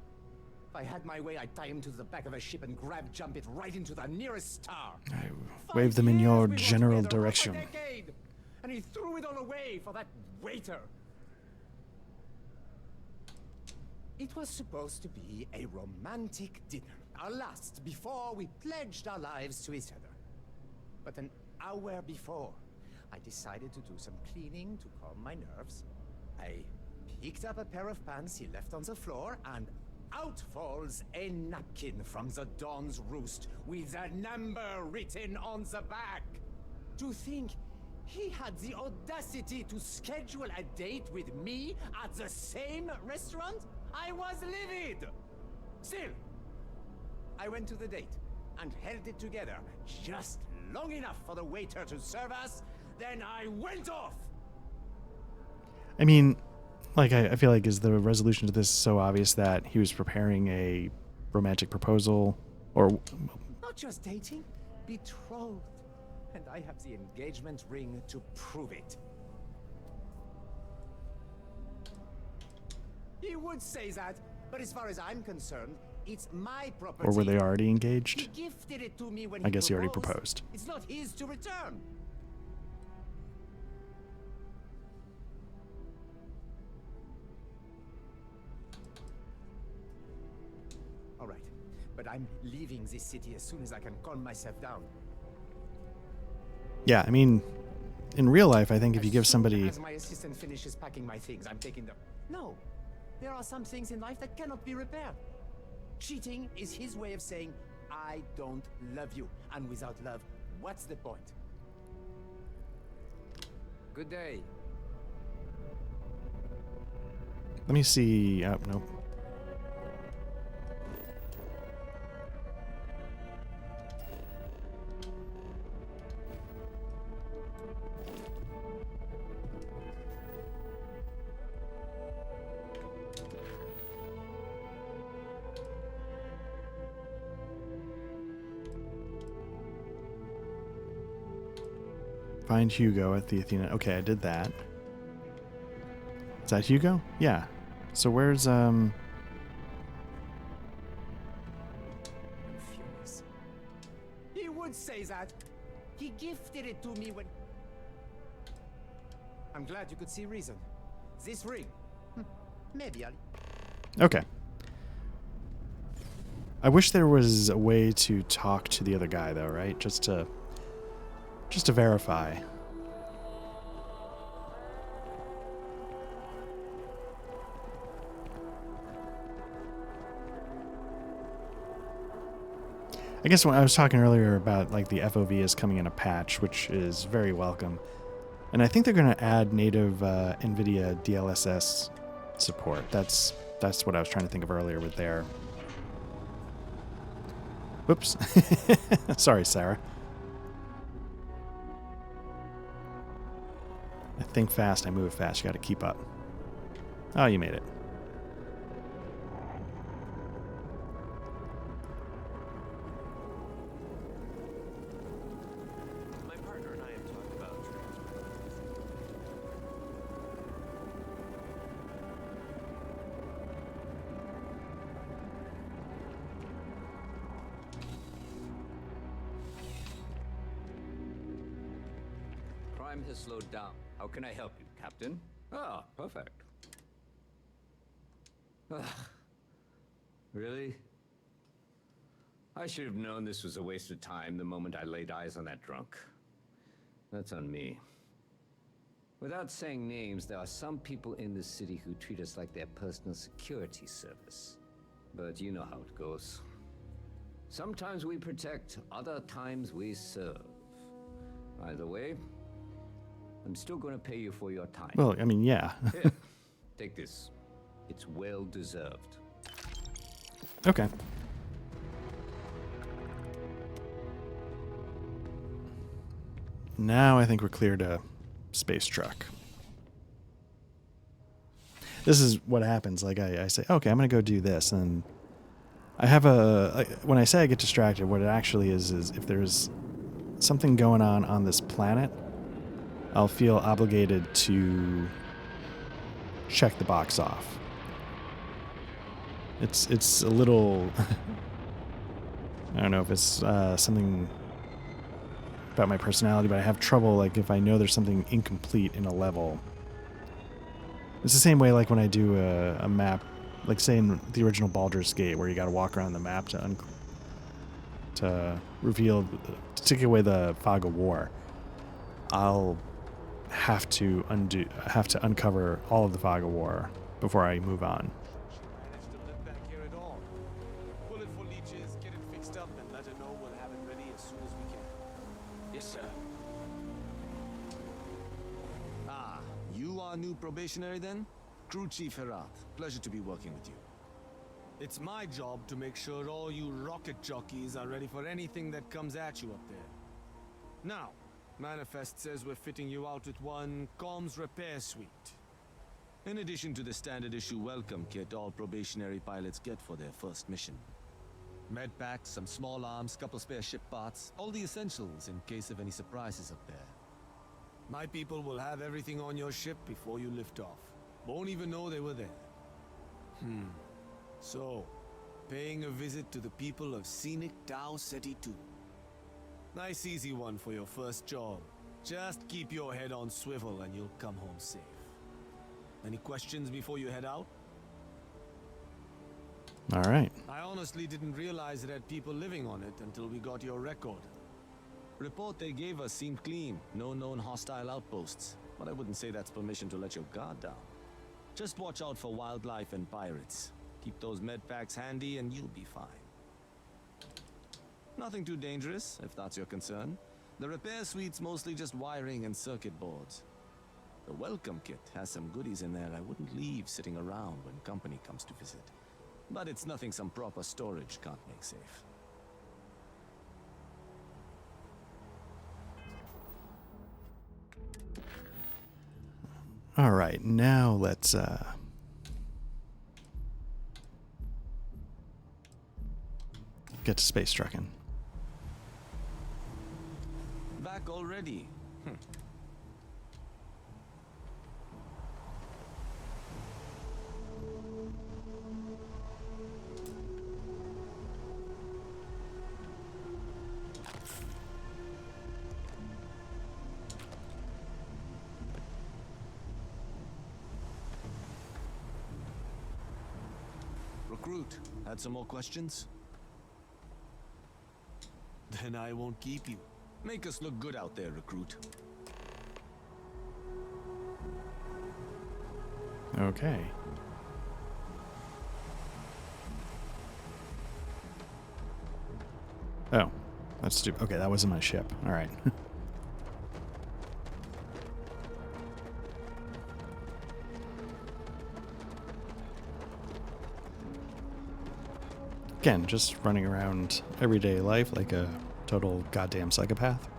If I had my way, I'd tie him to the back of a ship and jump it right into the nearest star. Wave them in your general direction. And he threw it all away for that waiter. It was supposed to be a romantic dinner, our last before we pledged our lives to each other. But an hour before, I decided to do some cleaning to calm my nerves. I picked up a pair of pants he left on the floor, and out falls a napkin from the Dawn's Roost with a number written on the back. To think he had the audacity to schedule a date with me at the same restaurant? I was livid! Still, I went to the date and held it together just long enough for the waiter to serve us, then I went off. I mean, like, I feel like is the resolution to this so obvious that he was preparing a romantic proposal, or Not just dating, betrothed. And I have the engagement ring to prove it. He would say that, but as far as I'm concerned, it's my property. or were they already engaged? He gifted it to me when I guess he already proposed. It's not his to return. All right, but I'm leaving this city as soon as I can calm myself down. Yeah, I mean, in real life, I think if you give somebody... As my assistant finishes packing my things, I'm taking them. No, there are some things in life that cannot be repaired. Cheating is his way of saying, I don't love you. And without love, what's the point? Good day. Let me see... Oh, nope. Find Hugo at the Athena. Okay, I did that. Is that Hugo? Yeah. So where's I'm furious. He would say that. He gifted it to me when... I'm glad you could see reason. This ring. Maybe I'll... Okay. I wish there was a way to talk to the other guy though, right? Just to verify. I guess when I was talking earlier about like the FOV is coming in a patch, which is very welcome. And I think they're going to add native NVIDIA DLSS support. That's what I was trying to think of earlier with their... Whoops. Sorry, Sarah. I think fast, I move fast. You got to keep up. Oh, you made it. My partner and I have talked about Crime has slowed down. How can I help you, Captain? Ah, perfect. Ugh. Really? I should have known this was a waste of time the moment I laid eyes on that drunk. That's on me. Without saying names, there are some people in this city who treat us like their personal security service. But you know how it goes. Sometimes we protect, other times we serve. Either way, I'm still going to pay you for your time. Well, I mean, yeah. Here, take this. It's well deserved. Okay. Now I think we're clear to space truck. This is what happens. Like I say, okay, I'm going to go do this. And I have when I say I get distracted, what it actually is if there's something going on this planet, I'll feel obligated to check the box off. It's a little... I don't know if it's something about my personality, but I have trouble, like, if I know there's something incomplete in a level. It's the same way, like, when I do a map, like, say in the original Baldur's Gate, where you gotta walk around the map to reveal, to take away the fog of war. I'll have to uncover all of the fog of war before I move on. managed to live back here at all. Pull it for leeches, get it fixed up, and let her know we'll have it ready as soon as we can. Yes, sir. Ah, you are new probationary then? Crew Chief Herat, pleasure to be working with you. It's my job to make sure all you rocket jockeys are ready for anything that comes at you up there. Now, Manifest says we're fitting you out with one comms repair suite. In addition to the standard issue welcome kit all probationary pilots get for their first mission. Med packs, some small arms, couple spare ship parts, all the essentials in case of any surprises up there. My people will have everything on your ship before you lift off. Won't even know they were there. So, paying a visit to the people of scenic Tau Ceti 2. Nice easy one for your first job. Just keep your head on swivel and you'll come home safe. Any questions before you head out? All right. I honestly didn't realize it had people living on it until we got your record. Report they gave us seemed clean. No known hostile outposts. But I wouldn't say that's permission to let your guard down. Just watch out for wildlife and pirates. Keep those med packs handy and you'll be fine. Nothing too dangerous, if that's your concern. The repair suite's mostly just wiring and circuit boards. The welcome kit has some goodies in there I wouldn't leave sitting around when company comes to visit. But it's nothing some proper storage can't make safe. All right, now let's get to space trucking. Back already? Recruit, had some more questions? Then I won't keep you. Make us look good out there, recruit. Okay. Oh, that's stupid. Okay, that wasn't my ship. All right. Again, just running around everyday life like a total goddamn psychopath.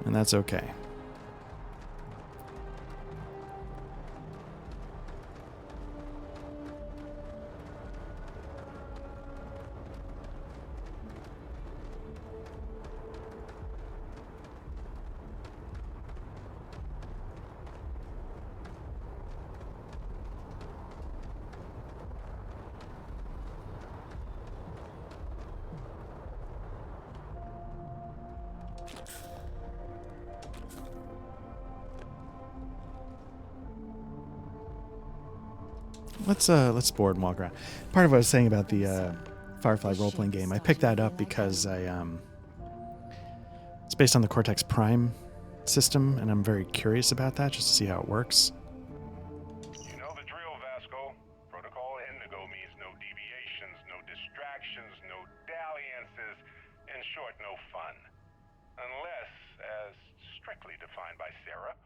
And that's okay. Let's board and walk around. Part of what I was saying about the Firefly role-playing game, I picked that up because it's based on the Cortex Prime system, and I'm very curious about that, just to see how it works. You know the drill, Vasco. Protocol Indigo means no deviations, no distractions, no dalliances, in short, no fun. Unless, as strictly defined by Sarah,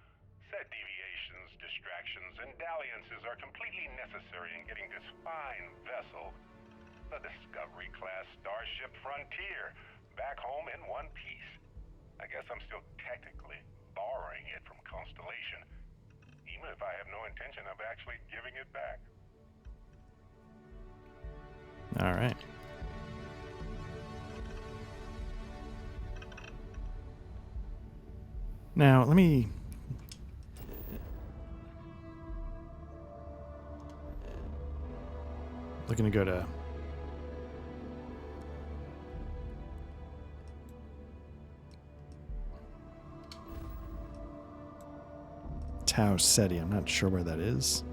said deviations, distractions, and dalliances are completely necessary in getting this fine vessel, the Discovery-class Starship Frontier, back home in one piece. I guess I'm still technically borrowing it from Constellation, even if I have no intention of actually giving it back. All right. Now, let me... Looking to go to... Tau Ceti. I'm not sure where that is.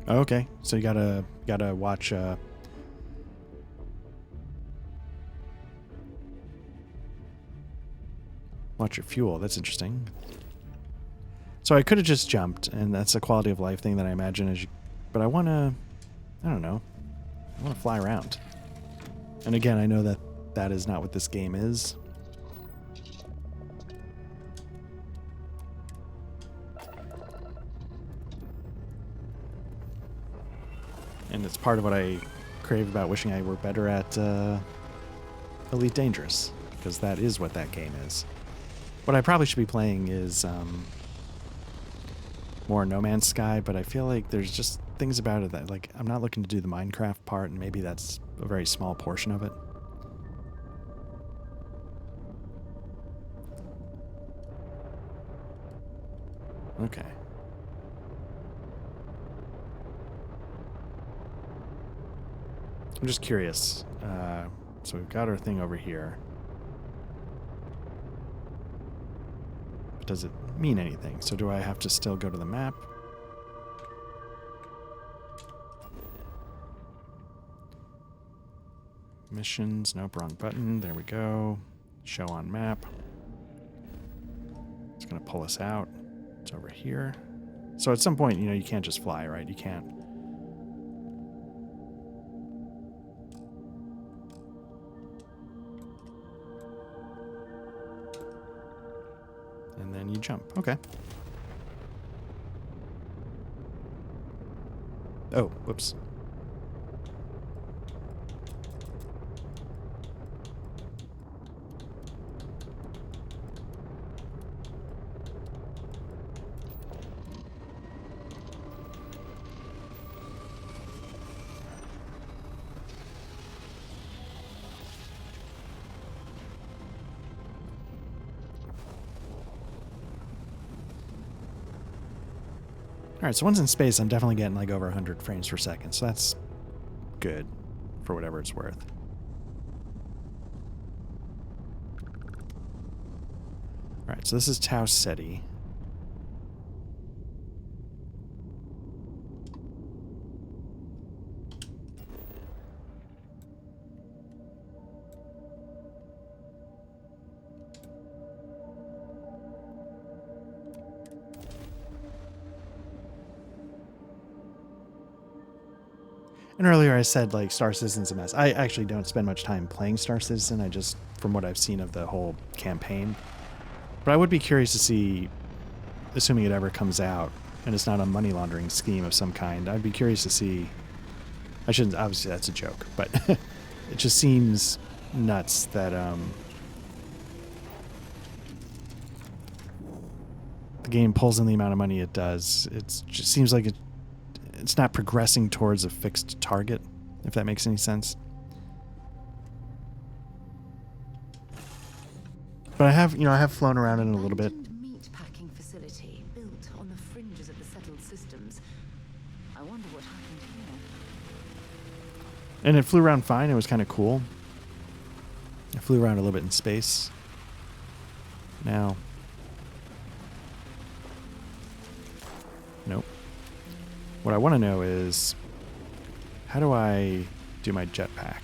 Okay, so you gotta watch watch your fuel. That's interesting. So I could have just jumped, and that's a quality of life thing that I imagine as you. But I don't know. I want to fly around. And again, I know that that is not what this game is. And it's part of what I crave about wishing I were better at Elite Dangerous, because that is what that game is. What I probably should be playing is more No Man's Sky, but I feel like there's just things about it that, like, I'm not looking to do the Minecraft part, and maybe that's a very small portion of it. Okay. I'm just curious. So we've got our thing over here. But does it mean anything? So do I have to still go to the map? Missions. Nope, wrong button. There we go. Show on map. It's going to pull us out. It's over here. So at some point, you know, you can't just fly, right? You can't. And then you jump. Okay. Oh, whoops. Alright, so once in space, I'm definitely getting like over 100 frames per second, so that's good for whatever it's worth. Alright, so this is Tau Ceti. And earlier I said, like, Star Citizen's a mess. I actually don't spend much time playing Star Citizen. I just, from what I've seen of the whole campaign. But I would be curious to see, assuming it ever comes out, and it's not a money laundering scheme of some kind, I'd be curious to see... I shouldn't, obviously that's a joke, but it just seems nuts that the game pulls in the amount of money it does. It just seems like it's not progressing towards a fixed target, if that makes any sense. But I have flown around in it a little bit. Meat packing facility built on the fringes of the settled systems. I wonder what happened here. And it flew around fine. It was kind of cool. I flew around a little bit in space. Now. Nope. What I want to know is, how do I do my jetpack?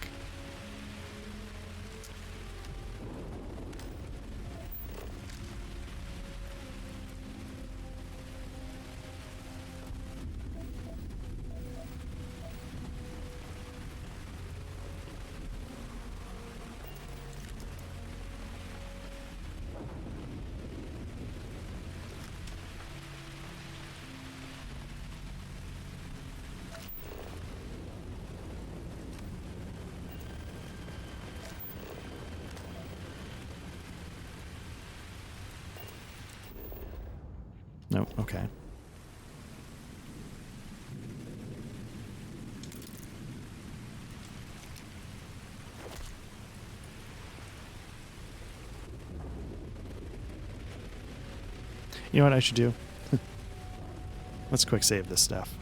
Nope, okay. You know what I should do? Let's quick save this stuff.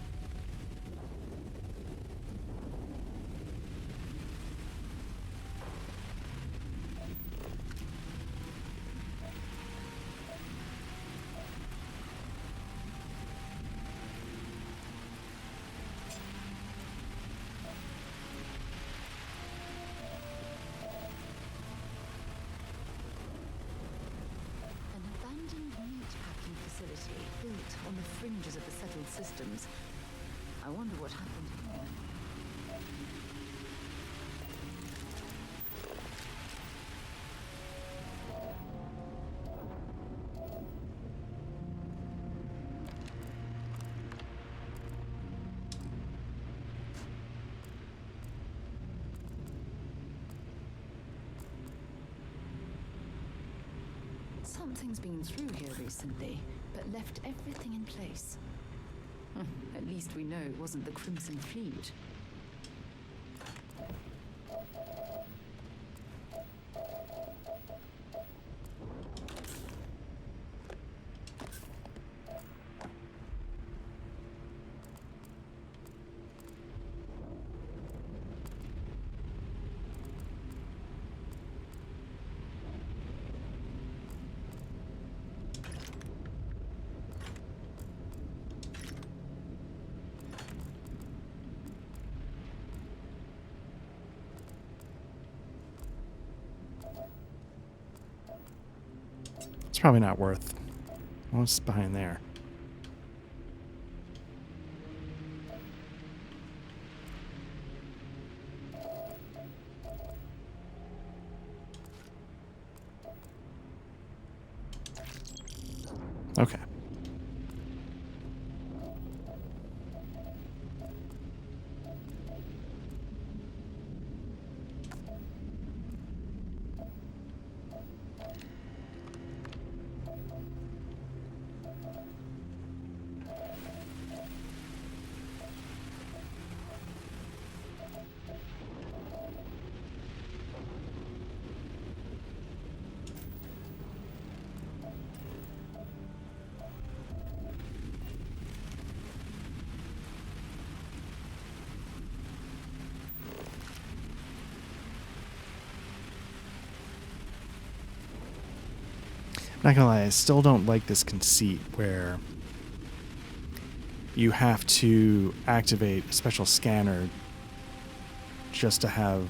Built on the fringes of the settled systems. I wonder what happened here. Something's been through here recently, but left everything in place. At least we know it wasn't the Crimson Fleet. It's probably not worth. What's behind there? Okay. Not gonna lie, I still don't like this conceit where you have to activate a special scanner just to have,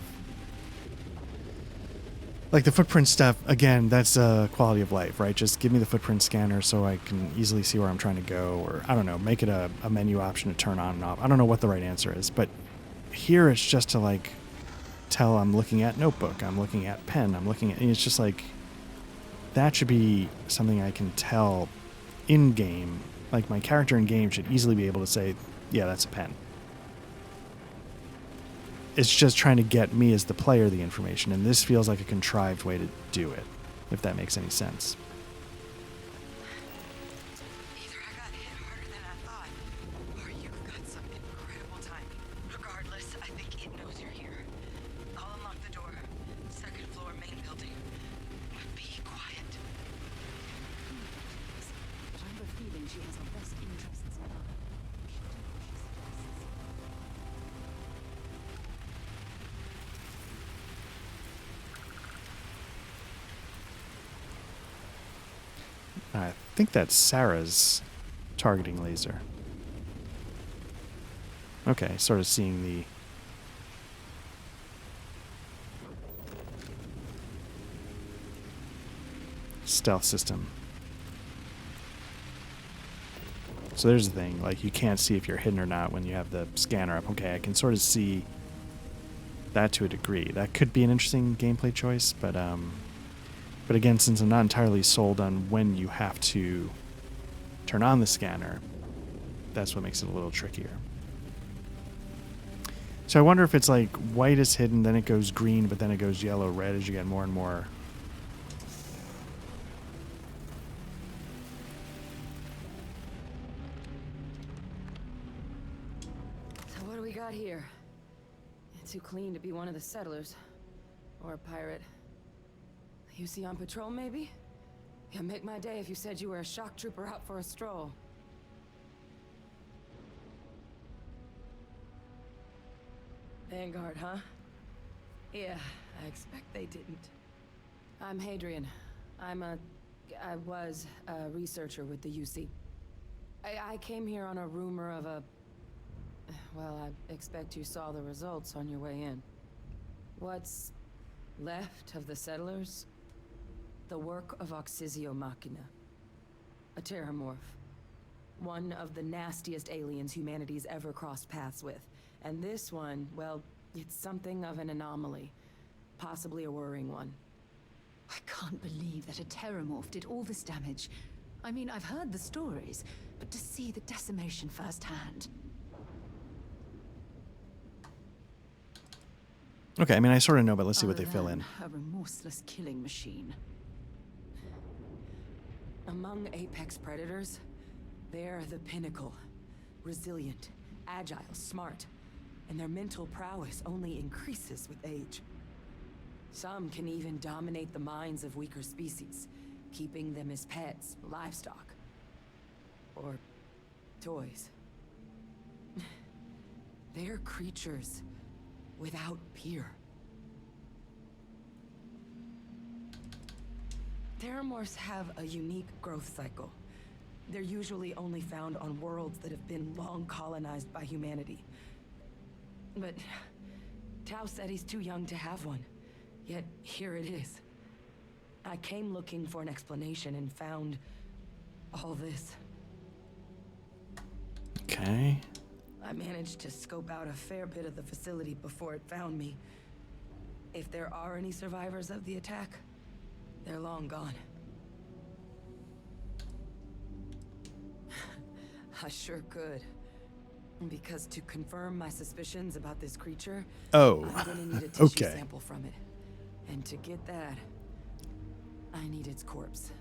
like, the footprint stuff. Again, that's quality of life, right? Just give me the footprint scanner so I can easily see where I'm trying to go, or I don't know, make it a menu option to turn on and off. I don't know what the right answer is, but here it's just to, like, tell I'm looking at notebook, I'm looking at pen, I'm looking at, and it's just like, that should be something I can tell in game. Like, my character in game should easily be able to say, yeah, that's a pen. It's just trying to get me as the player the information, and this feels like a contrived way to do it, if that makes any sense. Either I got hit harder than I thought, or you got some incredible timing. Regardless, I think it knows you're here. I'll unlock the door. Second floor, main building. Be quiet. But I have a feeling she has our best interests in mind. I think that's Sarah's targeting laser. Okay, sort of seeing the stealth system. So there's the thing, like, you can't see if you're hidden or not when you have the scanner up. Okay, I can sort of see that to a degree. That could be an interesting gameplay choice, but again, since I'm not entirely sold on when you have to turn on the scanner, that's what makes it a little trickier. So I wonder if it's like white is hidden, then it goes green, but then it goes yellow, red as you get more and more. So what do we got here? Too clean to be one of the settlers. Or a pirate. You see on patrol, maybe? Yeah, make my day if you said you were a shock trooper out for a stroll. Vanguard, huh? Yeah, I expect they didn't. I'm Hadrian. I was a researcher with the UC. I came here on a rumor of a... Well, I expect you saw the results on your way in. What's left of the settlers? The work of Oxysio Machina. A terramorph. One of the nastiest aliens humanity's ever crossed paths with. And this one, well, it's something of an anomaly. Possibly a worrying one. I can't believe that a terramorph did all this damage. I mean, I've heard the stories, but to see the decimation firsthand. Okay, I mean, I sort of know, but let's see what they fill in. A remorseless killing machine. Among apex predators, they're the pinnacle. Resilient, agile, smart, and their mental prowess only increases with age. Some can even dominate the minds of weaker species, keeping them as pets, livestock, or toys. They're creatures without peer. Theramorphs have a unique growth cycle. They're usually only found on worlds that have been long colonized by humanity. But Tao said he's too young to have one. Yet here it is. I came looking for an explanation and found all this. Okay. I managed to scope out a fair bit of the facility before it found me. If there are any survivors of the attack, they're long gone. I sure could. Because to confirm my suspicions about this creature, Oh, I'm gonna need a tissue okay. sample from it. And to get that, I need its corpse.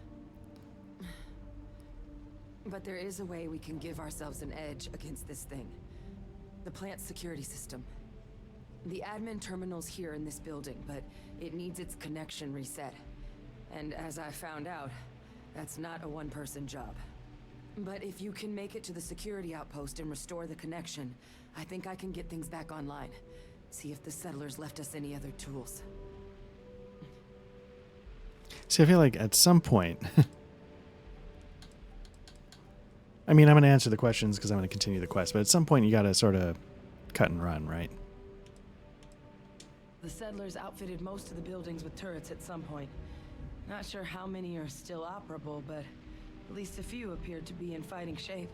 But there is a way we can give ourselves an edge against this thing. The plant's security system. The admin terminal's here in this building, but it needs its connection reset. And as I found out, that's not a one-person job. But if you can make it to the security outpost and restore the connection, I think I can get things back online. See if the settlers left us any other tools. See, I feel like at some point, I mean, I'm going to answer the questions because I'm going to continue the quest, but at some point you got to sort of cut and run, right? The settlers outfitted most of the buildings with turrets at some point. Not sure how many are still operable, but at least a few appeared to be in fighting shape.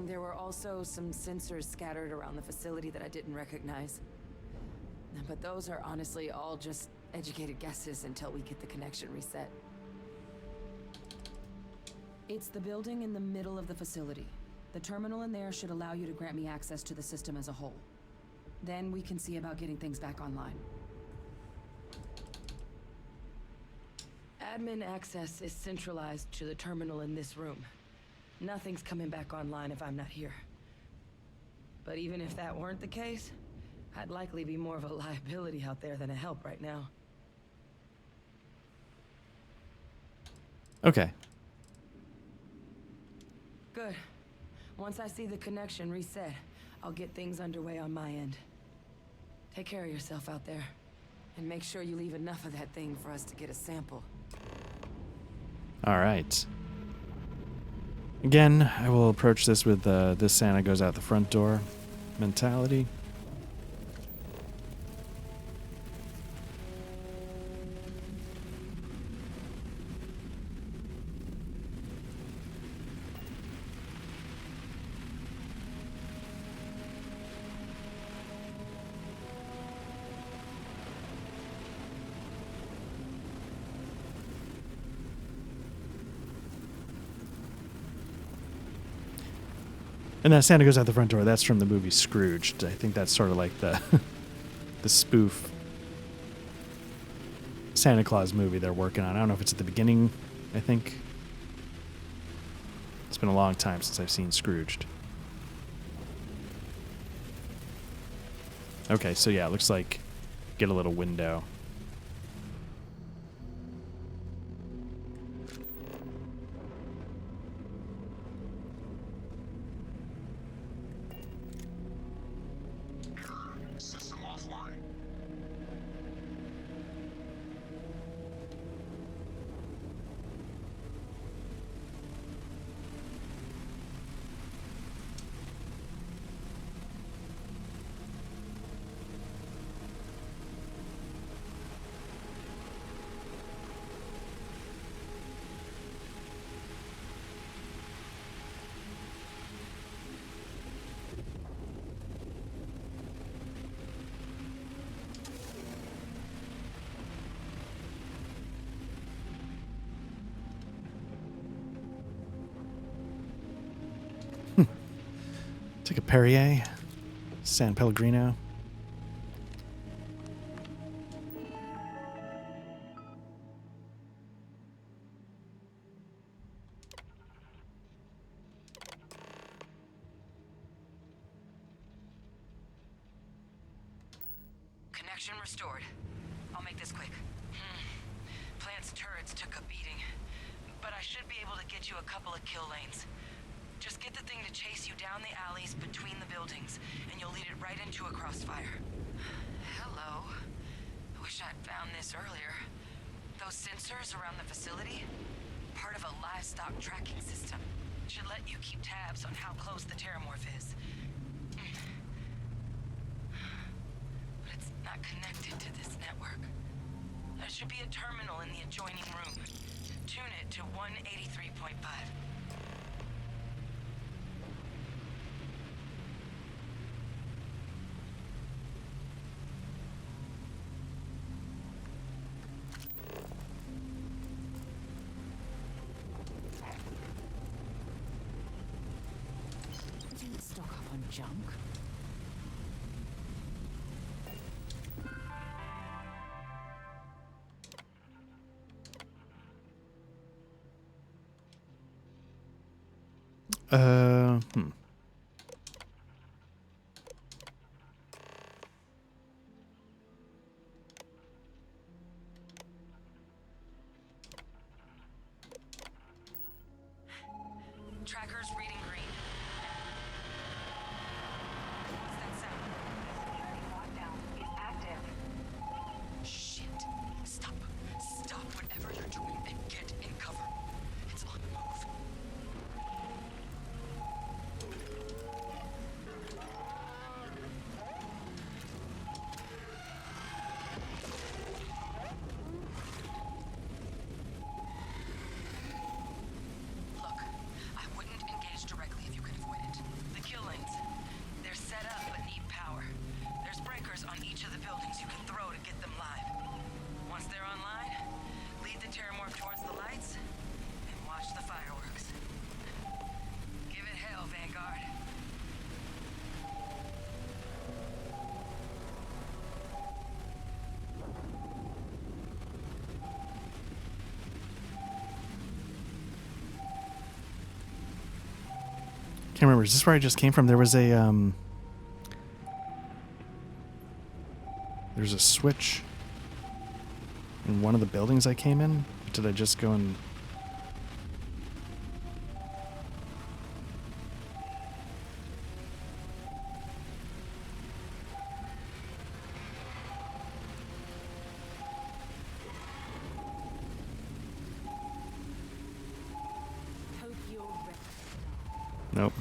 There were also some sensors scattered around the facility that I didn't recognize. But those are honestly all just educated guesses until we get the connection reset. It's the building in the middle of the facility. The terminal in there should allow you to grant me access to the system as a whole. Then we can see about getting things back online. Admin access is centralized to the terminal in this room. Nothing's coming back online if I'm not here. But even if that weren't the case, I'd likely be more of a liability out there than a help right now. Okay. Good. Once I see the connection reset, I'll get things underway on my end. Take care of yourself out there. And make sure you leave enough of that thing for us to get a sample. All right. Again, I will approach this with this Santa goes out the front door mentality. And that Santa goes out the front door, that's from the movie Scrooged. I think that's sort of like the the spoof Santa Claus movie they're working on. I don't know if it's at the beginning, I think. It's been a long time since I've seen Scrooged. Okay, so yeah, it looks like get a little window. System offline. Take a Perrier, San Pellegrino. Connection restored. I'll make this quick. Plant's turrets took a beating, but I should be able to get you a couple of kill lanes. Just get the thing to chase you down the alleys between the buildings, and you'll lead it right into a crossfire. Hello. Wish I'd found this earlier. Those sensors around the facility? Part of a livestock tracking system. Should let you keep tabs on how close the terramorph is. But it's not connected to this network. There should be a terminal in the adjoining room. Tune it to 183.5. Didn't stock up on junk. Hmm. Tracker's reading green. What's that sound? Security lockdown is active. Shit. Stop. Stop whatever you're doing and get in cover. It's on the move. Look, I wouldn't engage directly if you could avoid it. The kill lanes, they're set up but need power. There's breakers on each of the buildings you can throw to get them live. Once they're online, lead the terramorph towards the lights and watch the fireworks. Give it hell, Vanguard. Can't remember. Is this where I just came from? There was a there's a switch in one of the buildings I came in. Did I just go and? Hope you're ready. Nope.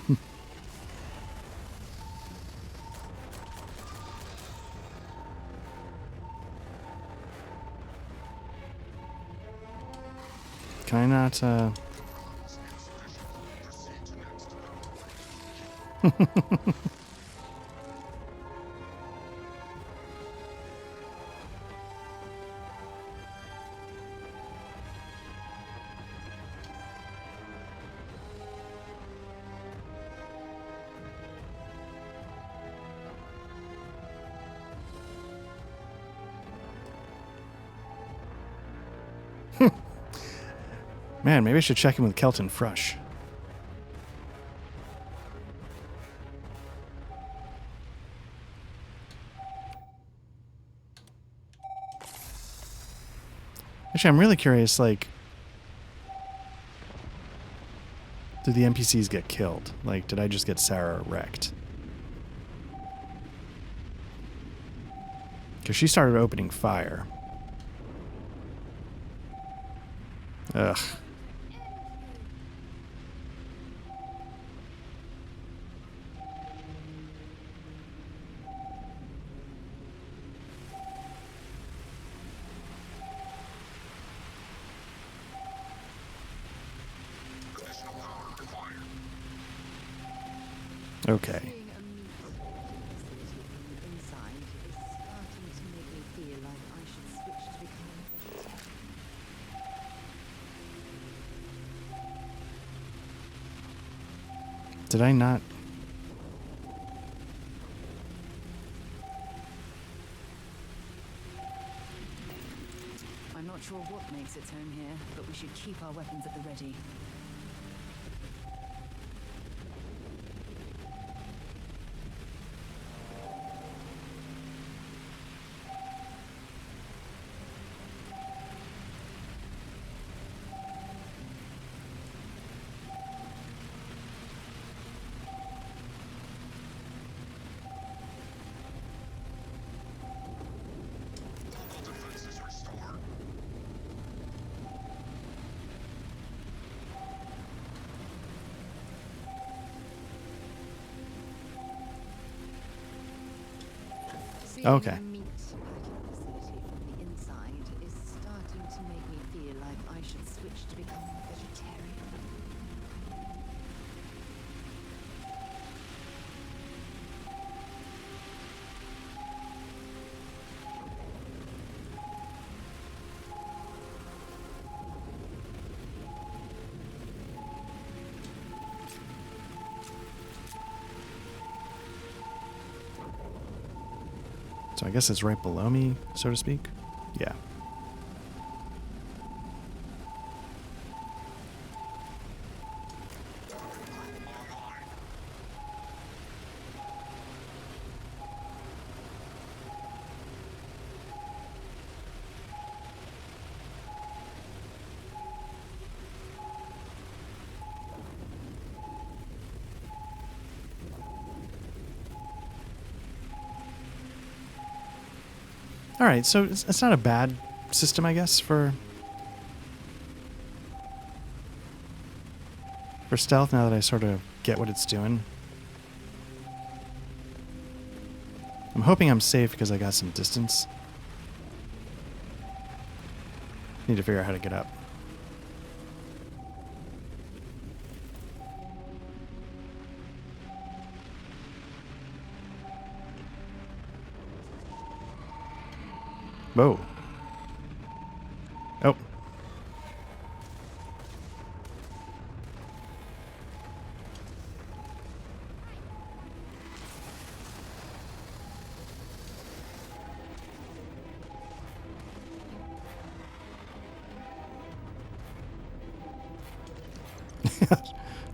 Can I not, Man, maybe I should check in with Kelton Frush. Actually, I'm really curious, like, did the NPCs get killed? Like, did I just get Sarah wrecked? Because she started opening fire. Ugh. Okay. Did I not? I'm not sure what makes its home here, but we should keep our weapons at the ready. Okay. The meat packing facility from the inside is starting to make me feel like I should switch to become vegetarian. So I guess it's right below me, so to speak. Yeah. All right, so it's not a bad system, I guess, for stealth, now that I sort of get what it's doing. I'm hoping I'm safe because I got some distance. Need to figure out how to get up. Whoa. Oh.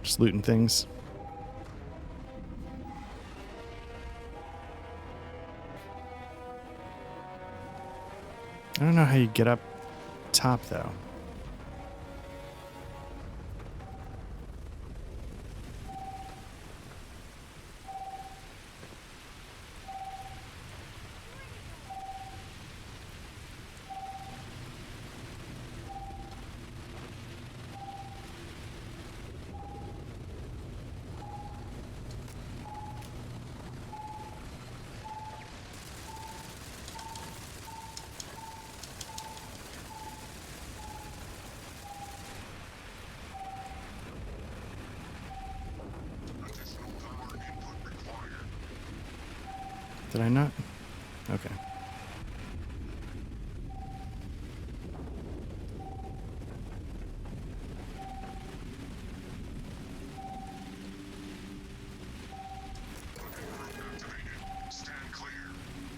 Just looting things. I don't know how you get up top, though. Did I not? Okay.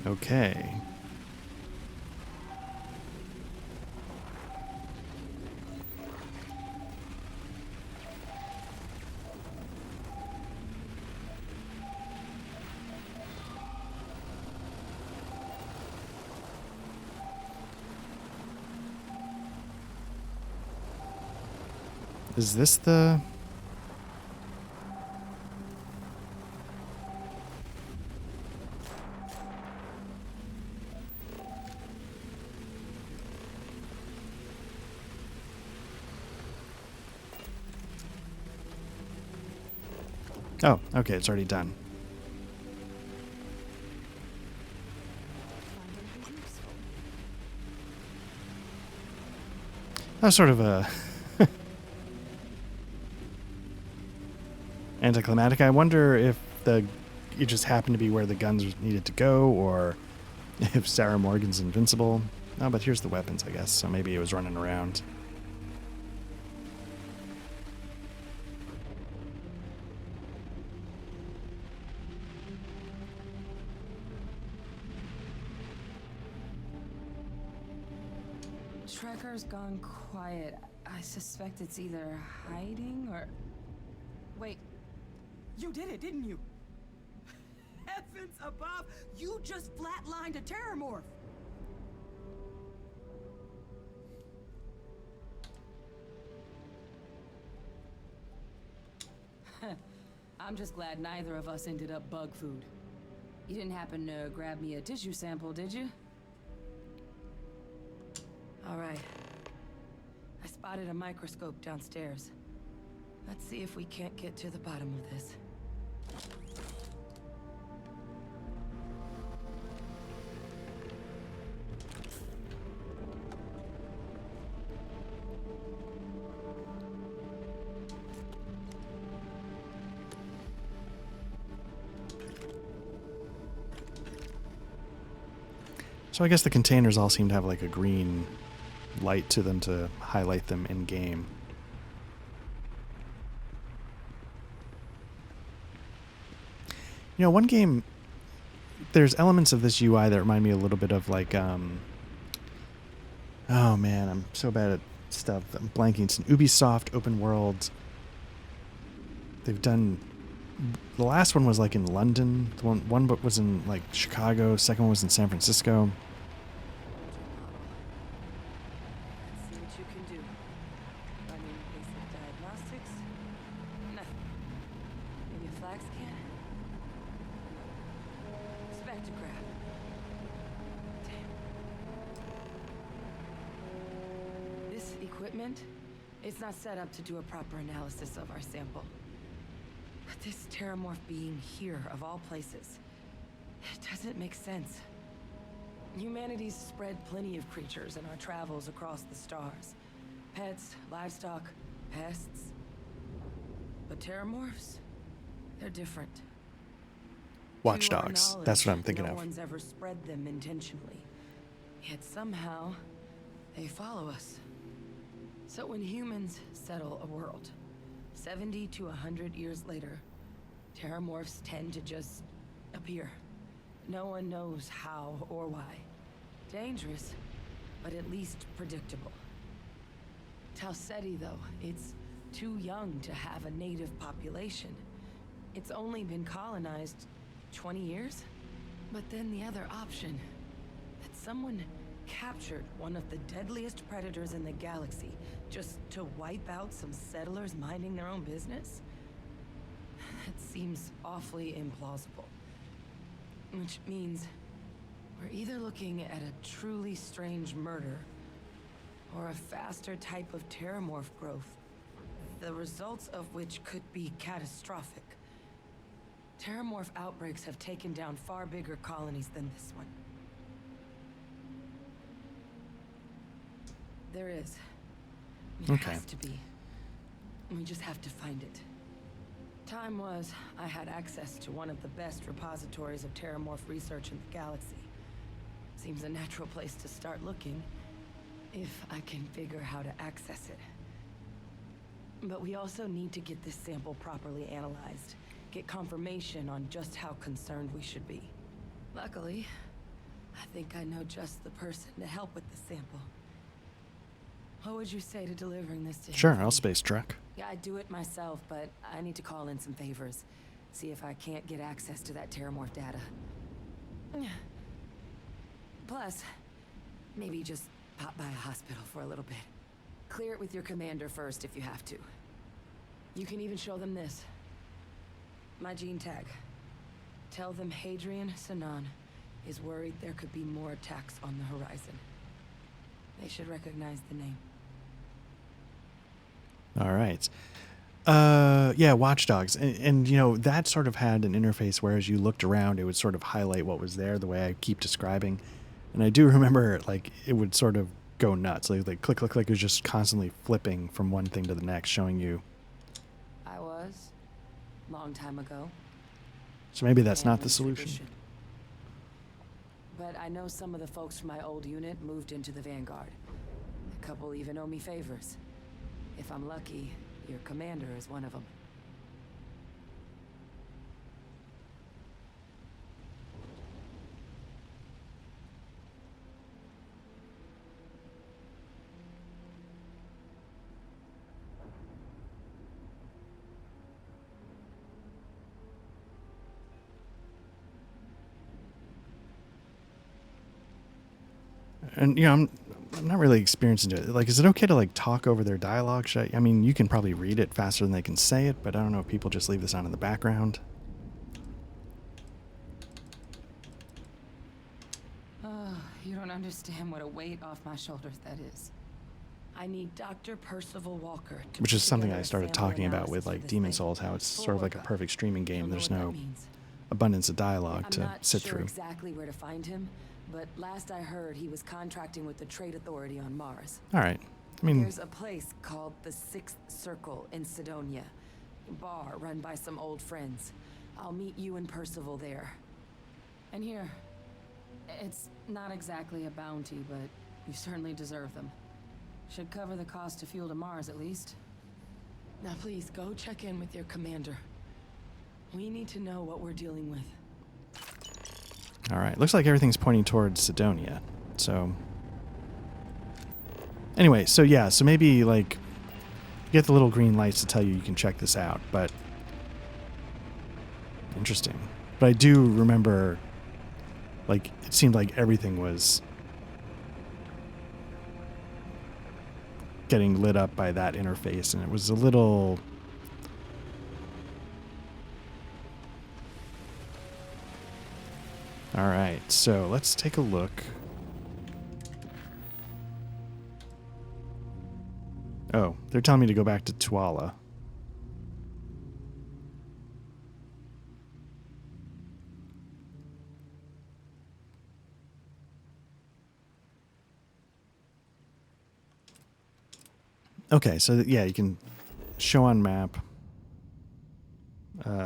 Okay. Is this the... Oh, okay, it's already done. That was sort of a anticlimactic. I wonder if it just happened to be where the guns needed to go, or if Sarah Morgan's invincible. Oh, but here's the weapons, I guess, so maybe it was running around. Trekker's gone quiet. I suspect it's either hiding or... Wait. You did it, didn't you? Heavens above! You just flatlined a terrormorph! I'm just glad neither of us ended up bug food. You didn't happen to grab me a tissue sample, did you? All right. I spotted a microscope downstairs. Let's see if we can't get to the bottom of this. So I guess the containers all seem to have like a green light to them to highlight them in game. You know, one game, there's elements of this UI that remind me a little bit of like, oh man, I'm so bad at stuff. I'm blanking. It's an Ubisoft open world. They've done, the last one was like in London. The one was in like Chicago. Second one was in San Francisco. See what you can do. Running basic diagnostics? Nothing. Maybe a flag scan? Spectrograph. Damn. This equipment, it's not set up to do a proper analysis of our sample. But this terramorph being here, of all places, it doesn't make sense. Humanity's spread plenty of creatures in our travels across the stars. Pets, livestock, pests. But terramorphs, they're different. Watch To our Dogs. knowledge, That's what I'm thinking no of. one's ever spread them intentionally. Yet somehow, they follow us. So when humans settle a world, 70 to 100 years later, terramorphs tend to just appear. No one knows how or why. Dangerous, but at least predictable. Talseti, though, it's too young to have a native population. It's only been colonized 20 years? But then the other option, that someone captured one of the deadliest predators in the galaxy just to wipe out some settlers minding their own business? That seems awfully implausible. Which means we're either looking at a truly strange murder or a faster type of terramorph growth, the results of which could be catastrophic. Terramorph outbreaks have taken down far bigger colonies than this one. There is. It Okay. has to be. We just have to find it. Time was, I had access to one of the best repositories of terramorph research in the galaxy. Seems a natural place to start looking, if I can figure how to access it. But we also need to get this sample properly analyzed, get confirmation on just how concerned we should be. Luckily, I think I know just the person to help with the sample. What would you say to delivering this to him? Sure, I'll space truck. Yeah, I'd do it myself, but I need to call in some favors. See if I can't get access to that terramorph data. Plus, maybe just pop by a hospital for a little bit. Clear it with your commander first if you have to. You can even show them this. My gene tag. Tell them Hadrian Sinan is worried there could be more attacks on the horizon. They should recognize the name. All right. Yeah, Watch Dogs. And, you know, that sort of had an interface where as you looked around, it would sort of highlight what was there the way I keep describing. And I do remember, like, it would sort of go nuts. Like click, click, click. It was just constantly flipping from one thing to the next, showing you. I was. Long time ago. So maybe that's not the And solution. tradition. But I know some of the folks from my old unit moved into the Vanguard. A couple even owe me favors. If I'm lucky, your commander is one of them. And, you know, I'm not really experienced into it. Like, is it okay to, like, talk over their dialogue? I mean, you can probably read it faster than they can say it, but I don't know if people just leave this on in the background. Oh, you don't understand what a weight off my shoulders that is. I need Dr. Percival Walker to Which put is something together I a started sample talking about analysis with, for like, this Demon thing. Souls, how it's sort of like a Full perfect streaming game. know There's what that no means. abundance of dialogue I'm to not sit sure through. exactly where to find him, but last I heard he was contracting with the Trade Authority on Mars. All right. I mean, There's a place called the Sixth Circle in Sidonia. A bar run by some old friends. I'll meet you and Percival there. And here, It's not exactly a bounty, but you certainly deserve them. Should cover the cost to fuel to Mars, at least. Now please, go check in with your commander. We need to know what we're dealing with. All right, looks like everything's pointing towards Sidonia. So, anyway, so yeah, so maybe like you get the little green lights to tell you can check this out, but interesting. But I do remember, like, it seemed like everything was getting lit up by that interface, and it was a little... All right, so let's take a look. Oh, they're telling me to go back to Tuala. Okay, so yeah, you can show on map,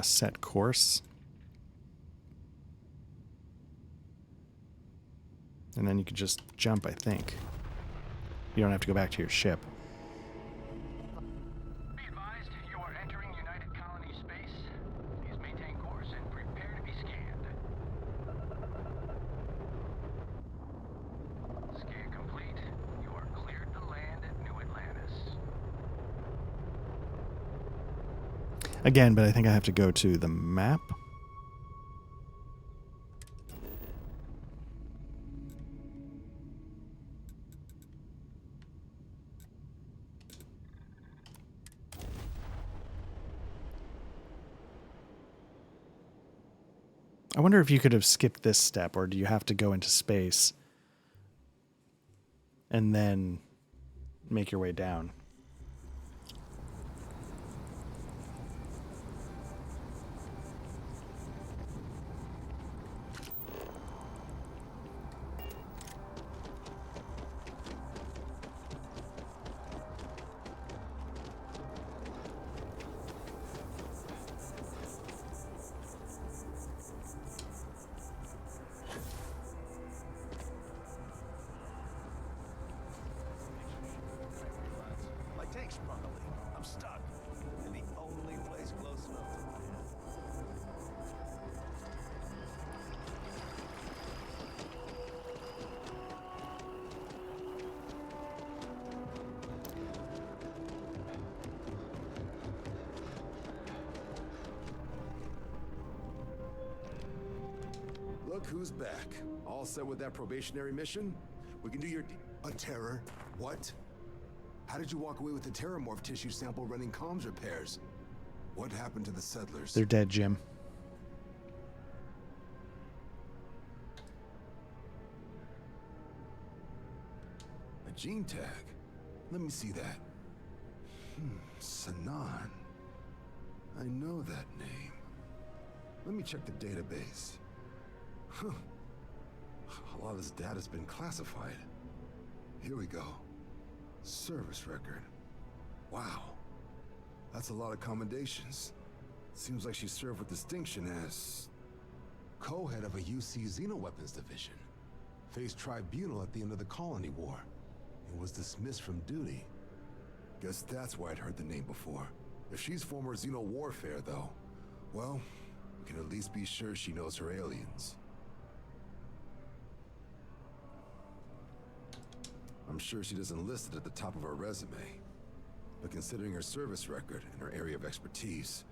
set course, and then you can just jump, I think. You don't have to go back to your ship. Be advised, you are entering United Colony space. Please maintain course and prepare to be scanned. Scan complete. You are cleared to land at New Atlantis. Again, but I think I have to go to the map. I wonder if you could have skipped this step, or do you have to go into space and then make your way down? My tank's probably. I'm stuck. And the only place close enough to my head. Look who's back. All set with that probationary mission? We can do your... A terror? What? How did you walk away with the terramorph tissue sample running comms repairs? What happened to the settlers? They're dead, Jim. A gene tag? Let me see that. Sanan. I know that name. Let me check the database. Huh. A lot of this data's been classified. Here we go. Service record. Wow. That's a lot of commendations. Seems like she served with distinction as co-head of a UC Xenoweapons division. Faced tribunal at the end of the Colony War and was dismissed from duty. Guess that's why I'd heard the name before. If she's former Xeno warfare, though, well, we can at least be sure she knows her aliens. I'm sure she doesn't list it at the top of her resume. But considering her service record and her area of expertise,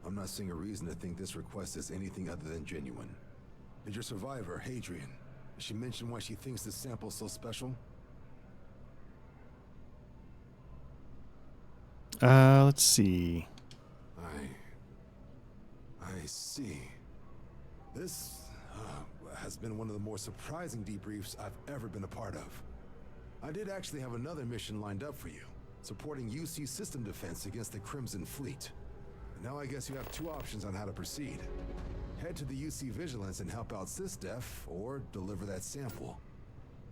I'm not seeing a reason to think this request is anything other than genuine. Did your survivor, Hadrian, did she mention why she thinks this sample's so special? Let's see. I see. This has been one of the more surprising debriefs I've ever been a part of. I did actually have another mission lined up for you, supporting UC system defense against the Crimson Fleet. Now I guess you have two options on how to proceed. Head to the UC Vigilance and help out SysDef, or deliver that sample.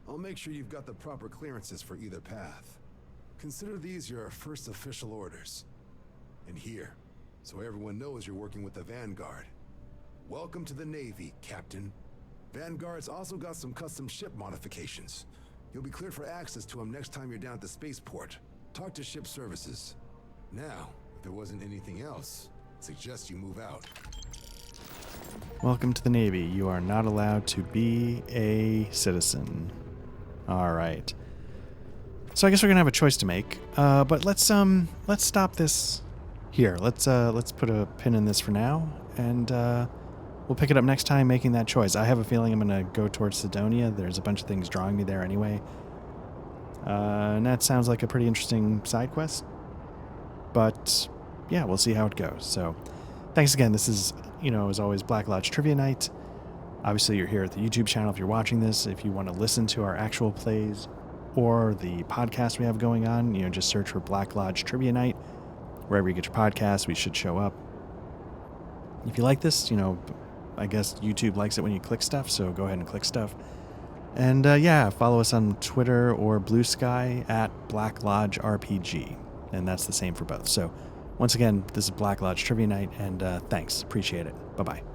I'll make sure you've got the proper clearances for either path. Consider these your first official orders. And here, so everyone knows you're working with the Vanguard. Welcome to the Navy, Captain. Vanguard's also got some custom ship modifications. You'll be cleared for access to them next time you're down at the spaceport. Talk to ship services. Now, if there wasn't anything else, I'd suggest you move out. Welcome to the Navy. You are not allowed to be a citizen. All right. So I guess we're gonna have a choice to make. But let's stop this here. Let's put a pin in this for now, and we'll pick it up next time making that choice. I have a feeling I'm gonna go towards Sidonia. There's a bunch of things drawing me there anyway. And that sounds like a pretty interesting side quest. But yeah, we'll see how it goes. So thanks again. This is, as always, Black Lodge Trivia Night. Obviously, you're here at the YouTube channel if you're watching this. If you want to listen to our actual plays or the podcast we have going on, just search for Black Lodge Trivia Night. Wherever you get your podcasts, we should show up. If you like this, I guess YouTube likes it when you click stuff, so go ahead and click stuff. And follow us on Twitter or Blue Sky at Black Lodge RPG. And that's the same for both. So once again, this is Black Lodge Trivia Night, and thanks. Appreciate it. Bye-bye.